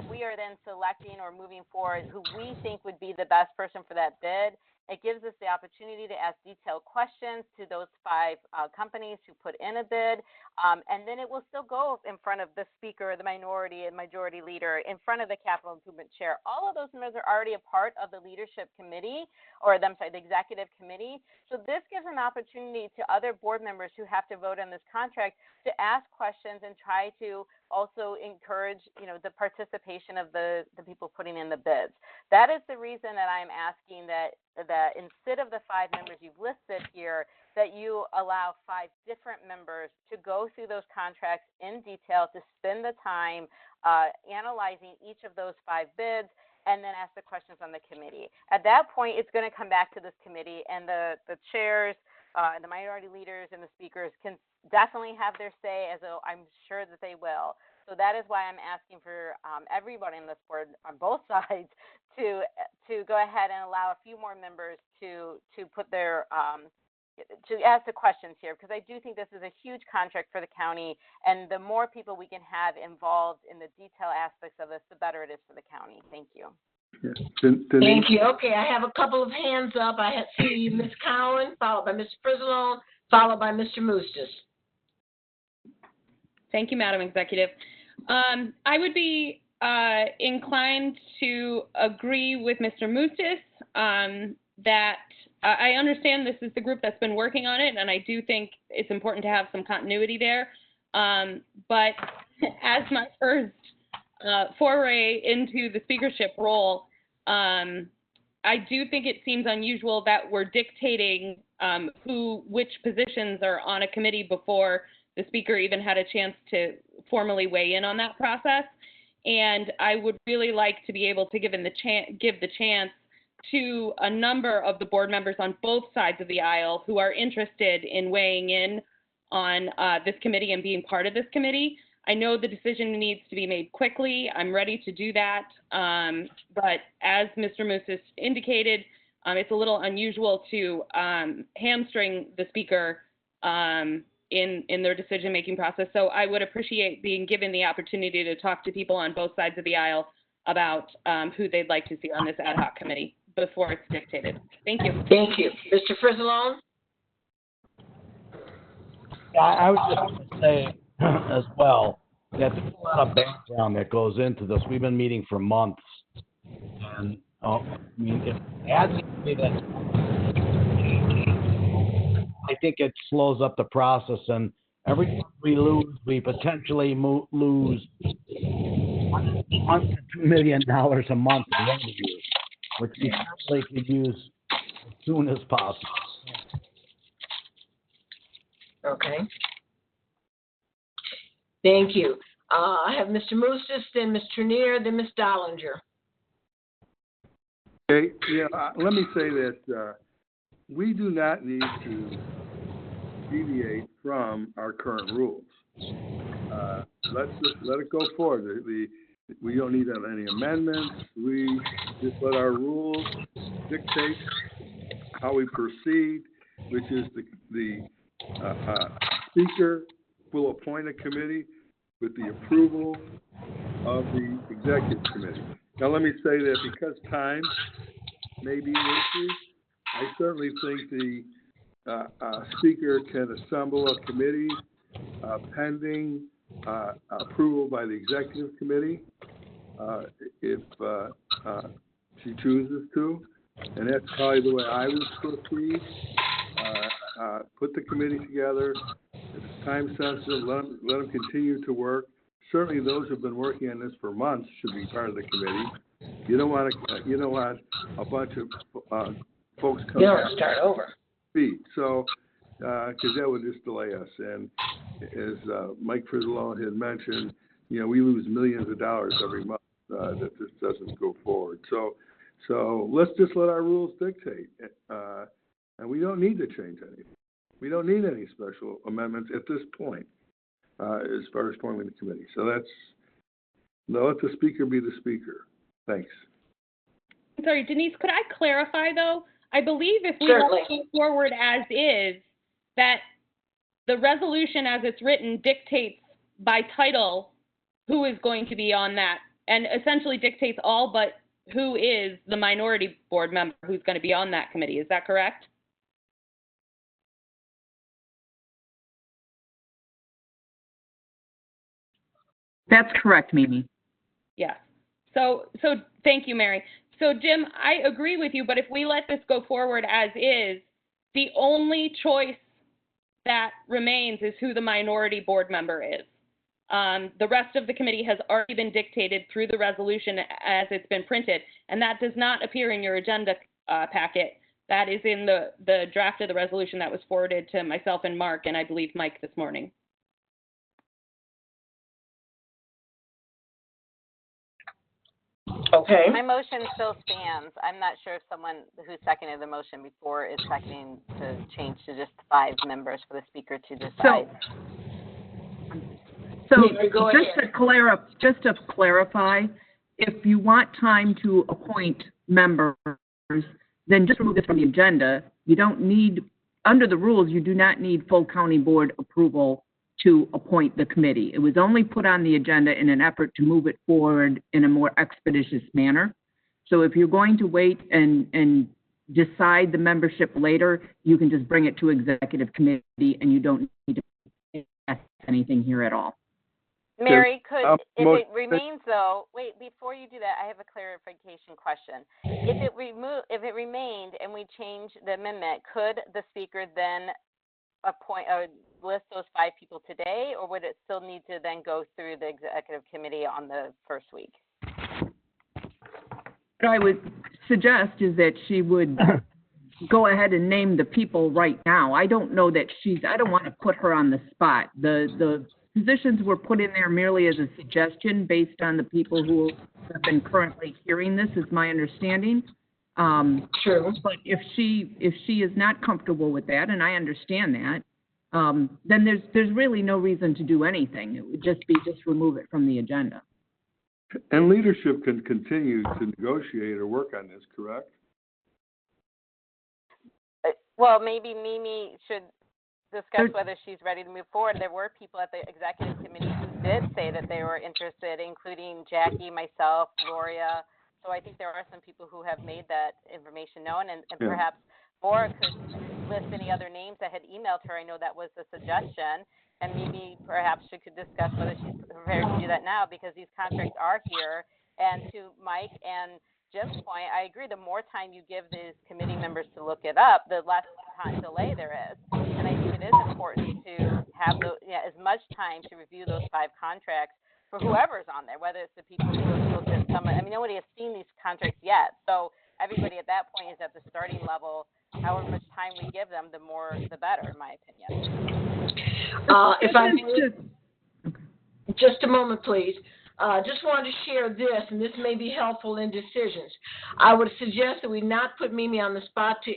we are then selecting or moving forward who we think would be the best person for that bid. It gives us the opportunity to ask detailed questions to those 5 companies who put in a bid, and then it will still go in front of the speaker, the minority and majority leader, in front of the capital improvement chair. All of those members are already a part of the leadership committee, or the executive committee. So this gives an opportunity to other board members who have to vote on this contract to ask questions and try to also encourage, the participation of the people putting in the bids. That is the reason that I'm asking that instead of the 5 members you've listed here, that you allow 5 different members to go through those contracts in detail, to spend the time analyzing each of those 5 bids, and then ask the questions on the committee. At that point, it's going to come back to this committee, and the chairs, the minority leaders, and the speakers can definitely have their say, as I'm sure that they will. So that is why I'm asking for everybody on this board on both sides to go ahead and allow a few more members to put their to ask the questions here, because I do think this is a huge contract for the county, and the more people we can have involved in the detail aspects of this, the better it is for the county. Thank you. Yeah. Thank you. Okay, I have a couple of hands up. I see Ms. Cowan, followed by Mr. Frizzle, followed by Mr. Moustis. Thank you, Madam Executive. I would be inclined to agree with Mr. Moustis that I understand this is the group that's been working on it, and I do think it's important to have some continuity there. But as my first foray into the speakership role, I do think it seems unusual that we're dictating which positions are on a committee before the speaker even had a chance to formally weigh in on that process. And I would really like to be able to give the chance to a number of the board members on both sides of the aisle who are interested in weighing in on this committee and being part of this committee. I know the decision needs to be made quickly. I'm ready to do that. But as Mr. Moussis indicated, it's a little unusual to hamstring the speaker in their decision-making process. So I would appreciate being given the opportunity to talk to people on both sides of the aisle about who they'd like to see on this ad hoc committee before it's dictated. Thank you. Thank you. Mr. Frizzle? I was just going to say as well that there's a lot of background that goes into this. We've been meeting for months, and I mean, if it has to be that, I think it slows up the process, and every time we lose, we potentially lose $1 to $2 million a month in revenue, which we certainly could use as soon as possible. Okay. Thank you. I have Mr. Moustis, then Ms. Trenier, then Ms. Dollinger. Okay, yeah, let me say that we do not need to deviate from our current rules. Let's just let it go forward. We don't need any amendments. We just let our rules dictate how we proceed, which is the speaker will appoint a committee with the approval of the executive committee. Now, let me say that because time may be an issue, I certainly think the speaker can assemble a committee pending approval by the executive committee if she chooses to, and that's probably the way I would proceed. Put the committee together. If it's time sensitive, let them continue to work. Certainly, those who've been working on this for months should be part of the committee. You don't want a bunch of folks coming out to start over. Speed. So, because that would just delay us. And as Mike Frizzle had mentioned, we lose millions of dollars every month that this doesn't go forward. So let's just let our rules dictate. And we don't need to change anything. We don't need any special amendments at this point as far as forming the committee. So let the speaker be the speaker. Thanks. I'm sorry, Denice, could I clarify, though? I believe if we want to go forward as is, that the resolution as it's written dictates by title who is going to be on that, and essentially dictates all but who is the minority board member who's going to be on that committee. Is that correct? That's correct, Mimi. Yes. So thank you, Mary. So Jim, I agree with you, but if we let this go forward as is, the only choice that remains is who the minority board member is. The rest of the committee has already been dictated through the resolution as it's been printed, and that does not appear in your agenda packet. That is in the draft of the resolution that was forwarded to myself and Mark, and I believe Mike this morning. Okay. My motion still stands. I'm not sure if someone who seconded the motion before is seconding to change to just 5 members for the speaker to decide. So Go just to clarify, if you want time to appoint members, then just remove this from the agenda. You don't need, under the rules, you do not need full county board approval to appoint the committee. It was only put on the agenda in an effort to move it forward in a more expeditious manner. So if you're going to wait and decide the membership later, you can just bring it to executive committee and you don't need to ask anything here at all. Mary, if it remains though, wait, before you do that, I have a clarification question. If it remained and we change the amendment, could the speaker then appoint or list those 5 people today, or would it still need to then go through the executive committee on the first week? What I would suggest is that she would go ahead and name the people right now. I don't know that I don't want to put her on the spot. The positions were put in there merely as a suggestion based on the people who have been currently hearing this, is my understanding. True. But if she is not comfortable with that, and I understand that, then there's really no reason to do anything. It would just remove it from the agenda. And leadership can continue to negotiate or work on this, correct? Well, maybe Mimi should discuss whether she's ready to move forward. There were people at the executive committee who did say that they were interested, including Jackie, myself, Gloria. So I think there are some people who have made that information known, and perhaps Laura could list any other names that had emailed her. I know that was the suggestion, and maybe perhaps she could discuss whether she's prepared to do that now, because these contracts are here. And to Mike and Jim's point, I agree. The more time you give these committee members to look it up, the less time delay there is. And I think it is important to have as much time to review those 5 contracts for whoever's on there, whether it's the people who have looked at some. I mean, nobody has seen these contracts yet, so everybody at that point is at the starting level. However much time we give them, the better, in my opinion. If I may, just a moment, please. Just wanted to share this, and this may be helpful in decisions. I would suggest that we not put Mimi on the spot to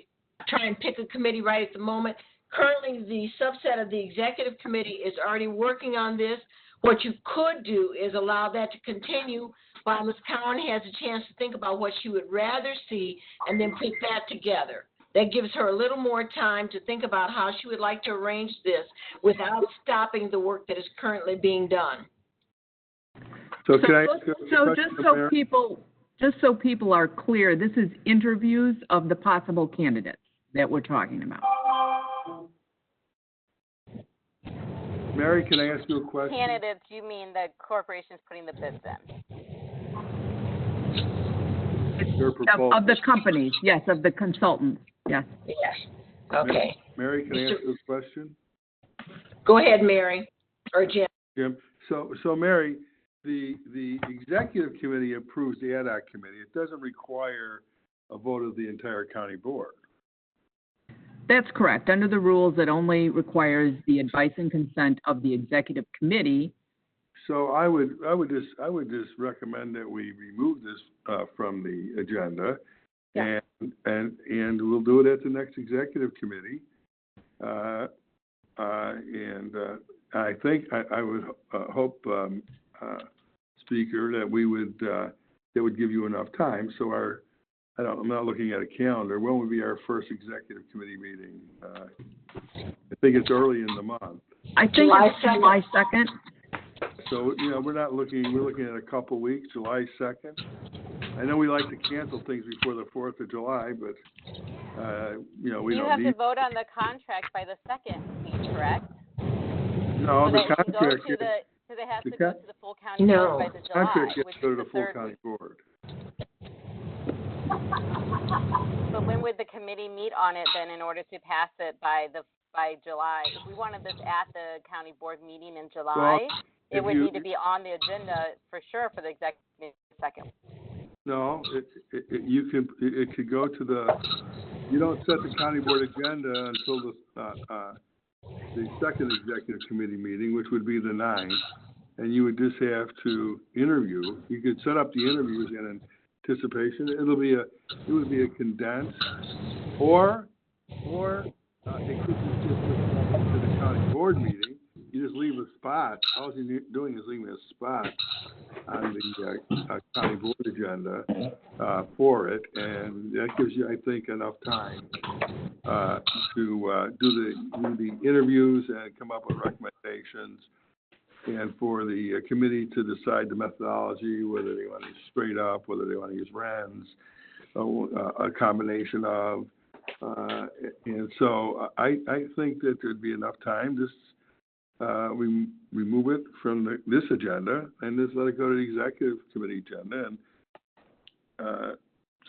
try and pick a committee right at the moment. Currently, the subset of the executive committee is already working on this. What you could do is allow that to continue while Ms. Cowan has a chance to think about what she would rather see, and then put that together. That gives her a little more time to think about how she would like to arrange this without stopping the work that is currently being done. So just so people are clear, this is interviews of the possible candidates that we're talking about. Mary, can I ask you a question? Candidates, you mean the corporation's putting the bids in? Of the companies, yes, of the consultants, yes. Yes. Okay. Mary, can I ask you a question? Go ahead, Mary, or Jim. Jim, so Mary, the executive committee approves the ad hoc committee. It doesn't require a vote of the entire county board. That's correct. Under the rules, it only requires the advice and consent of the executive committee. So I would just recommend that we remove this from the agenda, and we'll do it at the next executive committee. And I think I would hope, Speaker, that that would give you enough time. So I'm not looking at a calendar. When would be our first executive committee meeting? I think it's early in the month. I think it's July 2nd. So, we're looking at a couple weeks, July 2nd. I know we like to cancel things before the 4th of July, but, we don't need. You have to vote on the contract by the 2nd, correct? No, So the that it can go contract, to the, so they have to the go to the full county board by the July, contract gets which to go is to the the full third county week. board. So when would the committee meet on it then in order to pass it by July? If we wanted this at the county board meeting in July, it would need to be on the agenda for sure for the executive second. No, it could go to you don't set the county board agenda until the second executive committee meeting, which would be the 9th, and you would just have to interview. You could set up the interviews in anticipation. It would be a condensed, or it could just to the county board meeting. You just leave a spot. All you're doing is leaving a spot on the county board agenda for it, and that gives you, I think, enough time to do the interviews and come up with recommendations, and for the committee to decide the methodology, whether they want to use straight up, whether they want to use RENs, a combination of, and so I think that there'd be enough time. Just we remove it from this agenda and just let it go to the executive committee agenda. And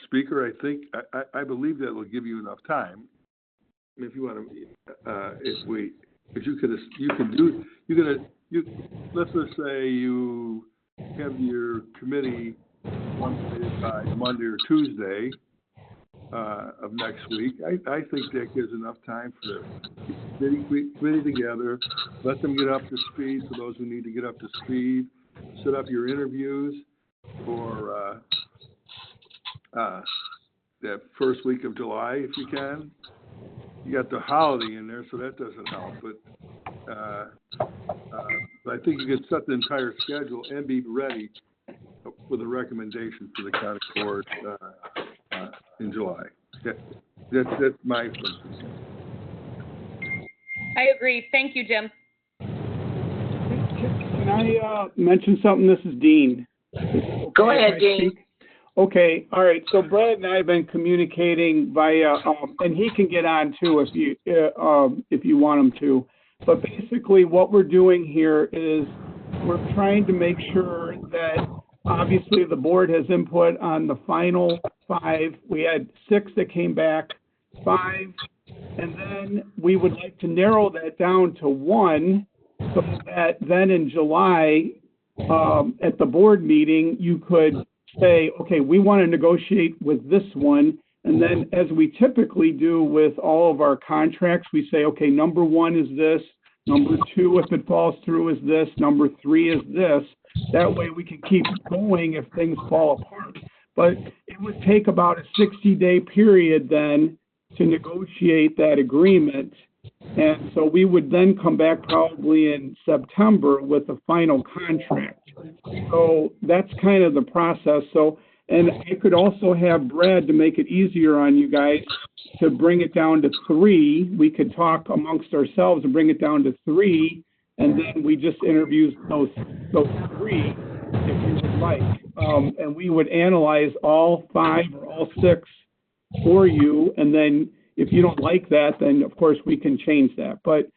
Speaker, I think I believe that will give you enough time. If you want to, let's just say you have your committee by Monday or Tuesday of next week. I think that gives enough time for the committee together, let them get up to speed for those who need to get up to speed, set up your interviews for that first week of July if you can. You got the holiday in there, so that doesn't help, but I think you can set the entire schedule and be ready with a recommendation for the county board in July. That's my opinion. I agree. Thank you, Jim. Can I mention something? This is Dean. Go ahead, Dean. Okay, all right. So Brad and I have been communicating via, and he can get on too if you want him to. But basically, what we're doing here is we're trying to make sure that obviously the board has input on the final 5. We had 6 that came back, 5, and then we would like to narrow that down to 1, so that then in July at the board meeting you could say, okay, we want to negotiate with this one, and then as we typically do with all of our contracts, we say, okay, number 1 is this, number 2, if it falls through, is this, number 3 is this. That way we can keep going if things fall apart. But it would take about a 60-day period then to negotiate that agreement. And so we would then come back probably in September with a final contract. So that's kind of the process. So, and I could also have Brad, to make it easier on you guys, to bring it down to 3. We could talk amongst ourselves and bring it down to 3, and then we just interview those 3 if you would like. And we would analyze all 5 or all 6 for you, and then if you don't like that, then of course we can change that. But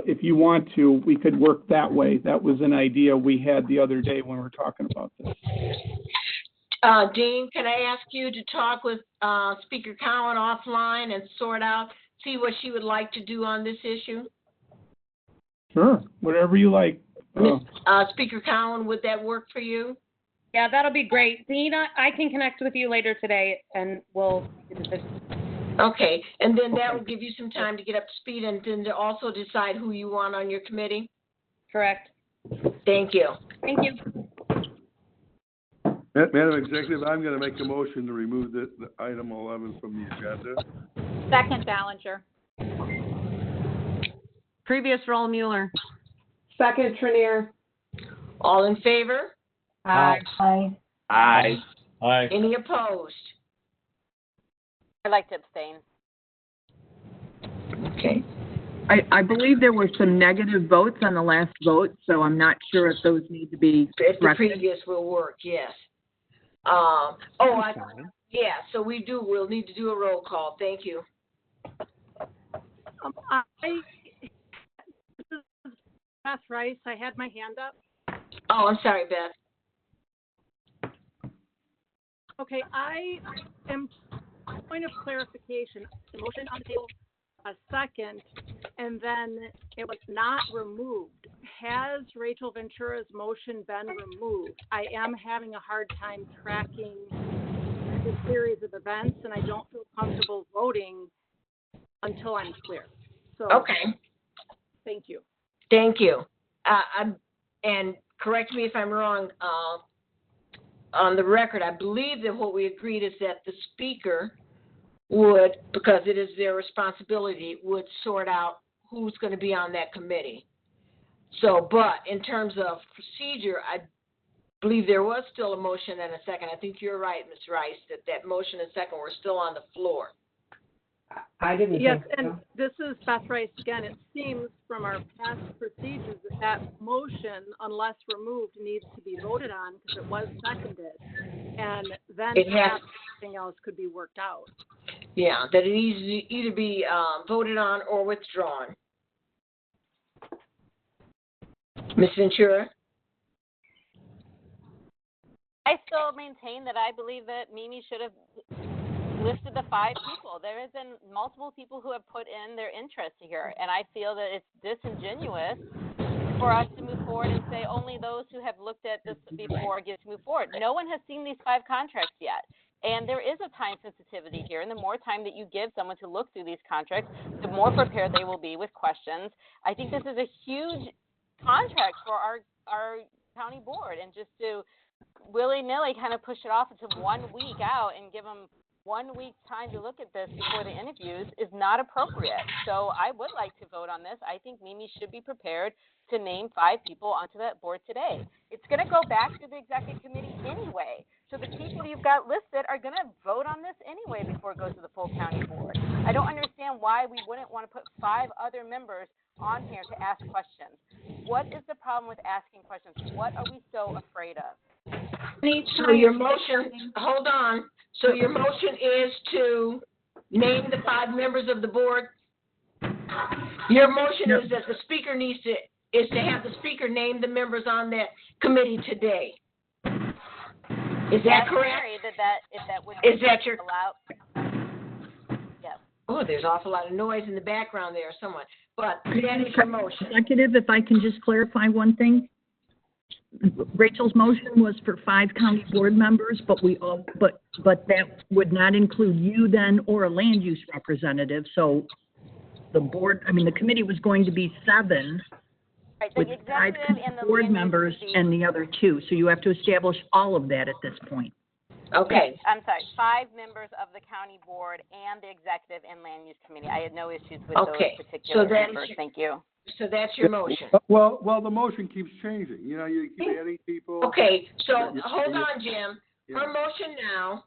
if you want to, we could work that way. That was an idea we had the other day when we were talking about this. Dean, can I ask you to talk with Speaker Cowan offline and sort out, see what she would like to do on this issue? Sure, whatever you like. Speaker Cowan, would that work for you? Yeah, that'll be great. Dean, I can connect with you later today, and we'll make a decision. Okay, and then that will give you some time to get up to speed and then to also decide who you want on your committee? Correct. Thank you. Thank you. Madam Executive, I'm going to make a motion to remove the item 11 from the agenda. Second, Ballinger. Previous roll, Mueller. Second, Trenier. All in favor? Aye. Aye. Aye. Any opposed? I'd like to abstain. Okay. I believe there were some negative votes on the last vote, so I'm not sure if those need to be If the corrected. previous will work, yes. So we'll need to do a roll call. Thank you. This is Beth Rice. I had my hand up. Oh, I'm sorry, Beth. Okay, I am, point of clarification, the motion on the table, a second, and then it was not removed. Has Rachel Ventura's motion been removed? I am having a hard time tracking the series of events, and I don't feel comfortable voting until I'm clear. So, okay. Thank you. Thank you. And correct me if I'm wrong, on the record, I believe that what we agreed is that the speaker would, because it is their responsibility, would sort out who's going to be on that committee. So, but in terms of procedure, I believe there was still a motion and a second. I think you're right, Ms. Rice, that motion and second were still on the floor. I didn't Yes, think so. and this is Beth Rice again. It seems from our past procedures that motion, unless removed, needs to be voted on because it was seconded. And then everything else could be worked out. Yeah, that it needs to either be voted on or withdrawn. Ms. Ventura? I still maintain that I believe that Mimi should have listed the 5 people. There have been multiple people who have put in their interest here, and I feel that it's disingenuous for us to move forward and say only those who have looked at this before get to move forward. No one has seen these 5 contracts yet, and there is a time sensitivity here, and the more time that you give someone to look through these contracts, the more prepared they will be with questions. I think this is a huge contract for our county board, and just to willy-nilly kind of push it off into 1 week out and give them 1 week's time to look at this before the interviews is not appropriate. So I would like to vote on this. I think Mimi should be prepared to name 5 people onto that board today. It's going to go back to the executive committee anyway. So the people you've got listed are going to vote on this anyway before it goes to the full county board. I don't understand why we wouldn't want to put 5 other members on here to ask questions. What is the problem with asking questions? What are we so afraid of? So your motion, hold on. So your motion is to name the 5 members of the board? Your motion is that the speaker is to have the speaker name the members on that committee today. Is that correct? Is that your Yes. Oh, there's an awful lot of noise in the background there, someone. But that is your motion. Executive, if I can just clarify one thing. Rachel's motion was for 5 county board members, but that would not include you then or a land use representative. So the committee was going to be 7 with 5 board members and the other 2. So you have to establish all of that at this point. Okay. I'm sorry, 5 members of the county board and the executive and land use committee. I had no issues with those particular members. Thank you. So that's your motion. Well, the motion keeps changing. You know, you keep adding people. Okay, so hold on, Jim. Her motion now,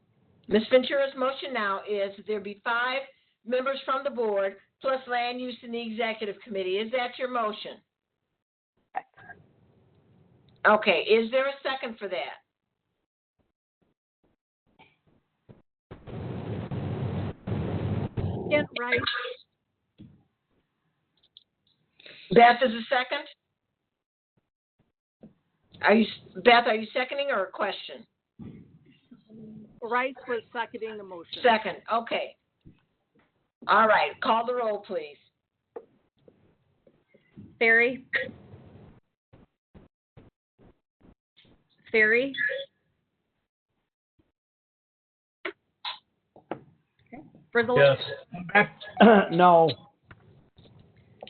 Ms. Ventura's motion now is there be 5 members from the board plus land use in the executive committee. Is that your motion? Okay, is there a second for that? Yeah, right. Beth is a second? Beth, are you seconding or a question? Rice was seconding the motion. Second, okay. All right, call the roll, please. Ferry? Ferry? Okay. Frizzle? Yes. No.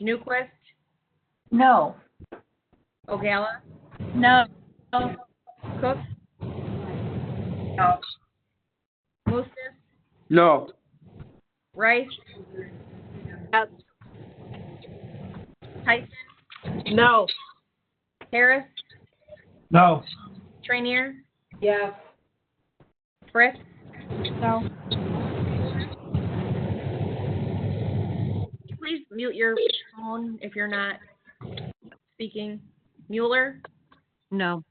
Newquist? No. Ogala? No. Cook? No. Moses? No. Rice? Yes. Tyson? No. Harris? No. Trainier? Yes. Fritz? No. Please mute your phone if you're not speaking. Mueller? No.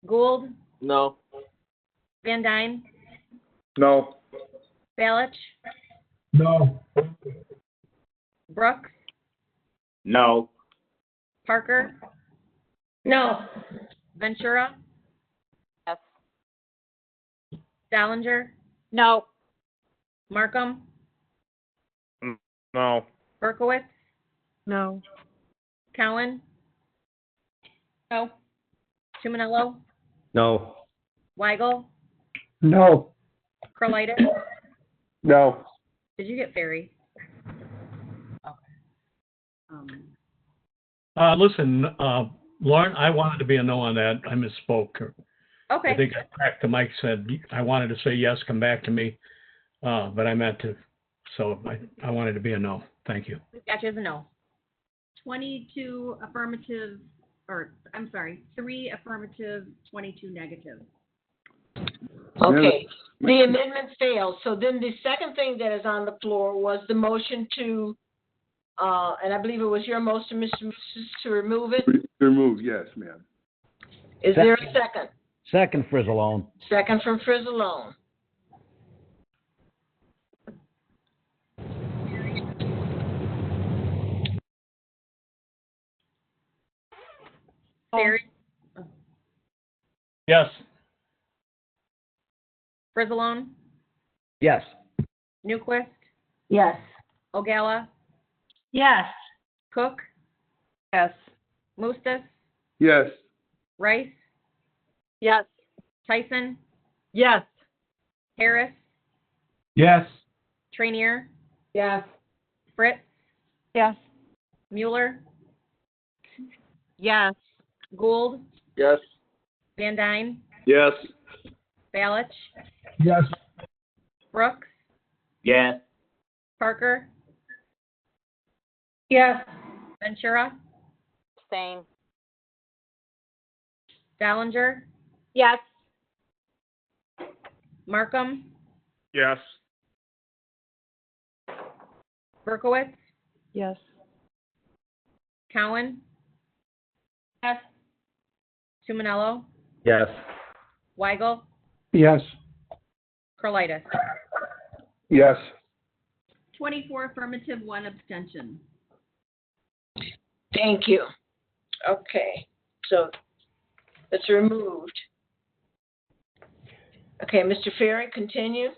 Gould? No. Van Dyne, No. Balich, No. Brooks, No. Parker, No. Ventura, Yes. Dallinger, No. Markham, No. Berkowitz, No. Cowan. No. Tumanello, No. Weigel, No. Carlitis. No. Did you get Ferry? Listen, Lauren, I wanted to be a no on that. I misspoke. Okay. I think I cracked the mic, said I wanted to say yes, come back to me, but I meant to. So I wanted to be a no. Thank you. We've got you as a no. 22 affirmative, or I'm sorry, 3 affirmative, 22 negative. Okay, the amendment failed. So then the second thing that is on the floor was the motion to, and I believe it was your motion, Mr. Moses, to remove it. Remove, yes, ma'am. Is there a second? Second, Frizzle. Second from Frizzle. Ferry, Yes. Frizzalone, Yes. Newquist, Yes. Ogala, Yes. Cook, Yes. Mustis, Yes. Rice, Yes. Tyson, Yes. Harris, Yes. Trainier, Yes. Fritz, Yes. Mueller, Yes. Gould, Yes. Van Dyne, Yes. Balich, Yes. Brooks, Yes. Parker, Yes. Ventura, Abstain. Dallinger, Yes. Yes. Markham, Berkowitz, Yes. Cowan, Yes. Tumanello, Yes. Weigel, Yes. Carlitis. Yes. 24 affirmative, 1 abstention. Thank you. Okay, so it's removed. Okay, Mr. Ferry, continue.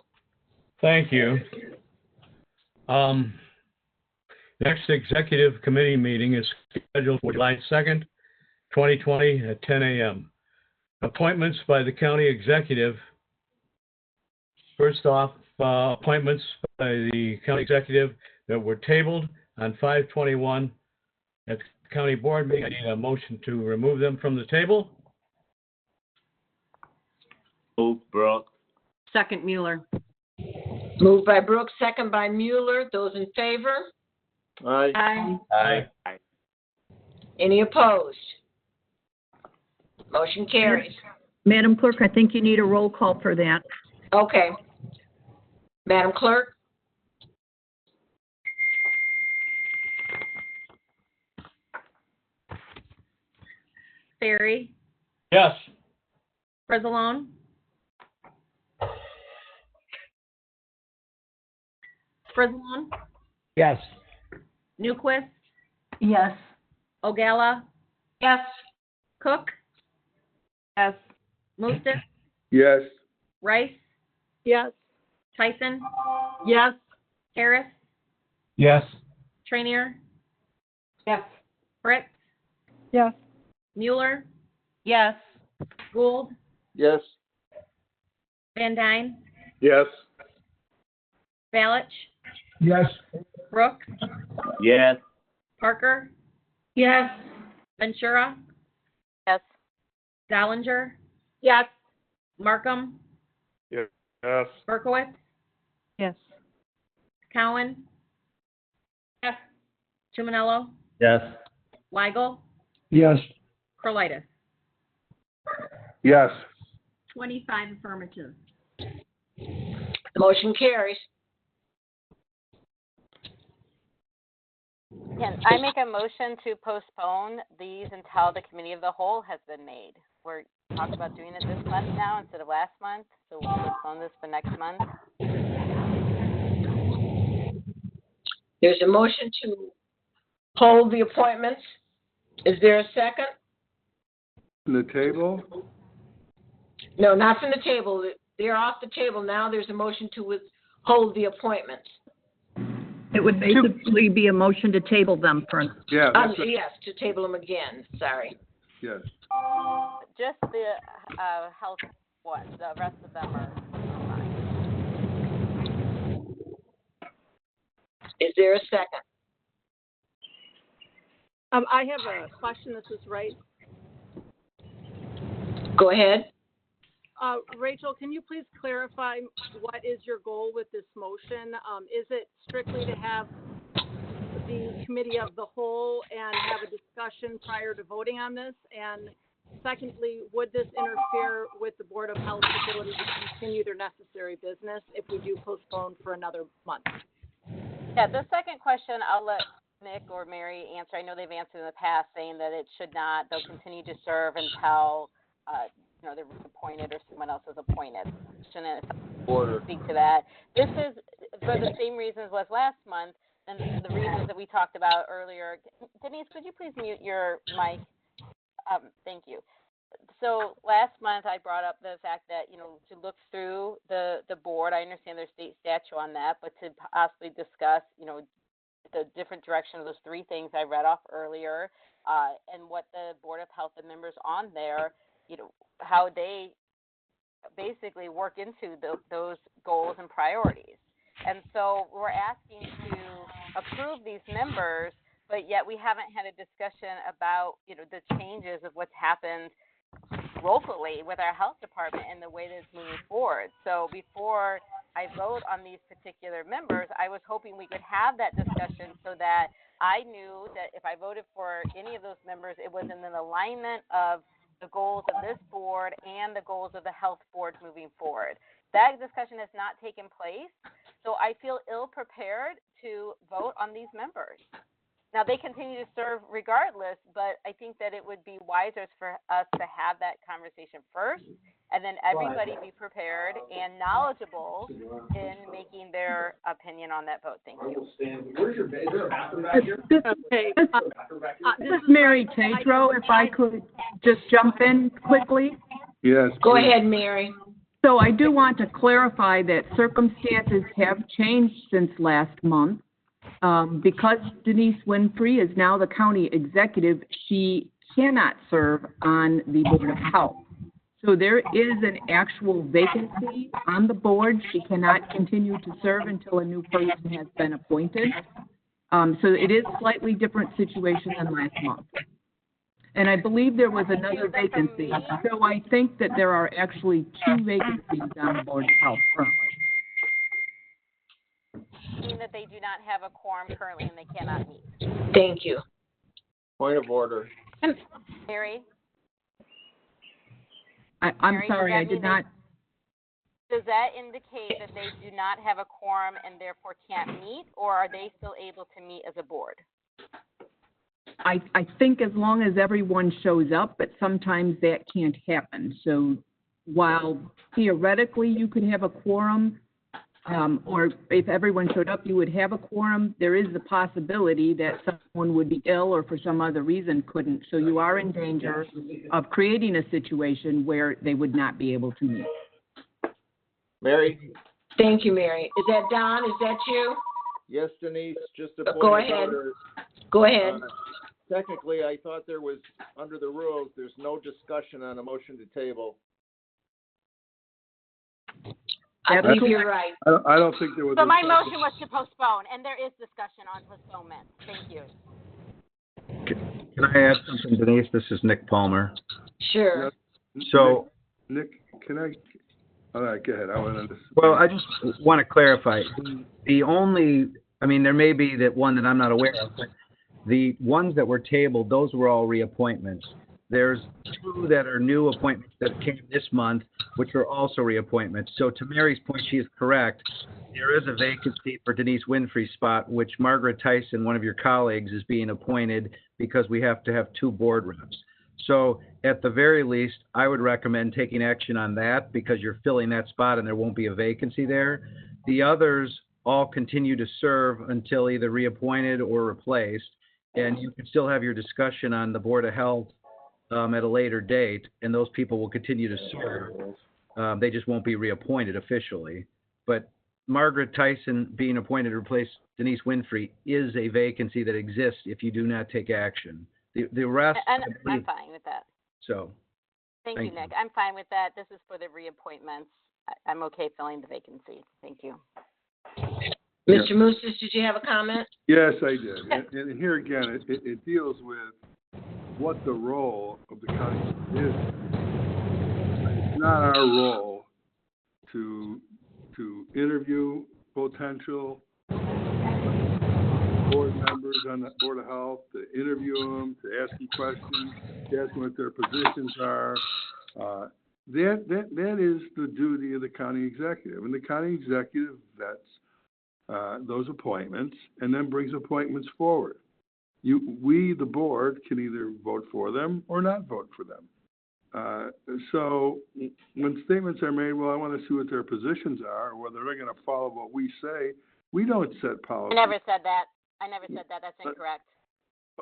Thank you. Next executive committee meeting is scheduled for July 2nd, 2020 at 10 a.m. Appointments by the county executive. First off, appointments by the county executive that were tabled on 5/21 at the county board meeting. I need a motion to remove them from the table. Move, Brooks. Second, Mueller. Moved by Brooks, second by Mueller. Those in favor? Aye. Aye. Any opposed? Motion carries. Madam Clerk, I think you need a roll call for that. Okay. Madam Clerk? Ferry, Yes. Frizzalone, Frizzalone, Yes. Newquist, Yes. Ogala, Yes. Cook, Yes. Mustis, Yes. Rice, Yes. Tyson, Yes. Harris, Yes. Trainier, Yes. Fritz, Yes. Mueller, Yes. Gould, Yes. Van Dyne, Yes. Balich, Yes. Brooks, Yes. Parker, Yes. Ventura, Yes. Dallinger, Yes. Markham, Yes. Berkowitz, Yes. Cowan, Yes. Tumanello, Yes. Weigel, Yes. Carlitis. Yes. 25 affirmative. The motion carries. Can I make a motion to postpone these until the committee of the whole has been made? we're talking about doing it this month now instead of last month, so we'll postpone this for next month. There's a motion to hold the appointments. Is there a second? The table? No, not from the table. They're off the table now. There's a motion to withhold the appointments. It would basically be a motion to table them for. Yeah. Yes, to table them again. Sorry. Yes. Just the health one. The rest of them are fine. Is there a second? I have a question. This is Ray. Go ahead. Rachel, can you please clarify what is your goal with this motion? Is it strictly to have the committee of the whole and have a discussion prior to voting on this? And secondly, would this interfere with the Board of Health's ability to continue their necessary business if we do postpone for another month? Yeah, the second question I'll let Nick or Mary answer. I know they've answered in the past saying that it should not. They'll continue to serve until they're appointed or someone else is appointed. Shouldn't speak to that. This is for the same reasons as last month and the reasons that we talked about earlier. Denise, could you please mute your mic? Thank you. So last month I brought up the fact that, to look through the board. I understand there's state statute on that, but to possibly discuss, the different direction of those three things I read off earlier, and what the Board of Health and members on there, how they basically work into those goals and priorities. And so we're asking to approve these members, but yet we haven't had a discussion about, the changes of what's happened locally with our health department and the way that it's moving forward. So before I vote on these particular members, I was hoping we could have that discussion so that I knew that if I voted for any of those members, it was in an alignment of the goals of this board and the goals of the health board moving forward. That discussion has not taken place, so I feel ill-prepared to vote on these members. Now, they continue to serve regardless, but I think that it would be wiser for us to have that conversation first, and then everybody be prepared and knowledgeable in making their opinion on that vote. Thank you. This is Mary Tatro, if I could just jump in quickly. Yes. Go ahead, Mary. So I do want to clarify that circumstances have changed since last month. Because Denice Winfrey is now the county executive, she cannot serve on the Board of Health. So there is an actual vacancy on the board. She cannot continue to serve until a new person has been appointed. So it is a slightly different situation than last month. And I believe there was another vacancy. So I think that there are actually two vacancies on the Board of Health currently. Mean that they do not have a quorum currently and they cannot meet. Thank you. Point of order. Mary? I'm sorry, I did not. Does that indicate that they do not have a quorum and therefore can't meet, or are they still able to meet as a board? I think as long as everyone shows up, but sometimes that can't happen. So while theoretically you could have a quorum, or if everyone showed up, you would have a quorum, there is the possibility that someone would be ill or for some other reason couldn't. So you are in danger of creating a situation where they would not be able to meet. Mary? Thank you, Mary. Is that Don? Is that you? Yes, Denise, just a point Go of ahead. order. Go ahead. Technically, I thought there was, under the rules, there's no discussion on a motion to table. I believe you're right. I don't think there was. So my motion was to postpone, and there is discussion on postponement. Thank you. Can I add something, Denise? This is Nick Palmer. Sure. So, Nick, can I? All right, go ahead. Well, I just want to clarify. The only, there may be that one that I'm not aware of, but the ones that were tabled, those were all reappointments. There's two that are new appointments that came this month, which are also reappointments. So to Mary's point, she is correct. There is a vacancy for Denice Winfrey's spot, which Margaret Tyson, one of your colleagues, is being appointed because we have to have two board reps. So at the very least, I would recommend taking action on that because you're filling that spot and there won't be a vacancy there. The others all continue to serve until either reappointed or replaced, and you can still have your discussion on the Board of Health at a later date, and those people will continue to serve. They just won't be reappointed officially. But Margaret Tyson being appointed to replace Denice Winfrey is a vacancy that exists if you do not take action. The rest, And I'm fine with that. So, Thank you, Nick. I'm fine with that. This is for the reappointments. I'm okay filling the vacancy. Thank you. Mr. Mooses, did you have a comment? Yes, I did. And here again, it deals with what the role of the county is. It's not our role to interview potential board members on the Board of Health, to interview them, to ask them questions, to ask them what their positions are. That is the duty of the county executive. And the county executive vets those appointments and then brings appointments forward. We, the board, can either vote for them or not vote for them. So when statements are made, well, I want to see what their positions are, or whether they're going to follow what we say, we don't set policy. I never said that. That's incorrect.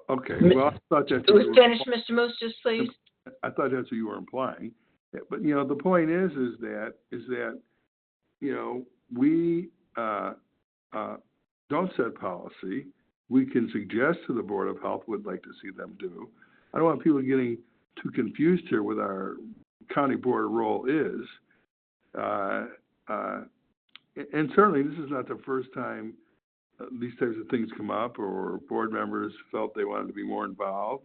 Okay. Well, I thought that's It was finished, Mr. Mooses, please. I thought that's what you were implying. But, the point is that, we don't set policy. We can suggest to the Board of Health what we'd like to see them do. I don't want people getting too confused here with our county board role is. And certainly this is not the first time these types of things come up or board members felt they wanted to be more involved.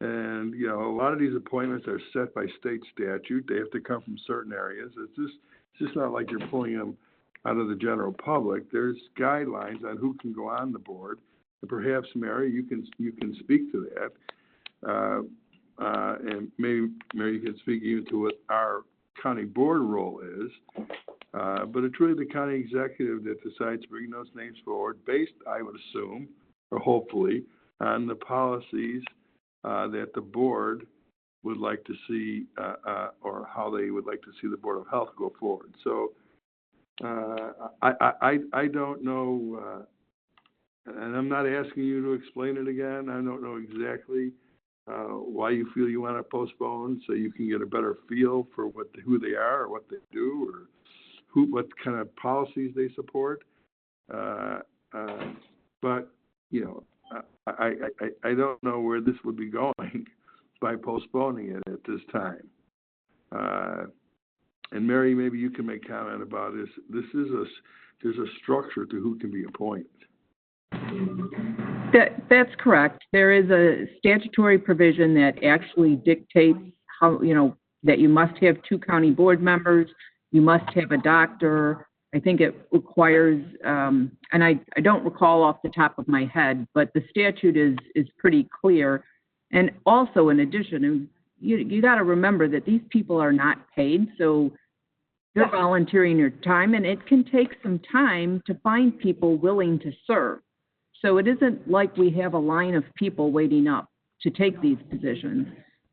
And, a lot of these appointments are set by state statute. They have to come from certain areas. It's just not like you're pulling them out of the general public. There's guidelines on who can go on the board. And perhaps, Mary, you can speak to that. And maybe, Mary, you can speak even to what our county board role is. But it's really the county executive that decides to bring those names forward based, I would assume, or hopefully, on the policies that the board would like to see or how they would like to see the Board of Health go forward. So I don't know, and I'm not asking you to explain it again. I don't know exactly why you feel you want to postpone, so you can get a better feel for who they are or what they do or what kind of policies they support. But, I don't know where this would be going by postponing it at this time. And Mary, maybe you can make comment about this. There's a structure to who can be appointed. That's correct. There is a statutory provision that actually dictates how, that you must have 2 county board members, you must have a doctor. I think it requires, and I don't recall off the top of my head, but the statute is pretty clear. And also, in addition, you got to remember that these people are not paid, so they're volunteering their time, and it can take some time to find people willing to serve. So it isn't like we have a line of people waiting up to take these positions.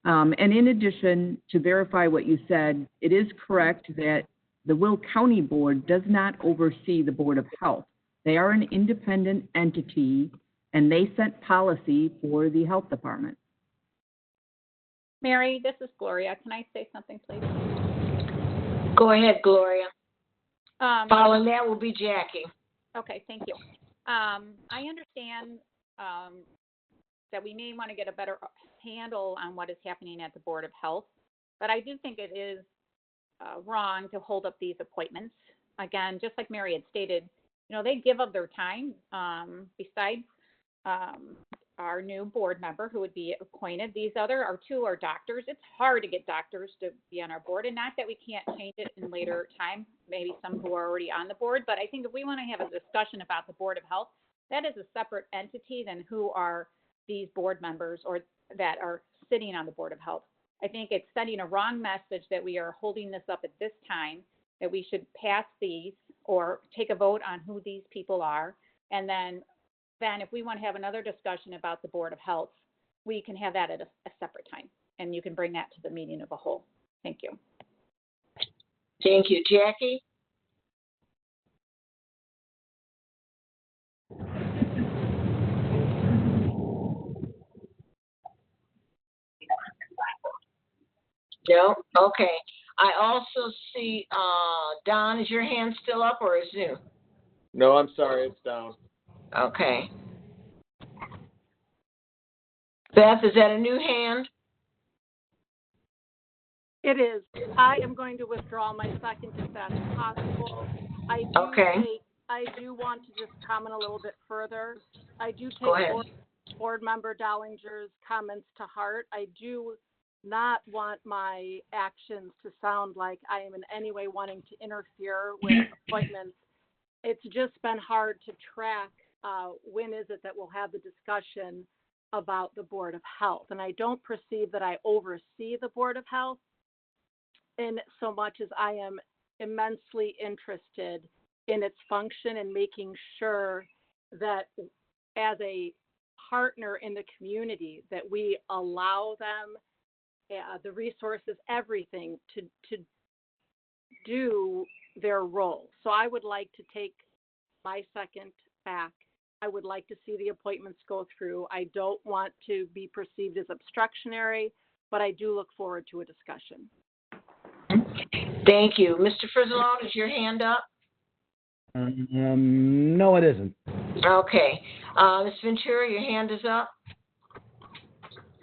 And in addition, to verify what you said, it is correct that the Will County Board does not oversee the Board of Health. They are an independent entity, and they set policy for the health department. Mary, this is Gloria. Can I say something, please? Go ahead, Gloria. Following that will be Jackie. Okay, thank you. I understand that we may want to get a better handle on what is happening at the Board of Health, but I do think it is wrong to hold up these appointments. Again, just like Mary had stated, they give up their time. Besides our new board member who would be appointed, our 2 are doctors. It's hard to get doctors to be on our board, and not that we can't change it in later time, maybe some who are already on the board, but I think if we want to have a discussion about the Board of Health, that is a separate entity than who are these board members or that are sitting on the Board of Health. I think it's sending a wrong message that we are holding this up at this time, that we should pass these or take a vote on who these people are. And then if we want to have another discussion about the Board of Health, we can have that at a separate time. and you can bring that to the meeting of the whole. Thank you. Thank you. Jackie? No? Okay. I also see, Don, is your hand still up or is it? No, I'm sorry, it's down. Okay. Beth, is that a new hand? It is. I am going to withdraw my second if that's possible. I do want to just comment a little bit further. I do take board member Dollinger's comments to heart. I do not want my actions to sound like I am in any way wanting to interfere with appointments. It's just been hard to track when is it that we'll have the discussion about the Board of Health. And I don't perceive that I oversee the Board of Health in so much as I am immensely interested in its function and making sure that as a partner in the community that we allow them the resources, everything to do their role. So I would like to take my second back. I would like to see the appointments go through. I don't want to be perceived as obstructionary, but I do look forward to a discussion. Thank you. Mr. Frizzle, is your hand up? No, it isn't. Okay. Ms. Ventura, your hand is up?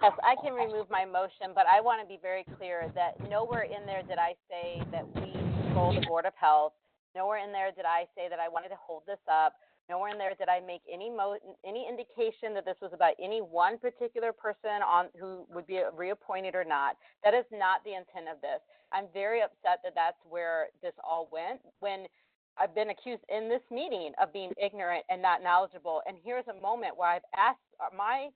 Yes, I can remove my motion, but I want to be very clear that nowhere in there did I say that we control the Board of Health. Nowhere in there did I say that I wanted to hold this up. Nowhere in there did I make any indication that this was about any one particular person who would be reappointed or not. That is not the intent of this. I'm very upset that that's where this all went when I've been accused in this meeting of being ignorant and not knowledgeable. And here's a moment where I've asked my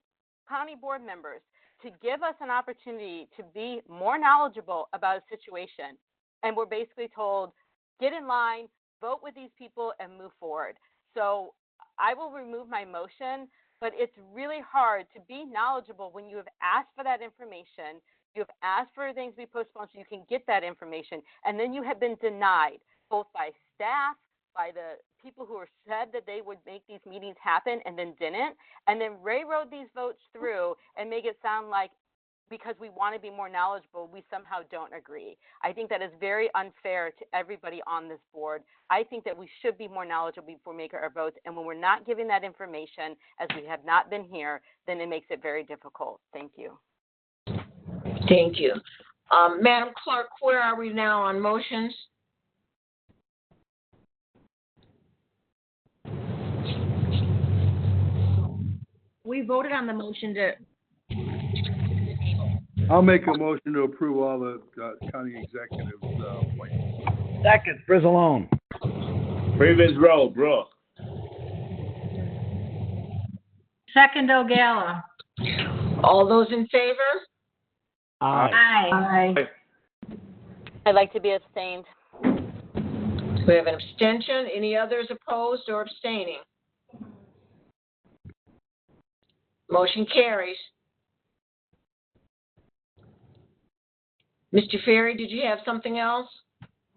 county board members to give us an opportunity to be more knowledgeable about a situation. And we're basically told, get in line, vote with these people, and move forward. So I will remove my motion, but it's really hard to be knowledgeable when you have asked for that information, you have asked for things to be postponed so you can get that information, and then you have been denied, both by staff, by the people who were said that they would make these meetings happen and then didn't, and then railroad these votes through and make it sound like because we want to be more knowledgeable, we somehow don't agree. I think that is very unfair to everybody on this board. I think that we should be more knowledgeable before we make our votes, and when we're not giving that information, as we have not been here, then it makes it very difficult. Thank you. Thank you. Madam Clerk, where are we now on motions? We voted on the motion to. I'll make a motion to approve all the county executives' appointments. Second, Frizzle. Previous row, Brooke. Second, O'Gala. All those in favor? Aye. I'd like to be abstained. We have an abstention. Any others opposed or abstaining? Motion carries. Mr. Ferry, did you have something else?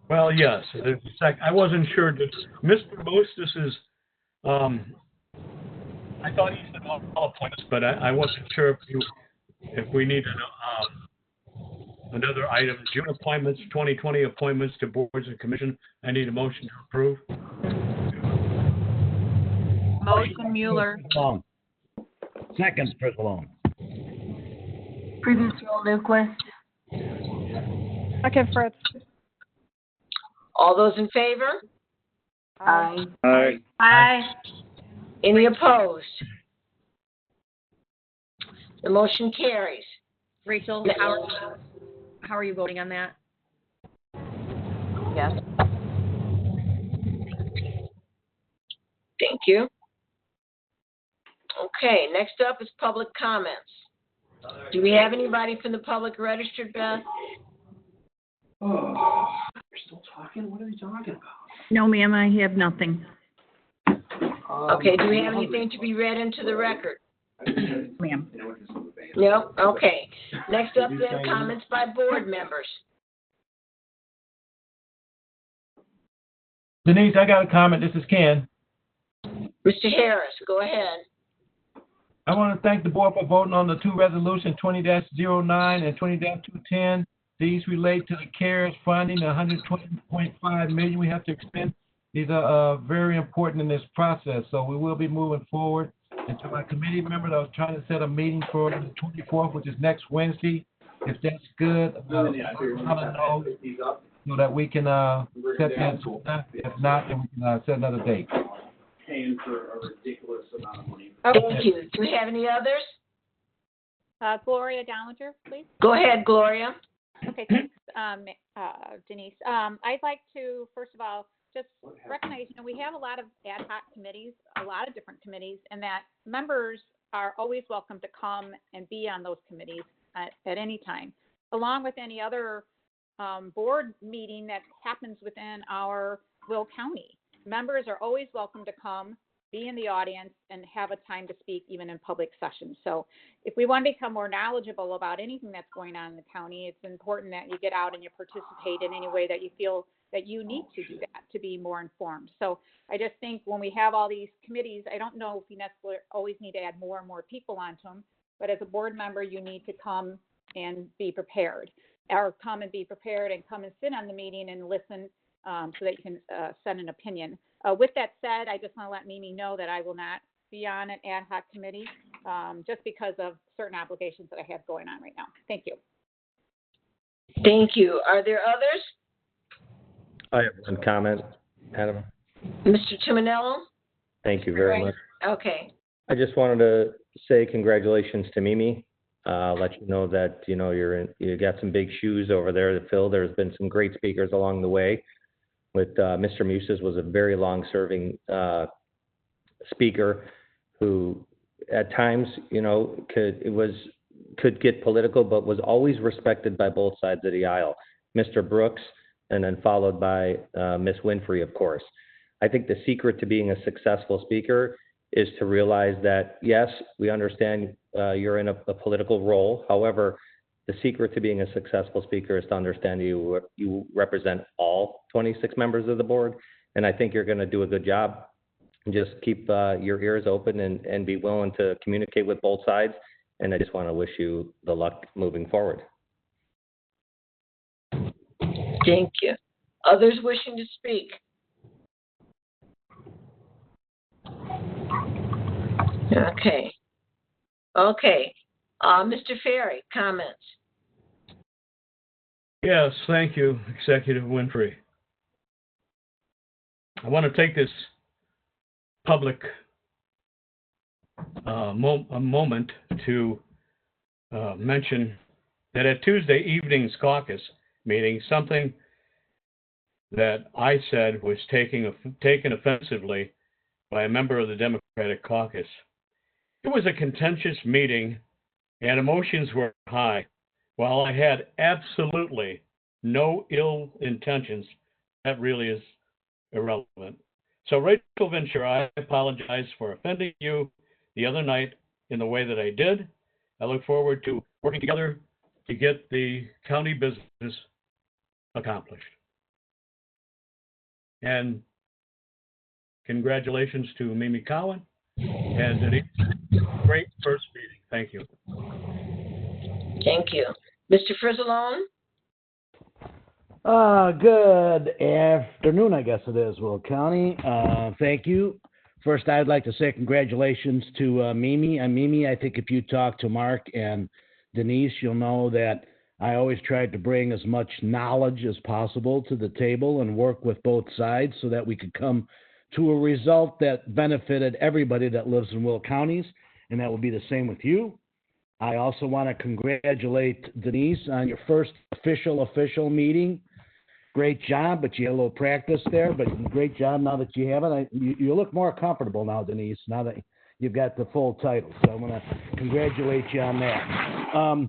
Well, yes. I wasn't sure. Mr. Mostis is, I thought he said all appointments, but I wasn't sure if we needed another item. June appointments, 2020 appointments to boards and commission. I need a motion to approve. Motion Mueller. Second, Frizzle. Previous roll, Newquist. Okay, Fritz. All those in favor? Aye. Aye. Aye. Any opposed? The motion carries. Rachel, how are you voting on that? Yes. Thank you. Okay, next up is public comments. Do we have anybody from the public registered, Beth? Oh, we're still talking? What are they talking about? No, ma'am, I have nothing. Okay, do we have anything to be read into the record? Ma'am. No? Okay. Next up then, comments by board members. Denise, I got a comment. This is Ken. Mr. Harris, go ahead. I want to thank the board for voting on the two resolutions, 20-09 and 20-210. These relate to the CARES funding, the $120.5 million we have to expend. These are very important in this process, so we will be moving forward. And to my committee members, I was trying to set a meeting for the 24th, which is next Wednesday. If that's good, I'll know so that we can set that. If not, then we can set another date. Paying for a ridiculous amount of money. Thank you. Do we have any others? Gloria Dollinger, please. Go ahead, Gloria. Okay, thanks, Denise. I'd like to, first of all, just recognize, we have a lot of ad hoc committees, a lot of different committees, and that members are always welcome to come and be on those committees at any time, along with any other board meeting that happens within our Will County. Members are always welcome to come, be in the audience, and have a time to speak even in public sessions. So if we want to become more knowledgeable about anything that's going on in the county, it's important that you get out and you participate in any way that you feel that you need to do that to be more informed. So I just think when we have all these committees, I don't know if you necessarily always need to add more and more people onto them, but as a board member, you need to come and be prepared, or come and be prepared and come and sit on the meeting and listen so that you can send an opinion. With that said, I just want to let Mimi know that I will not be on an ad hoc committee just because of certain obligations that I have going on right now. Thank you. Thank you. Are there others? I have one comment, Adam. Mr. Tuminello? Thank you very much. Okay. I just wanted to say congratulations to Mimi. Let you know that, you got some big shoes over there to fill. There's been some great speakers along the way. With Mr. Muses was a very long-serving speaker who, at times, could get political, but was always respected by both sides of the aisle. Mr. Brooks, and then followed by Miss Winfrey, of course. I think the secret to being a successful speaker is to realize that, yes, we understand you're in a political role. However, the secret to being a successful speaker is to understand you represent all 26 members of the board, and I think you're going to do a good job. Just keep your ears open and be willing to communicate with both sides, and I just want to wish you the luck moving forward. Thank you. Others wishing to speak? Okay. Mr. Ferry, comments? Yes, thank you, Executive Winfrey. I want to take this public a moment to mention that at Tuesday evening's caucus meeting, something that I said was taken offensively by a member of the Democratic caucus. It was a contentious meeting and emotions were high. While I had absolutely no ill intentions, that really is irrelevant. So Rachel Ventura, I apologize for offending you the other night in the way that I did. I look forward to working together to get the county business accomplished. And congratulations to Mimi Cowan and Denice. Great first meeting. Thank you. Thank you. Mr. Frizzle? Good afternoon, I guess it is, Will County. Thank you. First, I'd like to say congratulations to Mimi. Mimi, I think if you talk to Mark and Denice, you'll know that I always tried to bring as much knowledge as possible to the table and work with both sides so that we could come to a result that benefited everybody that lives in Will Counties, and that will be the same with you. I also want to congratulate Denice on your first official meeting. Great job, but you had a little practice there, but great job now that you have it. You look more comfortable now, Denice, now that you've got the full title. So I'm going to congratulate you on that.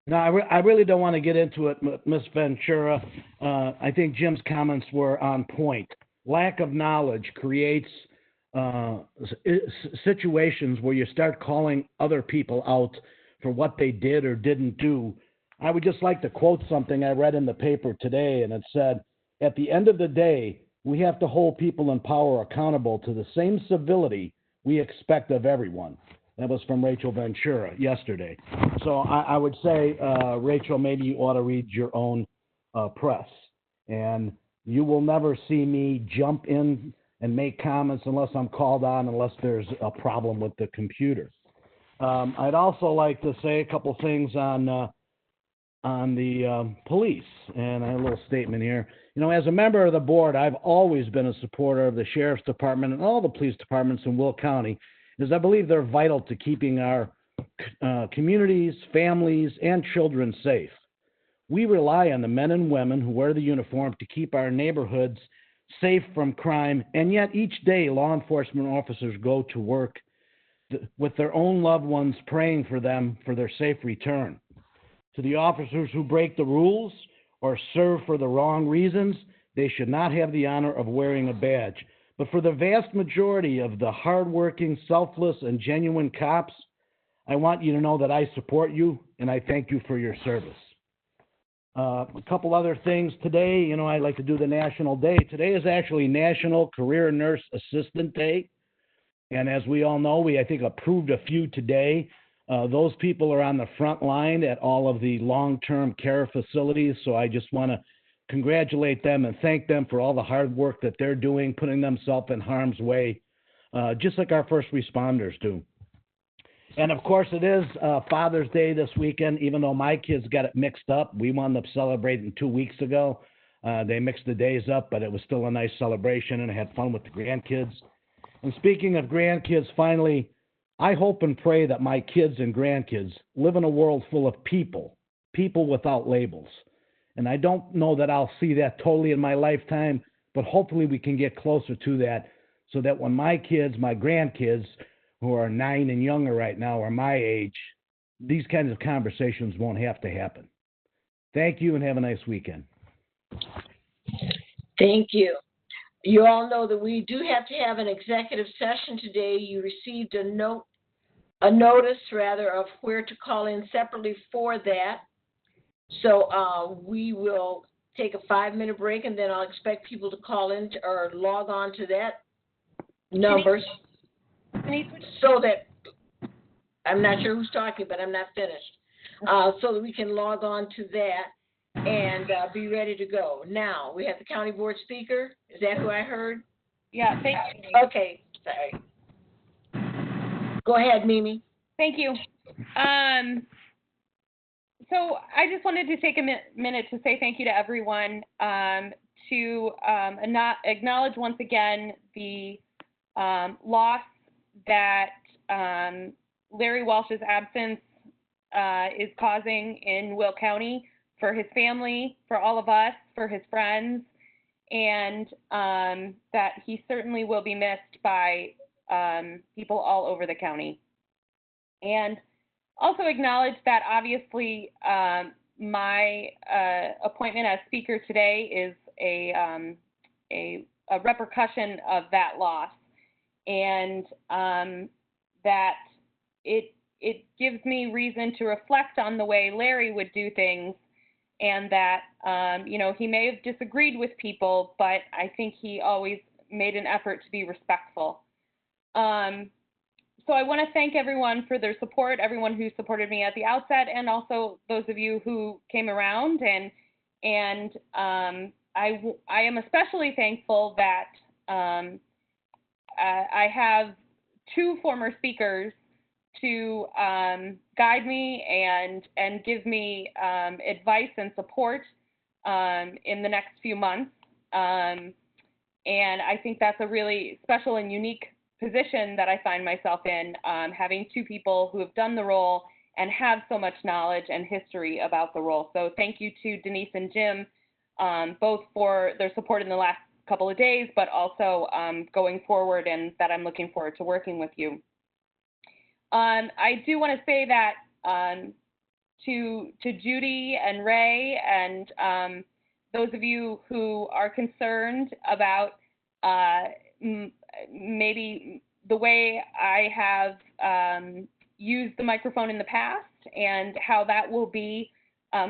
Now, I really don't want to get into it, Ms. Ventura. I think Jim's comments were on point. Lack of knowledge creates situations where you start calling other people out for what they did or didn't do. I would just like to quote something I read in the paper today, and it said, at the end of the day, we have to hold people in power accountable to the same civility we expect of everyone. That was from Rachel Ventura yesterday. So I would say, Rachel, maybe you ought to read your own press. And you will never see me jump in and make comments unless I'm called on, unless there's a problem with the computer. I'd also like to say a couple things on the police, and I have a little statement here. You know, as a member of the board, I've always been a supporter of the Sheriff's Department and all the police departments in Will County, because I believe they're vital to keeping our communities, families, and children safe. We rely on the men and women who wear the uniform to keep our neighborhoods safe from crime, and yet each day law enforcement officers go to work with their own loved ones, praying for them for their safe return. To the officers who break the rules or serve for the wrong reasons, they should not have the honor of wearing a badge. But for the vast majority of the hardworking, selfless, and genuine cops, I want you to know that I support you and I thank you for your service. A couple other things today, you know, I like to do the National Day. Today is actually National Career Nurse Assistant Day. And as we all know, I think approved a few today. Those people are on the front line at all of the long-term care facilities. So I just want to congratulate them and thank them for all the hard work that they're doing, putting themselves in harm's way, just like our first responders do. And of course, it is Father's Day this weekend, even though my kids got it mixed up. We wound up celebrating 2 weeks ago. They mixed the days up, but it was still a nice celebration, and I had fun with the grandkids. And speaking of grandkids, finally, I hope and pray that my kids and grandkids live in a world full of people without labels. And I don't know that I'll see that totally in my lifetime, but hopefully we can get closer to that so that when my kids, my grandkids, who are 9 and younger right now, are my age, these kinds of conversations won't have to happen. Thank you and have a nice weekend. Thank you. You all know that we do have to have an executive session today. You received a notice of where to call in separately for that. So we will take a 5-minute break, and then I'll expect people to call in or log on to that numbers. So that, I'm not sure who's talking, but I'm not finished. So that we can log on to that and be ready to go. Now, we have the county board speaker. Is that who I heard? Yeah, thank you. Okay, sorry. Go ahead, Mimi. Thank you. So I just wanted to take a minute to say thank you to everyone, to acknowledge once again the loss that Larry Walsh's absence is causing in Will County for his family, for all of us, for his friends, and that he certainly will be missed by people all over the county. And also acknowledge that obviously my appointment as speaker today is a repercussion of that loss, and that it gives me reason to reflect on the way Larry would do things, and that he may have disagreed with people, but I think he always made an effort to be respectful. So I want to thank everyone for their support, everyone who supported me at the outset, and also those of you who came around. And I am especially thankful that I have 2 former speakers to guide me and give me advice and support in the next few months. And I think that's a really special and unique position that I find myself in, having 2 people who have done the role and have so much knowledge and history about the role. So thank you to Denice and Jim, both for their support in the last couple of days, but also going forward, and that I'm looking forward to working with you. I do want to say that to Judy and Ray and those of you who are concerned about maybe the way I have used the microphone in the past and how that will be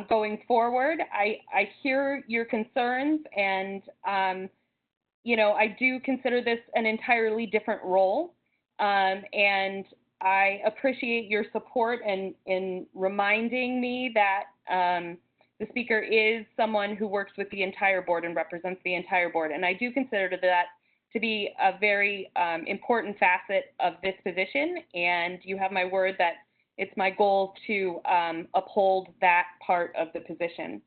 going forward. I hear your concerns, and I do consider this an entirely different role, and I appreciate your support in reminding me that the speaker is someone who works with the entire board and represents the entire board, and I do consider that to be a very important facet of this position, and you have my word that it's my goal to uphold that part of the position.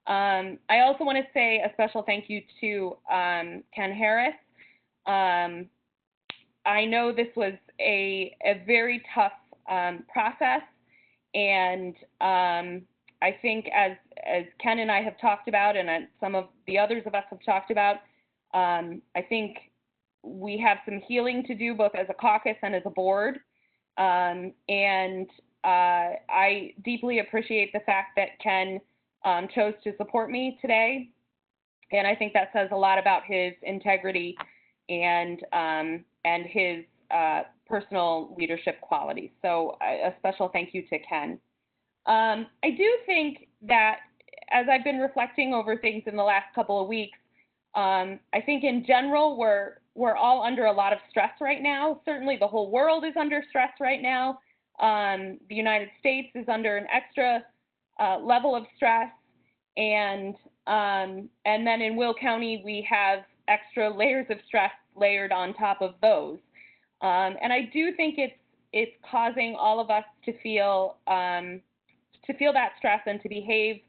I also want to say a special thank you to Ken Harris. I know this was a very tough process, and I think as Ken and I have talked about, and some of the others of us have talked about, I think we have some healing to do both as a caucus and as a board. And I deeply appreciate the fact that Ken chose to support me today. And I think that says a lot about his integrity and his personal leadership qualities. So a special thank you to Ken. I do think that as I've been reflecting over things in the last couple of weeks, I think in general we're all under a lot of stress right now. Certainly the whole world is under stress right now. The United States is under an extra level of stress, and then in Will County we have extra layers of stress layered on top of those. And I do think it's causing all of us to feel that stress and to behave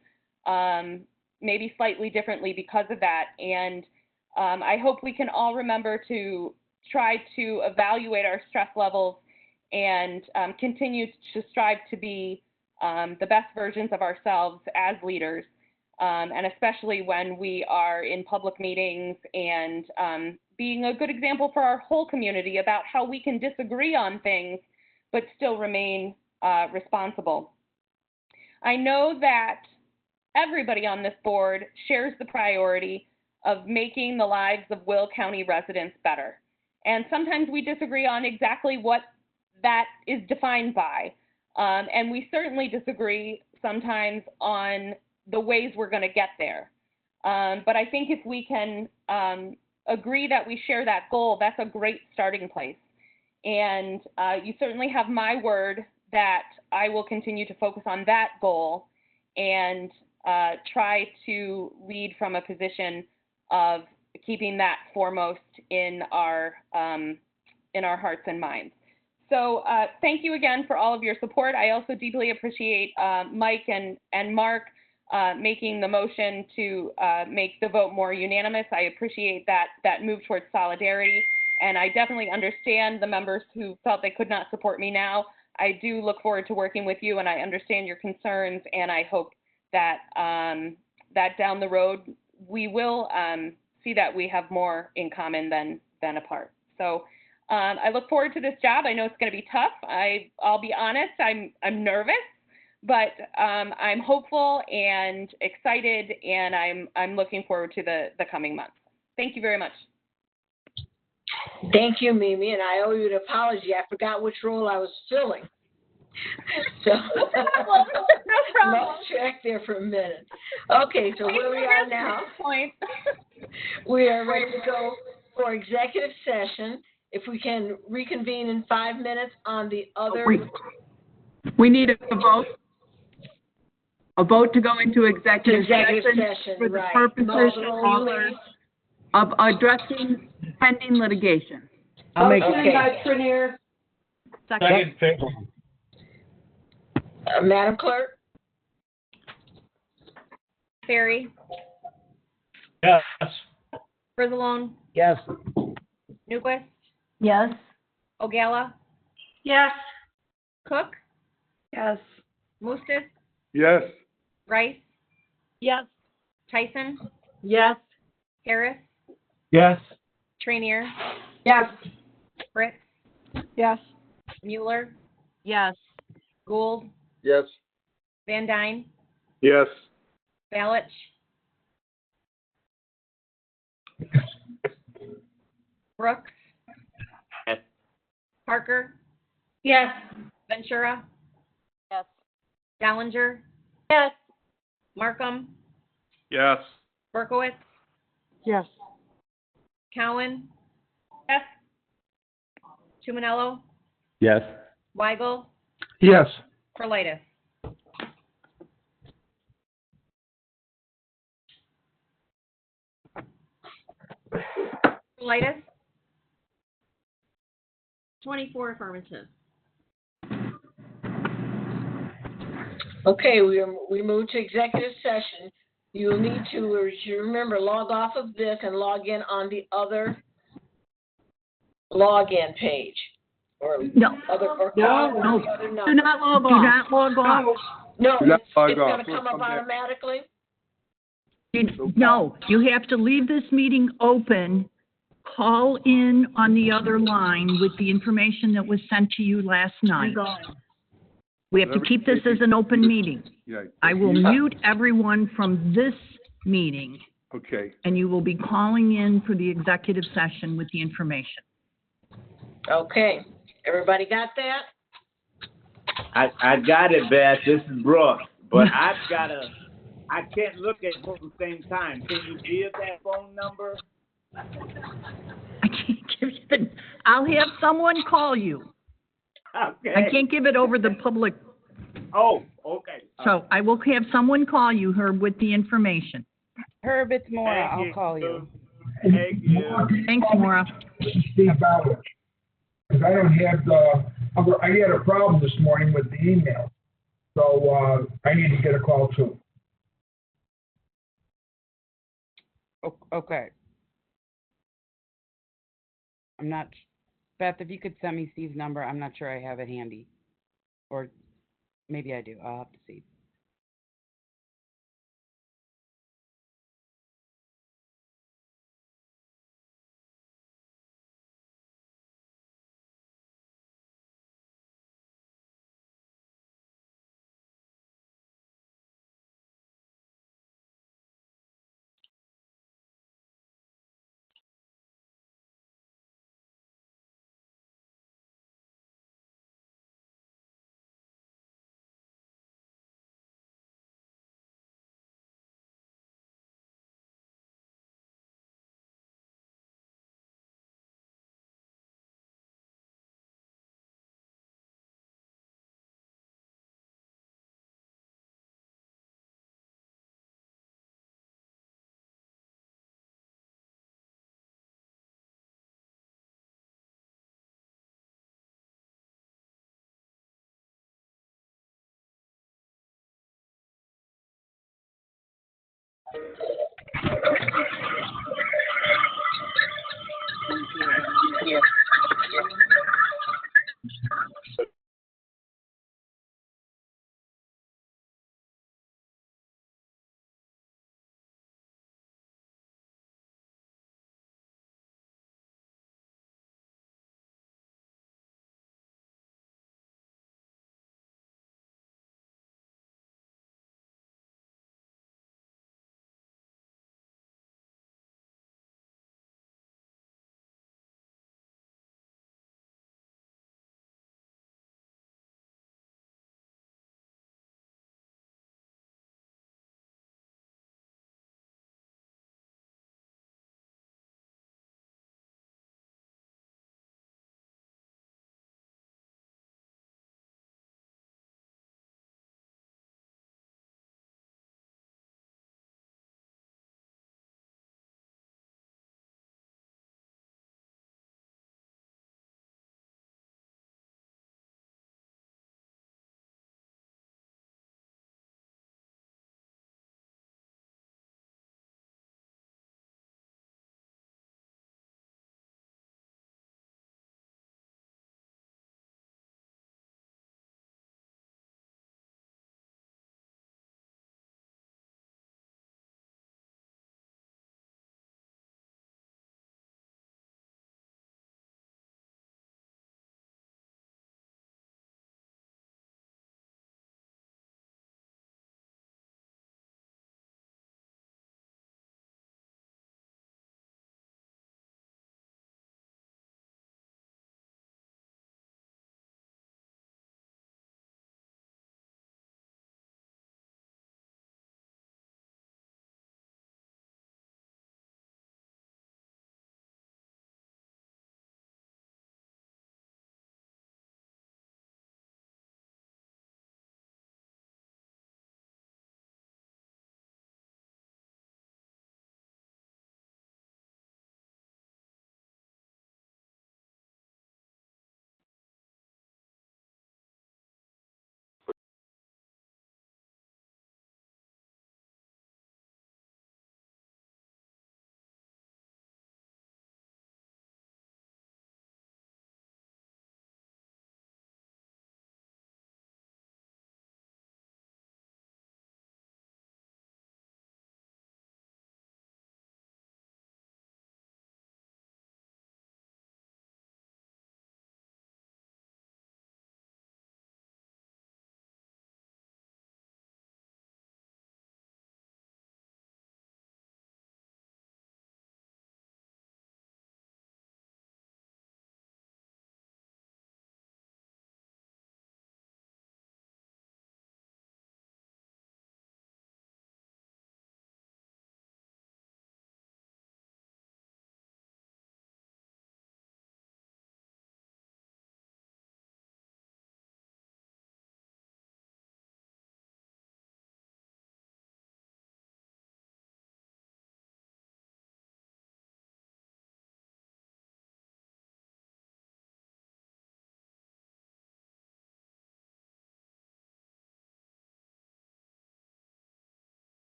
maybe slightly differently because of that. And I hope we can all remember to try to evaluate our stress levels and continue to strive to be the best versions of ourselves as leaders, and especially when we are in public meetings, and being a good example for our whole community about how we can disagree on things but still remain responsible. I know that everybody on this board shares the priority of making the lives of Will County residents better. And sometimes we disagree on exactly what that is defined by. And we certainly disagree sometimes on the ways we're going to get there. But I think if we can agree that we share that goal, that's a great starting place. And you certainly have my word that I will continue to focus on that goal and try to lead from a position of keeping that foremost in our hearts and minds. So thank you again for all of your support. I also deeply appreciate Mike and Mark making the motion to make the vote more unanimous. I appreciate that move towards solidarity, and I definitely understand the members who felt they could not support me now. I do look forward to working with you, and I understand your concerns, and I hope that that down the road we will see that we have more in common than apart. So I look forward to this job. I know it's going to be tough. I'll be honest, I'm nervous, but I'm hopeful and excited, and I'm looking forward to the coming months. Thank you very much. Thank you, Mimi, and I owe you an apology. I forgot which role I was filling. So lost track there for a minute. Okay, so where we are now, we are ready to go for executive session. If we can reconvene in 5 minutes on the other. We need a vote. A vote to go into executive session for the purposes of addressing pending litigation. I'll make it. Second. Madam Clerk? Ferry? Yes. Frizzle? Yes. Newquist? Yes. Ogala? Yes. Cook? Yes. Mustis? Yes. Rice? Yes. Tyson? Yes. Harris? Yes. Trainier? Yes. Fritz? Yes. Mueller? Yes. Gould? Yes. Van Dyne? Yes. Balich? Brooks? Yes. Parker? Yes. Ventura, Yes. Gallinger, Yes. Markham, Yes. Berkowitz, Yes. Cowan. Yes. Tumanello, Yes. Weigel, Yes. Prolitis. Prolitis. 24 affirmative. Okay, we move to executive session. You'll need to remember, log off of this and log in on the other login page. Or No. other, or No. call the No. other Do number. not log off. Do not log off. No, Do not it's log gonna off. come up automatically? No, you have to leave this meeting open, call in on the other line with the information that was sent to you last night. We have to keep this as an open meeting. Yeah. I will mute everyone from this meeting, Okay. and you will be calling in for the executive session with the information. Okay, everybody got that? I got it, Beth. This is Brooks. But I can't look at both at the same time. Can you give that phone number? I can't give you the, I'll have someone call you. Okay. I can't give it over the public, Oh, okay. so I will have someone call you, Herb, with the information. Herb, it's Maura. Thank I'll you. call you. Thank you. Thanks, Maura. This is Steve Ballard. Because I don't have I had a problem this morning with the email. So, I need to get a call too. Okay. I'm not, Beth, if you could send me Steve's number, I'm not sure I have it handy. Or maybe I do. I'll have to see.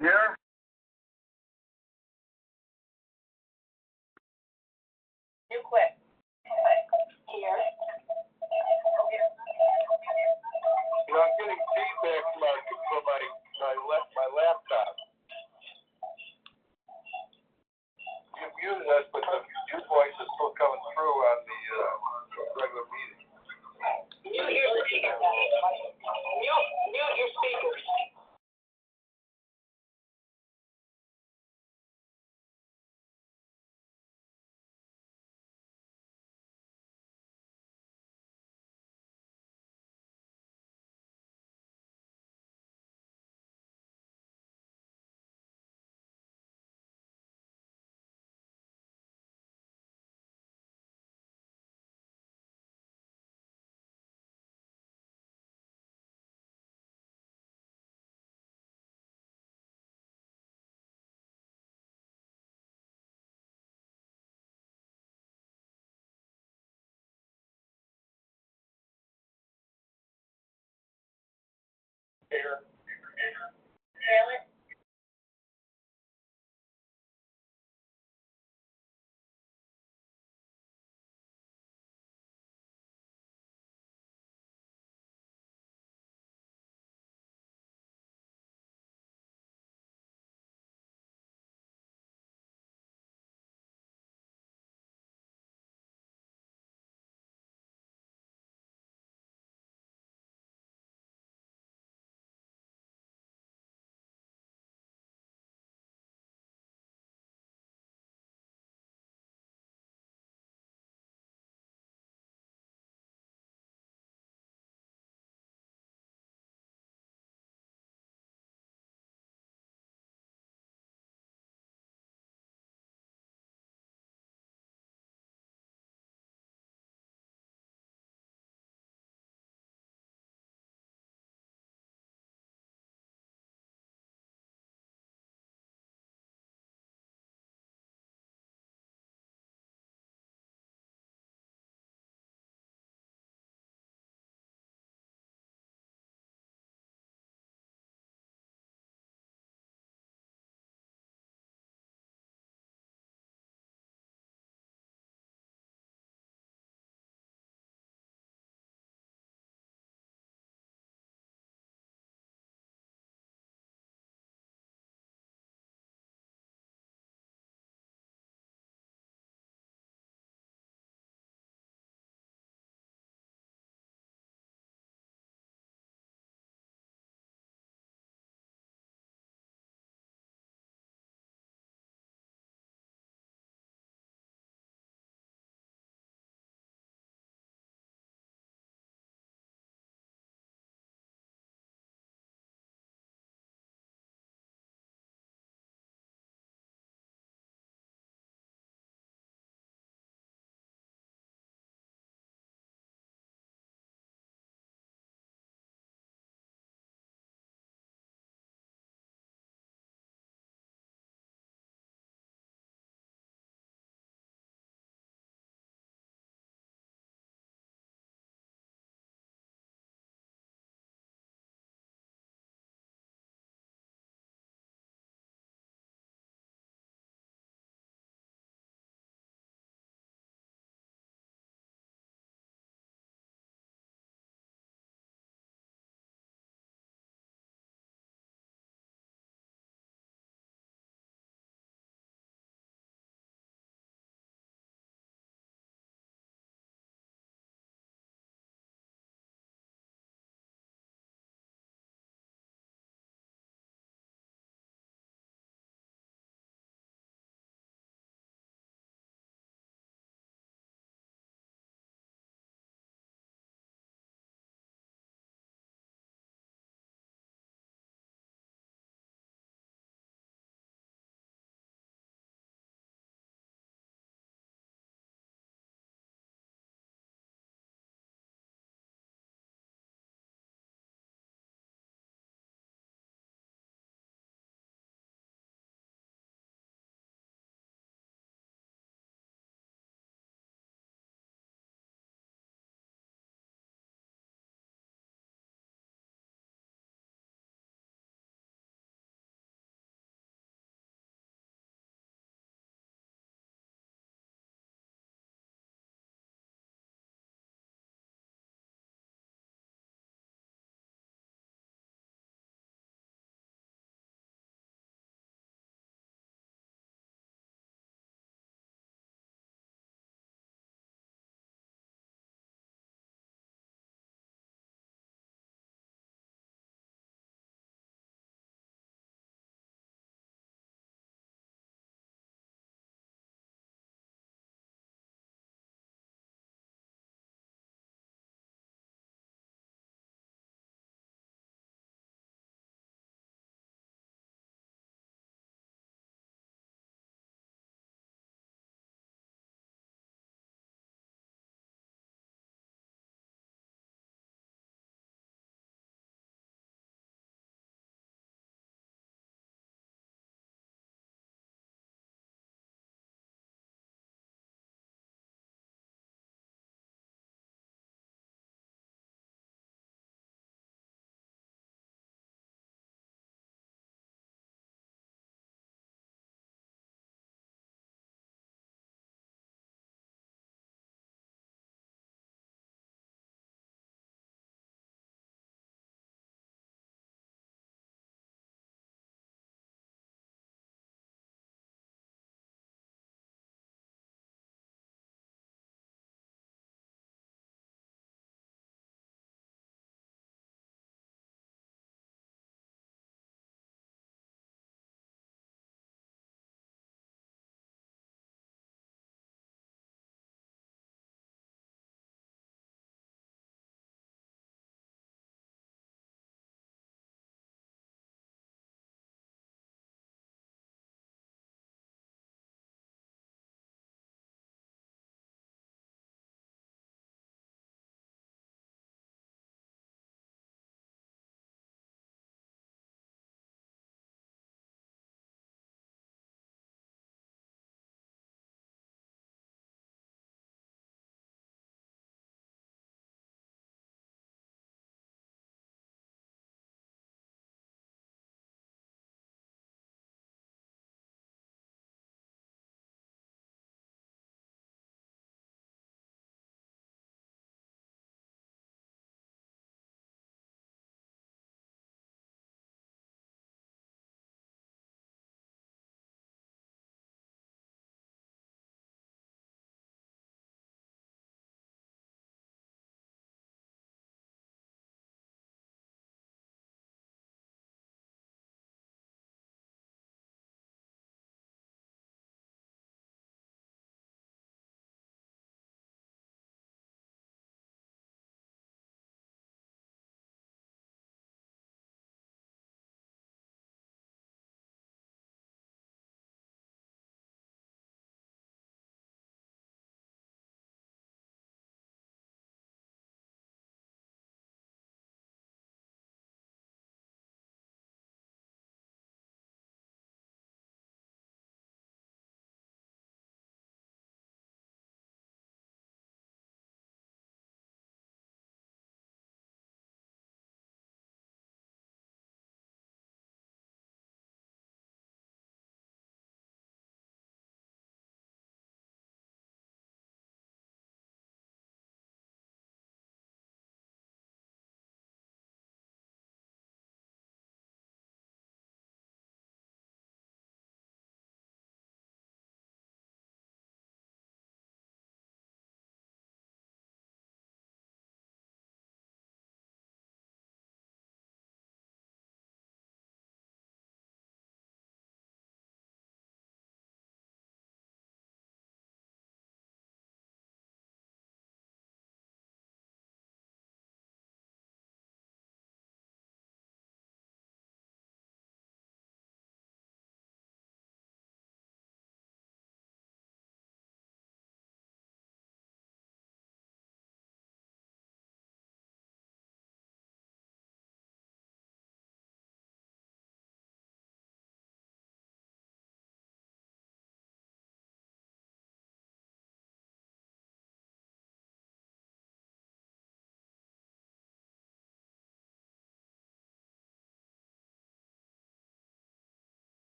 Here. You quit. Here. You know, I'm getting feedback from my laptop. You muted us, but your voice is still coming through on the regular meeting. Mute your speaker. Mute your speakers.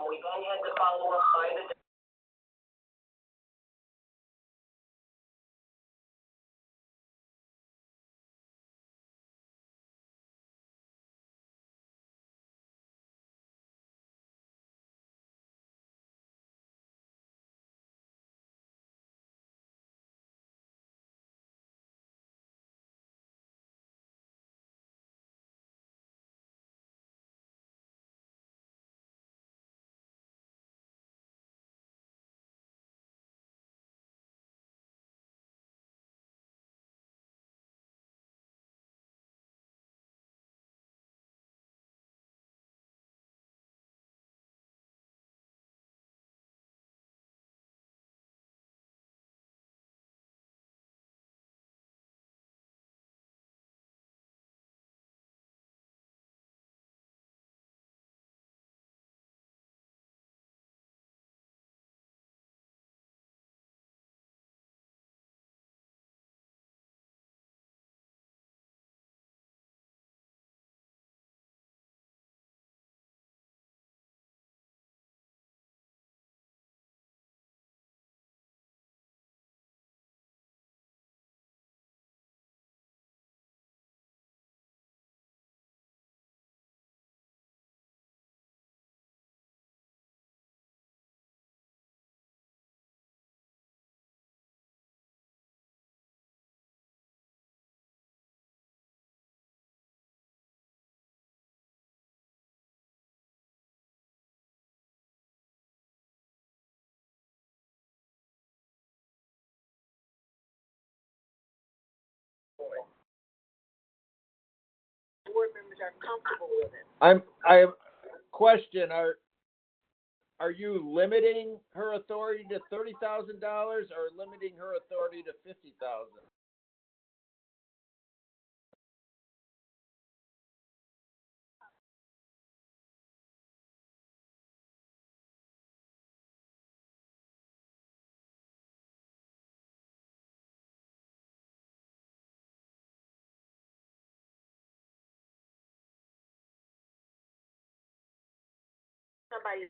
We then had to follow up by the board members are comfortable with it. I have a question. Are you limiting her authority to $30,000 or limiting her authority to $50,000? Somebody.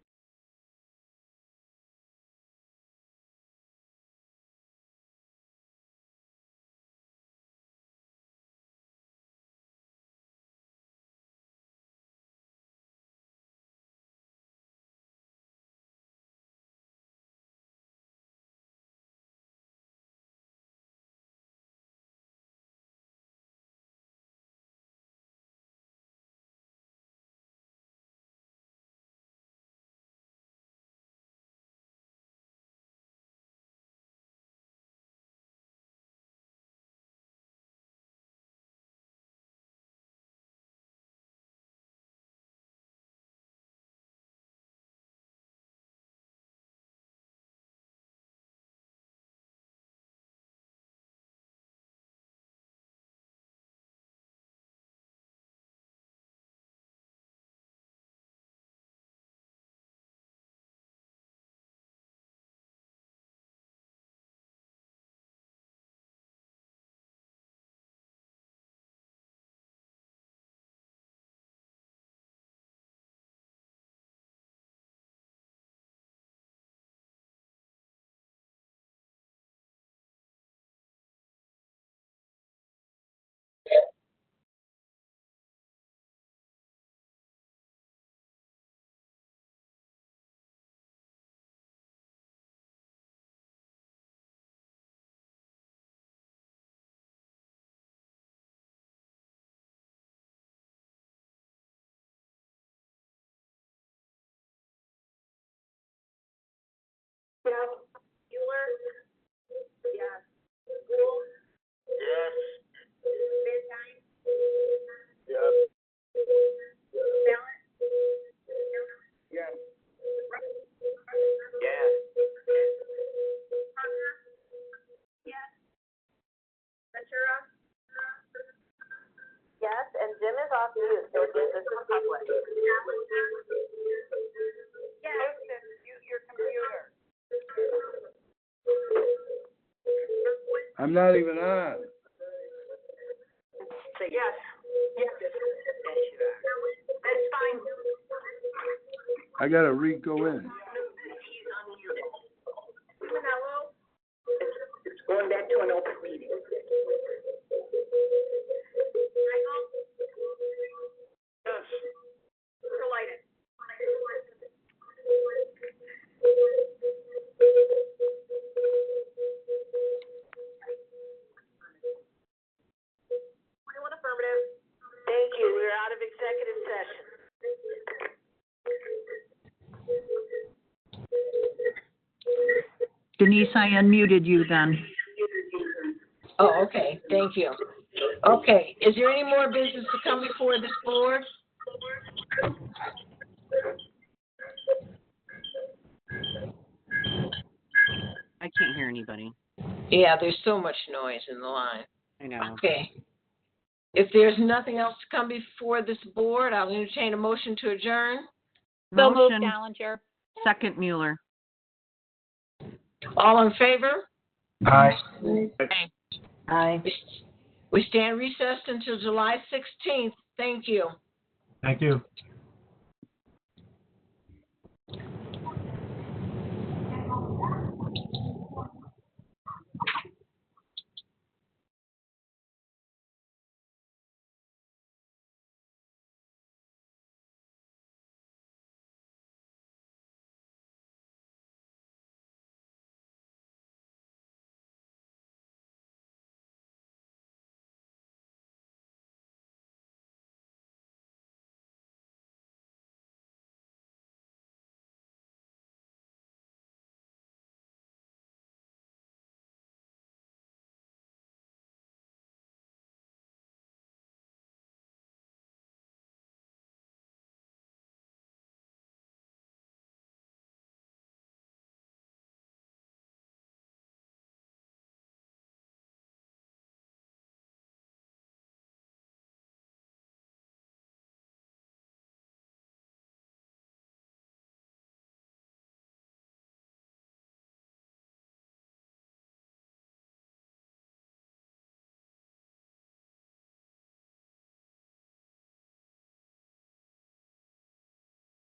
Yes. Yes. Midnight. Yes. Balance. Yes. Yes. Yes. Ventura. Yes, and Jim is off mute, so again, this is public. Yes. Mute your computer. I'm not even on. Say yes. Yes. Yes, you are. That's fine. I gotta go in. It's going back to an open meeting. Yes. Delighted. Affirmative. Thank you. We're out of executive session. Denise, I unmuted you then. Oh, okay. Thank you. Okay. Is there any more business to come before this board? I can't hear anybody. Yeah, there's so much noise in the line. I know. Okay. If there's nothing else to come before this board, I'll entertain a motion to adjourn. So moved, Ballinger. Second, Mueller. All in favor? Aye. Aye. We stand recessed until July 16th. Thank you. Thank you.